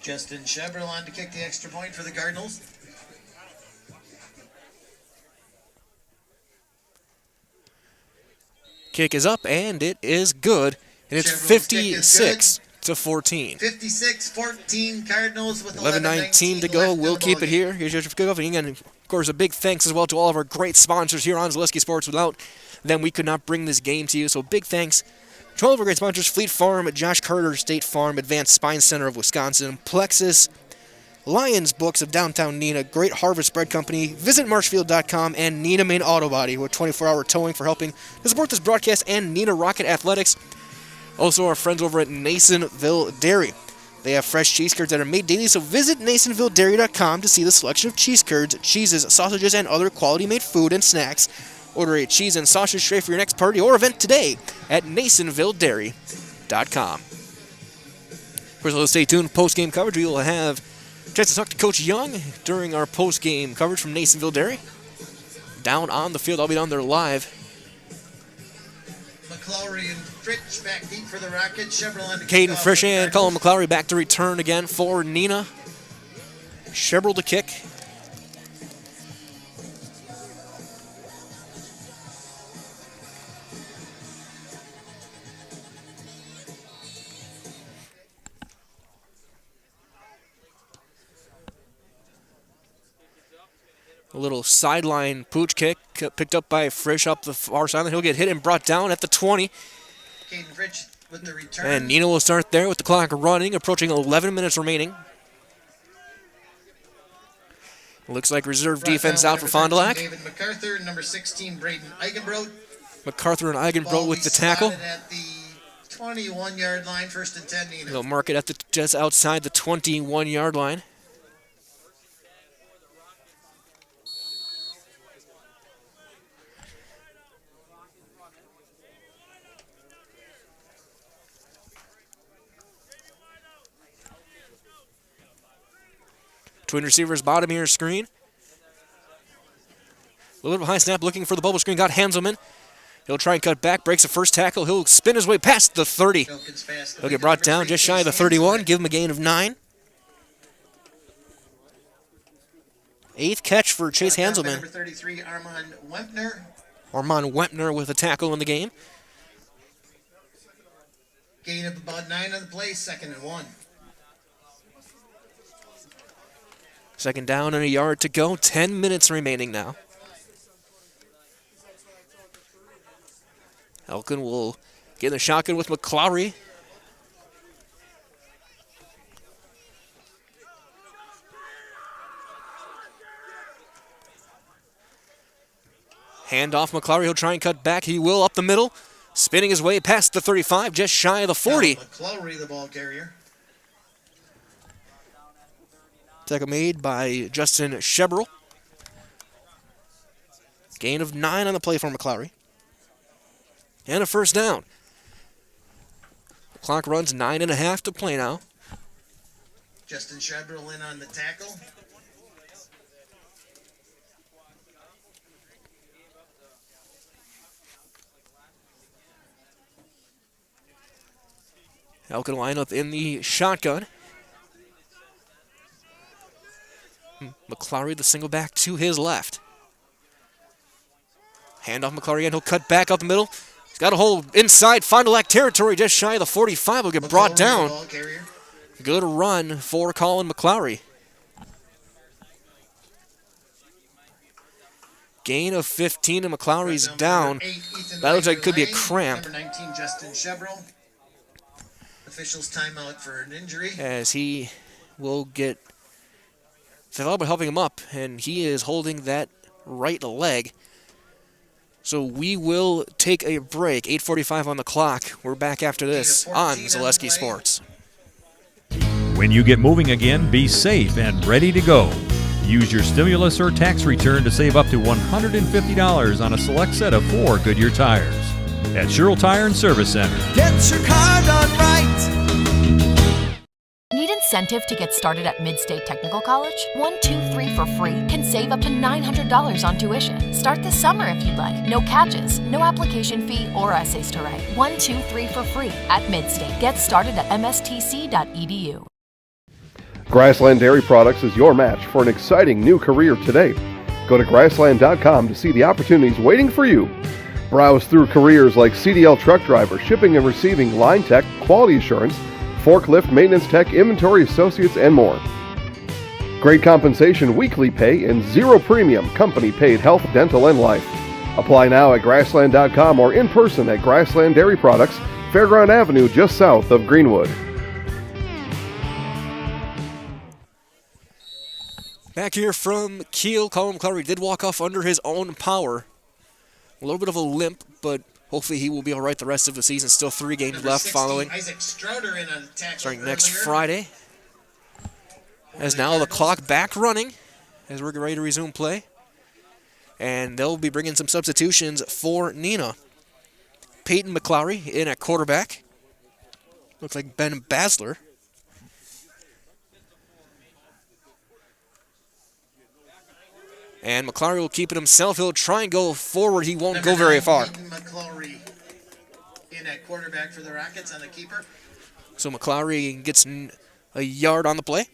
Justin Shebrel on to kick the extra point for the Cardinals. Kick is up, and it is good. And it's 56-14. 56-14 Cardinals with 11:19 to go. We'll keep it here. Here's your kickoff. And again, of course, a big thanks as well to all of our great sponsors here on Zaleski Sports. Without them, we could not bring this game to you. So big thanks to all of our great sponsors: Fleet Farm, Josh Carter, State Farm, Advanced Spine Center of Wisconsin, Plexus, Lions Books of Downtown Neenah, Great Harvest Bread Company, Visit Marshfield.com, and Neenah Main Auto Body with 24-hour towing for helping to support this broadcast, and Neenah Rocket Athletics. Also, our friends over at Nasonville Dairy. They have fresh cheese curds that are made daily, so visit NasonvilleDairy.com to see the selection of cheese curds, cheeses, sausages, and other quality-made food and snacks. Order a cheese and sausage tray for your next party or event today at NasonvilleDairy.com. Of course, stay tuned. Post-game coverage, we will have a chance to talk to Coach Young during our post-game coverage from Nasonville Dairy. Down on the field, I'll be down there live. McClowry and Fritsch back deep for the Rockets. Shebrel on to Caden Frisch and Colin McClowry back to return again for Neenah. Shebrel to kick. A little sideline pooch kick picked up by Frisch up the far sideline. He'll get hit and brought down at the 20. Caden Fritsch with the return. And Neenah will start there with the clock running, approaching 11 minutes remaining. Looks like reserve defense out for Fond du Lac. David MacArthur, number 16, Braden Eigenbrod. MacArthur and Eigenbrod with the tackle. At the 21-yard line, first and 10, Neenah. They'll mark it at just outside the 21-yard line. Twin receivers, bottom of your screen. A little bit of a high snap, looking for the bubble screen. Got Hanselman. He'll try and cut back, breaks the first tackle. He'll spin his way past the 30. He'll get brought down just shy of the 31. Give him a gain of 9. 8th catch for Chase Hanselman. Number 33, Armand Wempner. Armand Wempner with a tackle in the game. Gain of about 9 on the play, second and 1. Second down and a yard to go. 10 minutes remaining now. Elkin will get in the shotgun with McClowry. Hand off McClowry. He'll try and cut back. He will up the middle. Spinning his way past the 35, just shy of the 40. McClowry, the ball carrier. Tackle made by Justin Shebrel. Gain of 9 on the play for McClowry. And a first down. The clock runs 9.5 to play now. Justin Shebrel in on the tackle. Elk going to line up in the shotgun. McClary, the single back to his left. Hand off McClary, and he'll cut back up the middle. He's got a hold inside Fond du Lac territory, just shy of the 45. Will get brought down. Good run for Colin McClary. Gain of 15, and McClawry's down. That looks like it could be a cramp. Number 19, Justin Chevrolet. Officials timeout for an injury. As he will get development helping him up, and he is holding that right leg. So we will take a break. 8:45 on the clock. We're back after this on Zaleski Sports. When you get moving again, be safe and ready to go. Use your stimulus or tax return to save up to $150 on a select set of 4 Goodyear tires. At Sherrill Tire and Service Center. Get your car done right. Need incentive to get started at Mid-State Technical College? 1, 2, 3 for free can save up to $900 on tuition. Start this summer if you'd like. No catches, no application fee or essays to write. 1, 2, 3 for free at Mid-State. Get started at mstc.edu. Grassland Dairy Products is your match for an exciting new career today. Go to grassland.com to see the opportunities waiting for you. Browse through careers like CDL truck driver, shipping and receiving, line tech, quality assurance, forklift, maintenance tech, inventory associates, and more. Great compensation, weekly pay, and zero premium, company-paid health, dental, and life. Apply now at grassland.com or in person at Grassland Dairy Products, Fairground Avenue, just south of Greenwood. Back here from Kiel, Colin McClary did walk off under his own power. A little bit of a limp, but hopefully he will be all right the rest of the season. Still 3 games Number left 16, following. Isaac Strouder in a tackle Starting next earlier. Friday. As now the clock back running as we're ready to resume play. And they'll be bringing some substitutions for Neenah. Peyton McClary in at quarterback. Looks like Ben Basler. And McClary will keep it himself. He'll try and go forward. He won't go very far. McClary in at quarterback for the Rockets on the keeper. So McClary gets a yard on the play.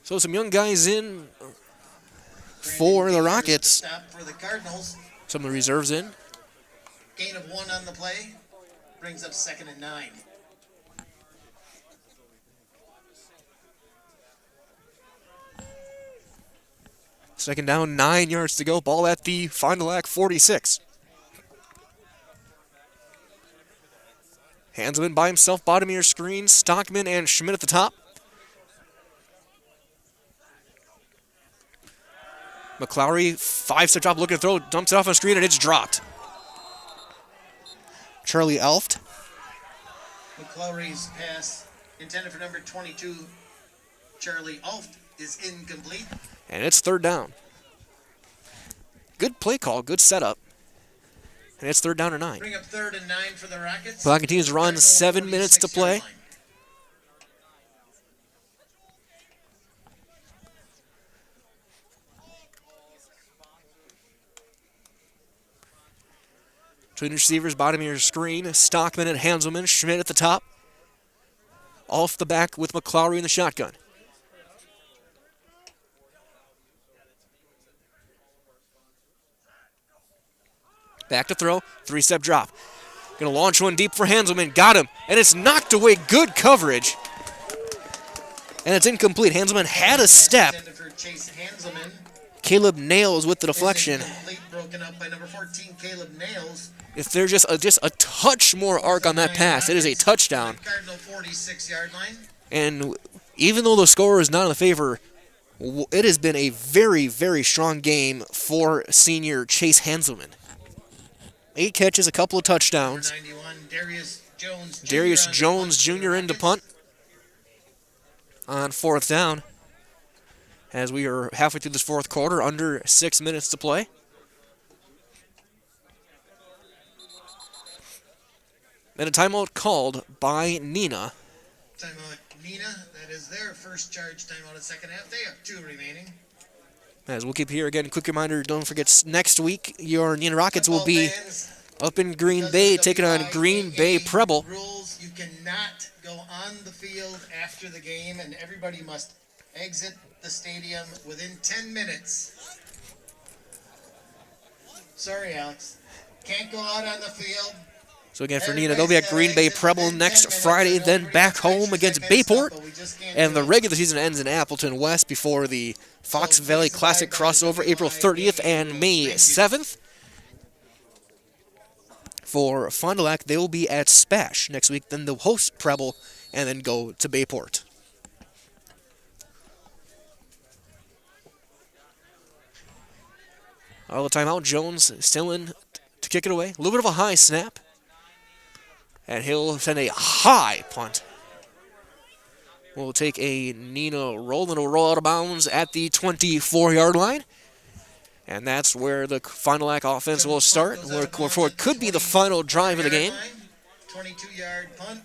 So some young guys in for the Rockets. Stop for the Cardinals. Some of the reserves in. Gain of 1 on the play. Brings up 2nd and 9. Second down, 9 yards to go. Ball at the Fond du Lac 46. Hansman by himself, bottom of your screen. Stockman and Schmidt at the top. McClary, 5-step drop, looking to throw, dumps it off on the screen, and it's dropped. Charlie Elft. McClary's pass intended for number 22, Charlie Elft, is incomplete. And it's 3rd down. Good play call, good setup. And it's 3rd down or 9. Bring up 3rd and 9 for the Rockets. Clock continues to run, 7 minutes to play. Between receivers, bottom of your screen, Stockman and Hanselman, Schmidt at the top. Off the back with McClary in the shotgun. Back to throw, 3-step drop. Gonna launch one deep for Hanselman, got him, and it's knocked away, good coverage. And it's incomplete, Hanselman had a step. Caleb Nails with the deflection. Broken up by number 14, Caleb Nails. If there's just a touch more arc on that pass, it is a touchdown. Cardinal 46-yard line. And even though the score is not in the favor, it has been a very, very strong game for senior Chase Hanselman. 8 catches, a couple of touchdowns. 91, Darius Jones Jr. into punt on 4th down. As we are halfway through this 4th quarter, under 6 minutes to play. And a timeout called by Neenah. Timeout Neenah, that is their first charge timeout of the 2nd half. They have 2 remaining. As we'll keep here again, quick reminder, don't forget next week your Neenah Rockets will be up in Green Bay, taking on Green Bay Preble. Rules, you cannot go on the field after the game, and everybody must exit the stadium within 10 minutes. Sorry, Alex. Can't go out on the field. So again, for Neenah, they'll be at Green Bay Preble next Friday, then back home against Bayport. And the regular season ends in Appleton West before the Fox Valley Classic crossover April 30th and May 7th. For Fond du Lac, they will be at Spash next week. Then they'll host Preble and then go to Bayport. All the timeout, Jones still in to kick it away. A little bit of a high snap. And he'll send a high punt. We'll take a Neenah roll, and it'll roll out of bounds at the 24-yard line. And that's where the Fond du Lac offense will start, where it could be the final drive of the game. 22-yard punt.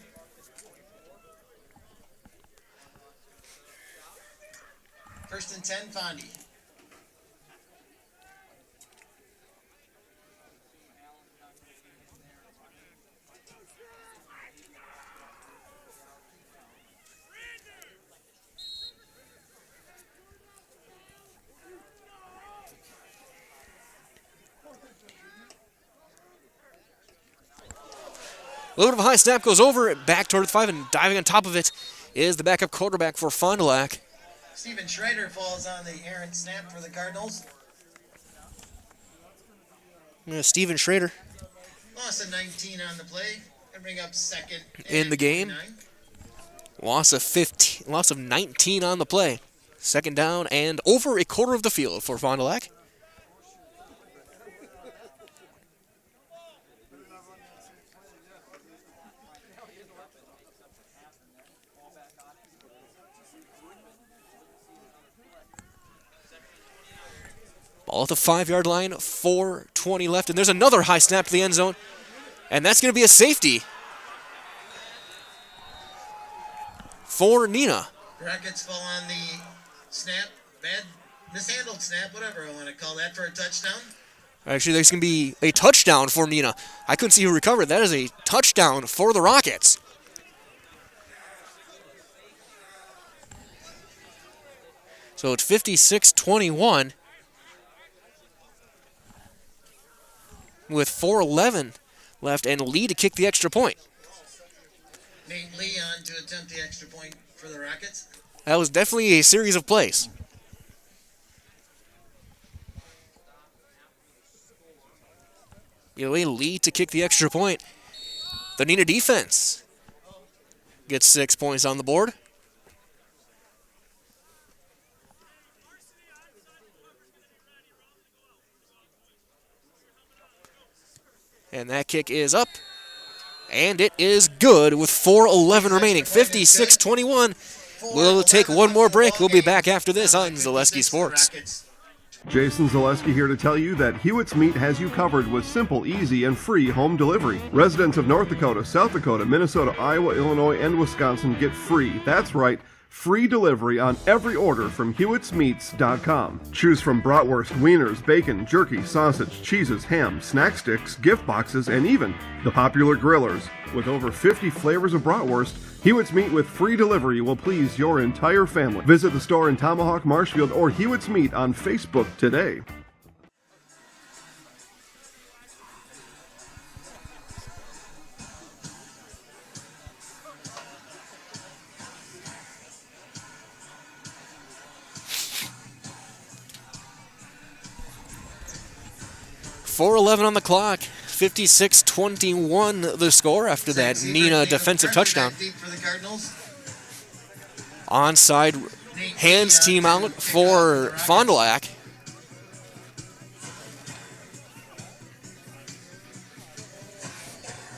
First and 10, Fondy. A little bit of a high snap goes over, back toward the 5, and diving on top of it is the backup quarterback for Fond du Lac. Steven Schrader falls on the errant snap for the Cardinals. Steven Schrader. Loss of 19 on the play, and bring up second In the game. 49. Loss of 19 on the play. Second down and over a quarter of the field for Fond du Lac. Ball at the 5-yard line, 4:20 left, and there's another high snap to the end zone, and that's going to be a safety for Neenah. Rockets fall on the snap, bad mishandled snap, whatever I want to call that, for a touchdown. Actually, there's going to be a touchdown for Neenah. I couldn't see who recovered. That is a touchdown for the Rockets. So it's 56-21. With 4:11 left, and Lee to kick the extra point. Nate Lee on to attempt the extra point for the Rockets. That was definitely a series of plays. Either way, Lee to kick the extra point. The Neenah defense gets 6 points on the board. And that kick is up. And it is good with 4:11 remaining. 56-21. We'll take one more break. We'll be back after this on Zaleski Sports. Jason Zaleski here to tell you that Hewitt's Meat has you covered with simple, easy, and free home delivery. Residents of North Dakota, South Dakota, Minnesota, Iowa, Illinois, and Wisconsin get free. That's right. Free delivery on every order from Hewitt'sMeats.com. Choose from bratwurst, wieners, bacon, jerky, sausage, cheeses, ham, snack sticks, gift boxes, and even the popular grillers. With over 50 flavors of bratwurst, Hewitt's Meat with free delivery will please your entire family. Visit the store in Tomahawk, Marshfield, or Hewitt's Meat on Facebook today. .411 on the clock. 56-21 the score after that Neenah defensive touchdown. Onside hands team out for Fond du Lac.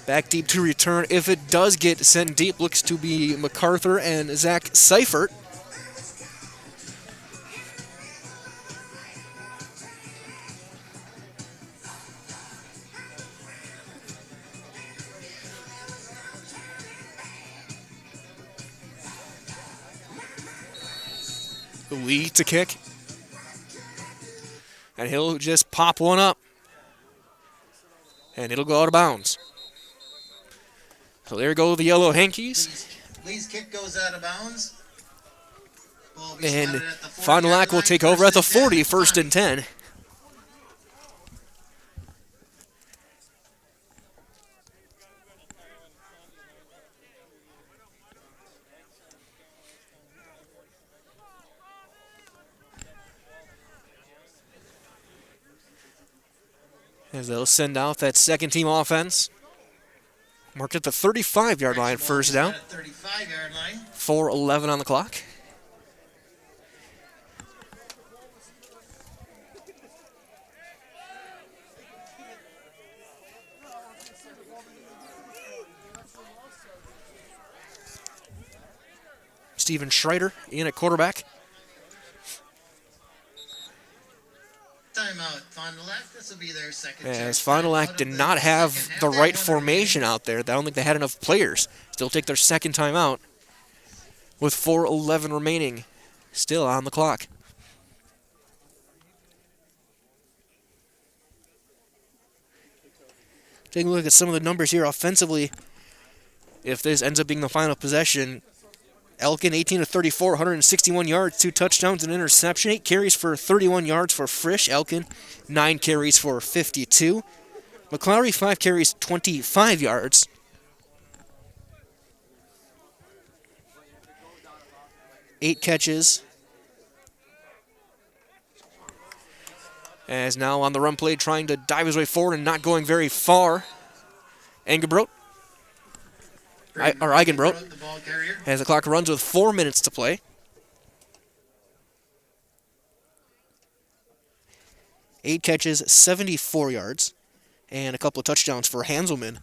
Back deep to return. If it does get sent deep, looks to be MacArthur and Zach Seifert. Lee to kick. And he'll just pop one up. And it'll go out of bounds. So there go the yellow hankies. Lee's kick goes out of bounds. And Fond du Lac will take over at the 40, first and 10. As they'll send out that second team offense. Marked at the 35-yard line, first down. 35-yard line. 4:11 on the clock. Steven Schreider in at quarterback. Timeout, Fond du Lac. This will be their second. As Fond du Lac did not have the right formation out there. I don't think they had enough players. Still take their second timeout with 4:11 remaining. Still on the clock. Taking a look at some of the numbers here offensively. If this ends up being the final possession, Elkin 18 of 34, 161 yards, 2 touchdowns, and interception. 8 carries for 31 yards for Frisch. Elkin 9 carries for 52. McClowry 5 carries, 25 yards. Eight catches. As now on the run play, trying to dive his way forward and not going very far. Eigenbrot. As the clock runs with 4 minutes to play. Eight catches, 74 yards, and a couple of touchdowns for Hanselman.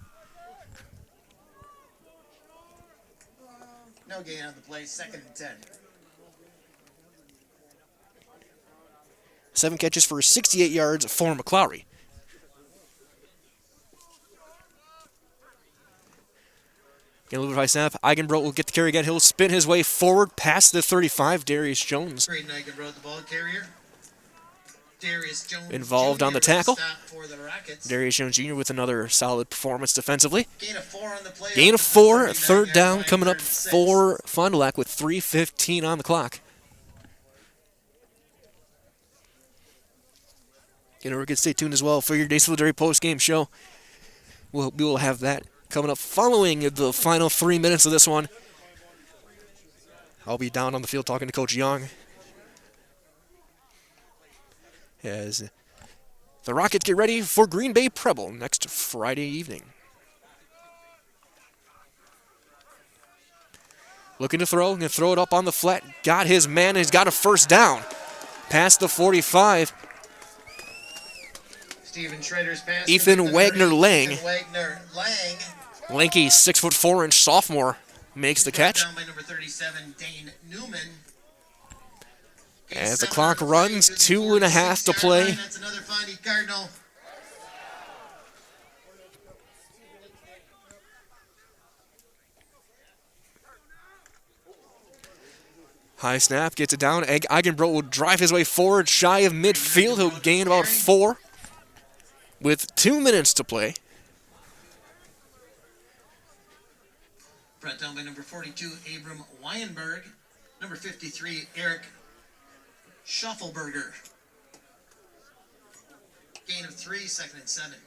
No gain on the play, second and 10. 7 catches for 68 yards for McClowry. Get a little bit of high snap. Eigenbrot will get the carry again. He'll spin his way forward past the 35. Darius Jones. Eigenbrot, the ball carrier. Darius Jones Involved Jr. on the tackle. For the Rockets. Darius Jones Jr. with another solid performance defensively. Gain of 4 on the play. Gain of 4, third down coming up for Fond du Lac with 3:15 on the clock. Stay tuned as well for your Days Solidarity post-game show. We will have that coming up following the final 3 minutes of this one. I'll be down on the field talking to Coach Young as the Rockets get ready for Green Bay Preble next Friday evening. Looking to throw, going to throw it up on the flat. Got his man, he's got a first down. Past the 45. Steven Schrader's pass. Ethan Wagner-Lang. Wagner-Lang. Lanky 6'4" sophomore makes the catch. Down by number 37, Dane Newman. As the clock runs, 2.5 to play. That's another Fondy Cardinal. High snap, gets it down. Eigenbrot will drive his way forward, shy of midfield. He'll gain about 4 with 2 minutes to play. Brought down by number 42, Abram Weinberg. Number 53, Eric Schoffelberger. Gain of 3, second and 7.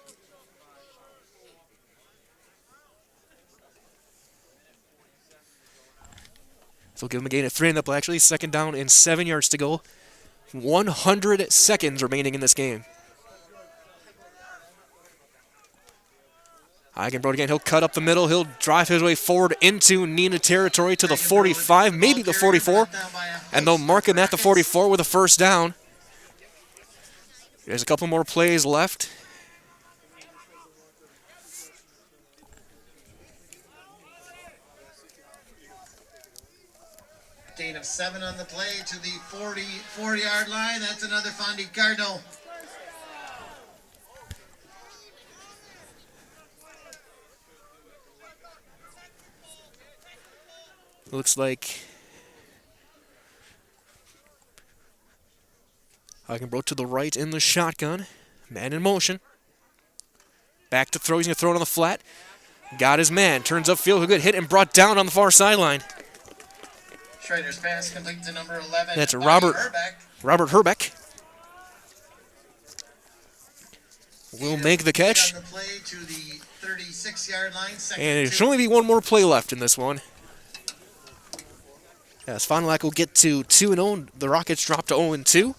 So give him a gain of 3 in the play. Actually, second down and 7 yards to go. 100 seconds remaining in this game. Eigenbrot again, he'll cut up the middle. He'll drive his way forward into Neenah territory to the 45, maybe the 44. And they'll mark him at the 44 with a first down. There's a couple more plays left. Gain of 7 on the play to the 44-yard line. That's another Fondy Cardinal. Looks like Eigenbrot to the right in the shotgun. Man in motion. Back to throw. He's going to throw it on the flat. Got his man. Turns upfield. A good hit and brought down on the far sideline. Schrader's pass complete to number 11. That's Robert Herbeck. Will make the catch. On the play to the 36-yard line. And there should only be one more play left in this one. As Fond du Lac will get to 2-0. The Rockets drop to 0-2.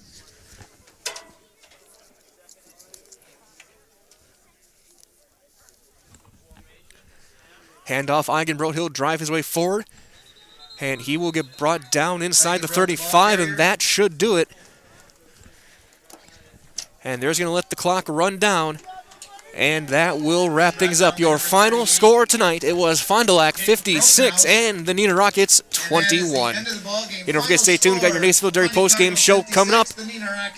Handoff, Eigenbrot. He'll drive his way forward. And he will get brought down inside the 35, and that should do it. And there's going to let the clock run down. And that will wrap things up. Your final score tonight, it was Fond du Lac 56 and the Neenah Rockets 21. You don't forget to stay tuned. We've got your Nasonville Dairy postgame show coming up.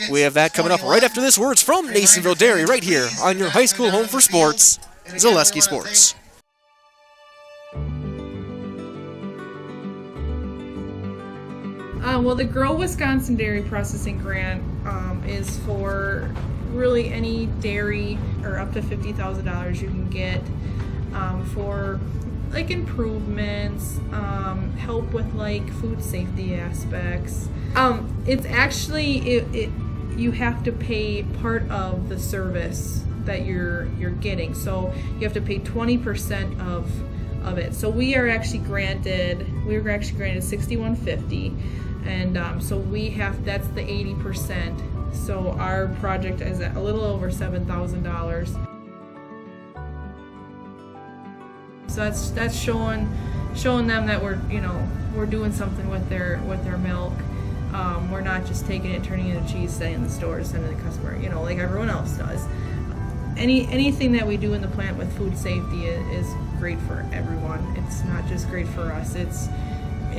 We have that coming up right after this. Words from Nasonville Dairy right here on your high school home for sports, Zaleski Sports. Well, the Grow Wisconsin Dairy Processing Grant is for really any dairy, or up to $50,000 you can get for like improvements, help with like food safety aspects. It's actually you have to pay part of the service that you're getting, so you have to pay 20% of it. So we were actually granted $6,150. And so that's the 80%. So our project is at a little over $7,000. So that's showing them that we're doing something with their milk. We're not just taking it, turning it into cheese, sending it in the stores, sending it to the customer, like everyone else does. Anything that we do in the plant with food safety is great for everyone. It's not just great for us.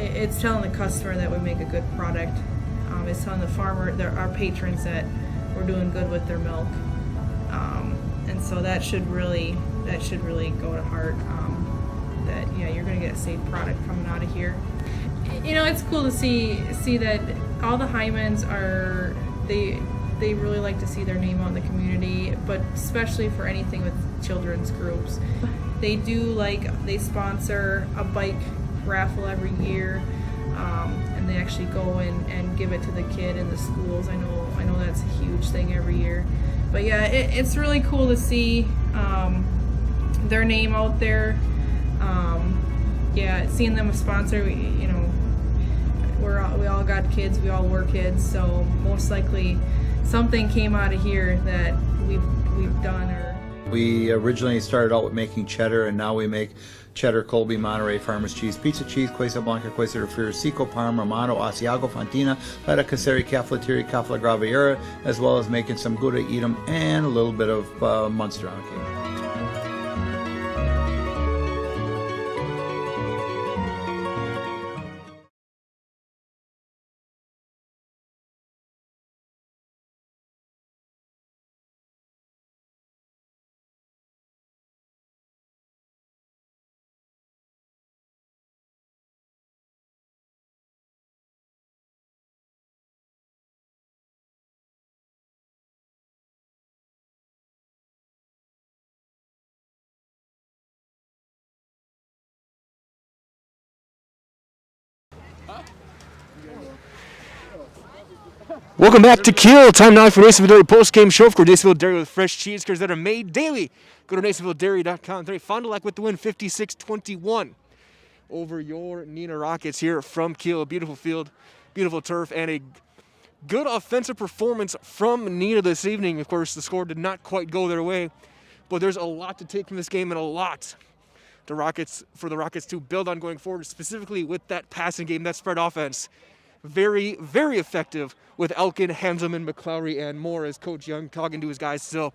It's telling the customer that we make a good product. It's telling the farmer, our patrons, that we're doing good with their milk. And so that should really go to heart. That you're going to get a safe product coming out of here. It's cool to see that all the Hymans are they really like to see their name out in the community, but especially for anything with children's groups. They sponsor a bike raffle every year, and they actually go and give it to the kid in the schools. I know that's a huge thing every year, but yeah, it's really cool to see their name out there. Seeing them a sponsor, we all got kids, we all were kids, so most likely something came out of here that we've done. We originally started out with making cheddar, and now we make cheddar, Colby, Monterey, Farmers cheese, pizza cheese, Quesa Blanca, Quesa de Friar, Seco, Parma, Romano, Asiago, Fontina, Letta, Caseri, Cafetieri, Cafla Graviera, as well as making some Gouda Edam and a little bit of Munster on occasion. Welcome back to Kiel. Time now for Nasonville Dairy post-game show for Nasonville Dairy with fresh cheese curds that are made daily. Go to NasonvilleDairy.com today. Fond du Lac with the win, 56-21 over your Neenah Rockets here from Kiel. A beautiful field, beautiful turf, and a good offensive performance from Neenah this evening. Of course, the score did not quite go their way, but there's a lot to take from this game and a lot for the Rockets to build on going forward, specifically with that passing game, that spread offense. Very, very effective with Elkin, Hanselman, McClowry, and more as Coach Young talking to his guys. So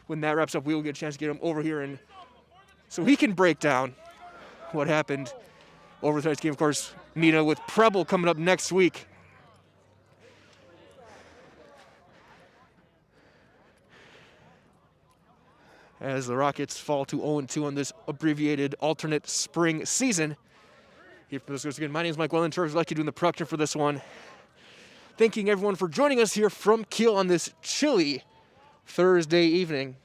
when that wraps up, we will get a chance to get him over here and so he can break down what happened over tonight's game. Of course, Neenah with Preble coming up next week. As the Rockets fall to 0-2 on this abbreviated alternate spring season. Here for this goes again. My name is Mike Welland. Travis Leckie doing the production for this one. Thanking everyone for joining us here from Kiel on this chilly Thursday evening.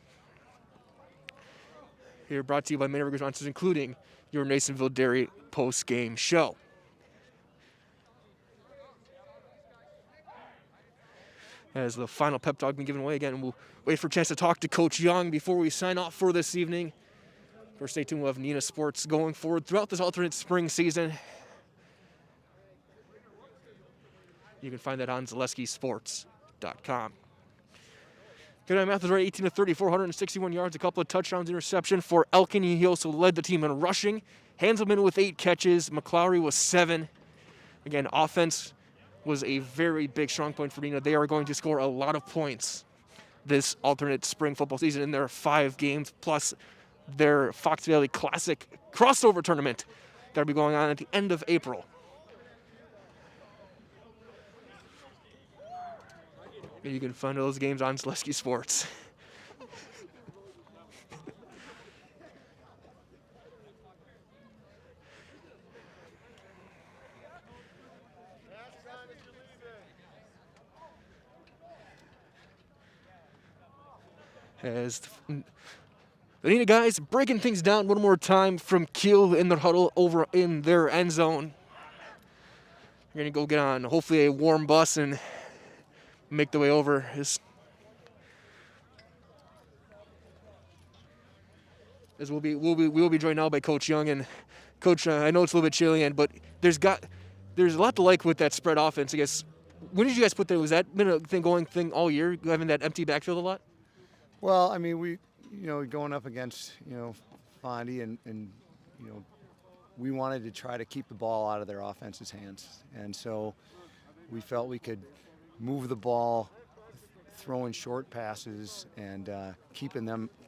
Here brought to you by many of our sponsors, including your Nasonville Dairy post-game show. As the final pep talk been given away again, we'll wait for a chance to talk to Coach Young before we sign off for this evening. First, stay tuned. We'll have Neenah sports going forward throughout this alternate spring season. You can find that on ZaleskiSports.com. Good math is right, 18 to 30, 461 yards, a couple of touchdowns, interception for Elkin. He also led the team in rushing. Hanselman with 8 catches. McClowry with 7. Again, offense was a very big strong point for Neenah. They are going to score a lot of points this alternate spring football season in their 5 games, plus their Fox Valley Classic crossover tournament that will be going on at the end of April. And you can find those games on Zaleski Sports. As the Neenah guys breaking things down one more time from Kiel in their huddle over in their end zone. They're going to go get on hopefully a warm bus and make the way over. As we'll be joined now by Coach Young. And Coach, I know it's a little bit chilly, but there's a lot to like with that spread offense. I guess, when did you guys put that? Was that been a thing all year, having that empty backfield a lot? Well, I mean, we, going up against, Fondy and we wanted to try to keep the ball out of their offense's hands. And so we felt we could move the ball, throwing short passes, and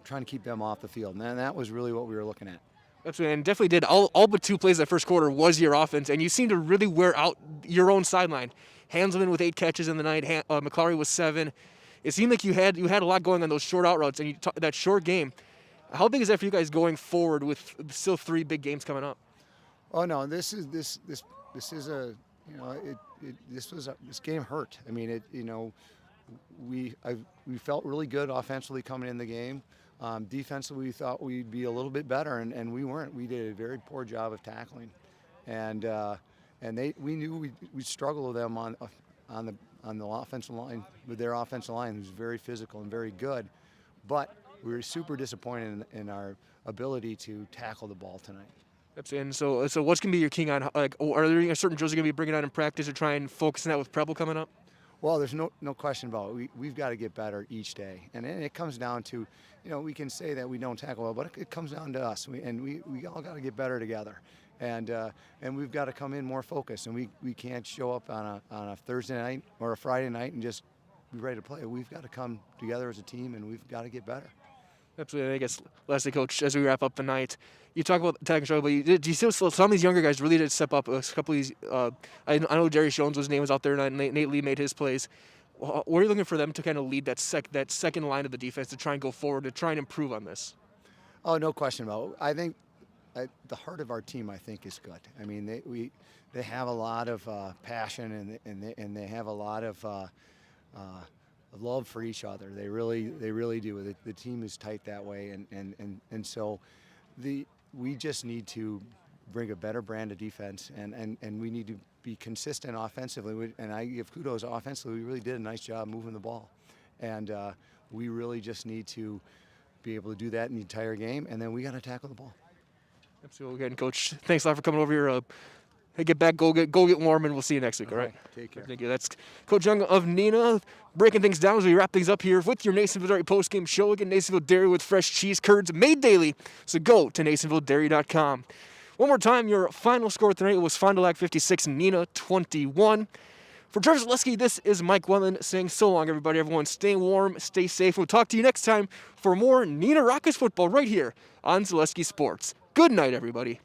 trying to keep them off the field. And that was really what we were looking at. Absolutely, and definitely did. All but 2 plays that first quarter was your offense, and you seemed to really wear out your own sideline. Hanselman with 8 catches in the night. McClary with 7. It seemed like you had a lot going on those short out routes, and that short game. How big is that for you guys going forward with still 3 big games coming up? Oh no, this game hurt. I mean, we felt really good offensively coming in the game. Defensively, we thought we'd be a little bit better, and we weren't. We did a very poor job of tackling, and we knew we'd struggle with them on the offensive line, with their offensive line, who's very physical and very good. But we were super disappointed in our ability to tackle the ball tonight. And so what's going to be your king on? Like, are there a certain drills you're going to be bringing out in practice or try and focus on that with Preble coming up? Well, there's no question about it. We've got to get better each day. And it comes down to, we can say that we don't tackle well, but it comes down to us. We all got to get better together. And we've got to come in more focused. And we can't show up on a Thursday night or a Friday night and just be ready to play. We've got to come together as a team, and we've got to get better. Absolutely. I guess, lastly, Coach, as we wrap up the night, you talk about the tackling struggle, but do you see some of these younger guys really did step up? A couple of these, I know Darius Jones, his name was out there, and Nate Lee made his plays. Where are you looking for them to kind of lead that second line of the defense to try and go forward, to try and improve on this? Oh, no question about it. I think the heart of our team, I think, is good. I mean, they have a lot of passion, and they have a lot of love for each other. They really do. The team is tight that way, and so we just need to bring a better brand of defense, and we need to be consistent offensively. And I give kudos offensively. We really did a nice job moving the ball, and we really just need to be able to do that in the entire game, and then we got to tackle the ball. Absolutely. Again, Coach, thanks a lot for coming over here. Hey, get back, go get warm, and we'll see you next week, all right? Take care. Thank you. That's Coach Young of Neenah, breaking things down as we wrap things up here with your Nasonville Dairy postgame show. Again, Nasonville Dairy with fresh cheese curds made daily, so go to NasonvilleDairy.com. One more time, your final score tonight was Fond du Lac 56, Neenah 21. For Trevor Zaleski, this is Mike Welland saying so long, everybody. Everyone stay warm, stay safe. We'll talk to you next time for more Neenah Rockets football right here on Zaleski Sports. Good night, everybody.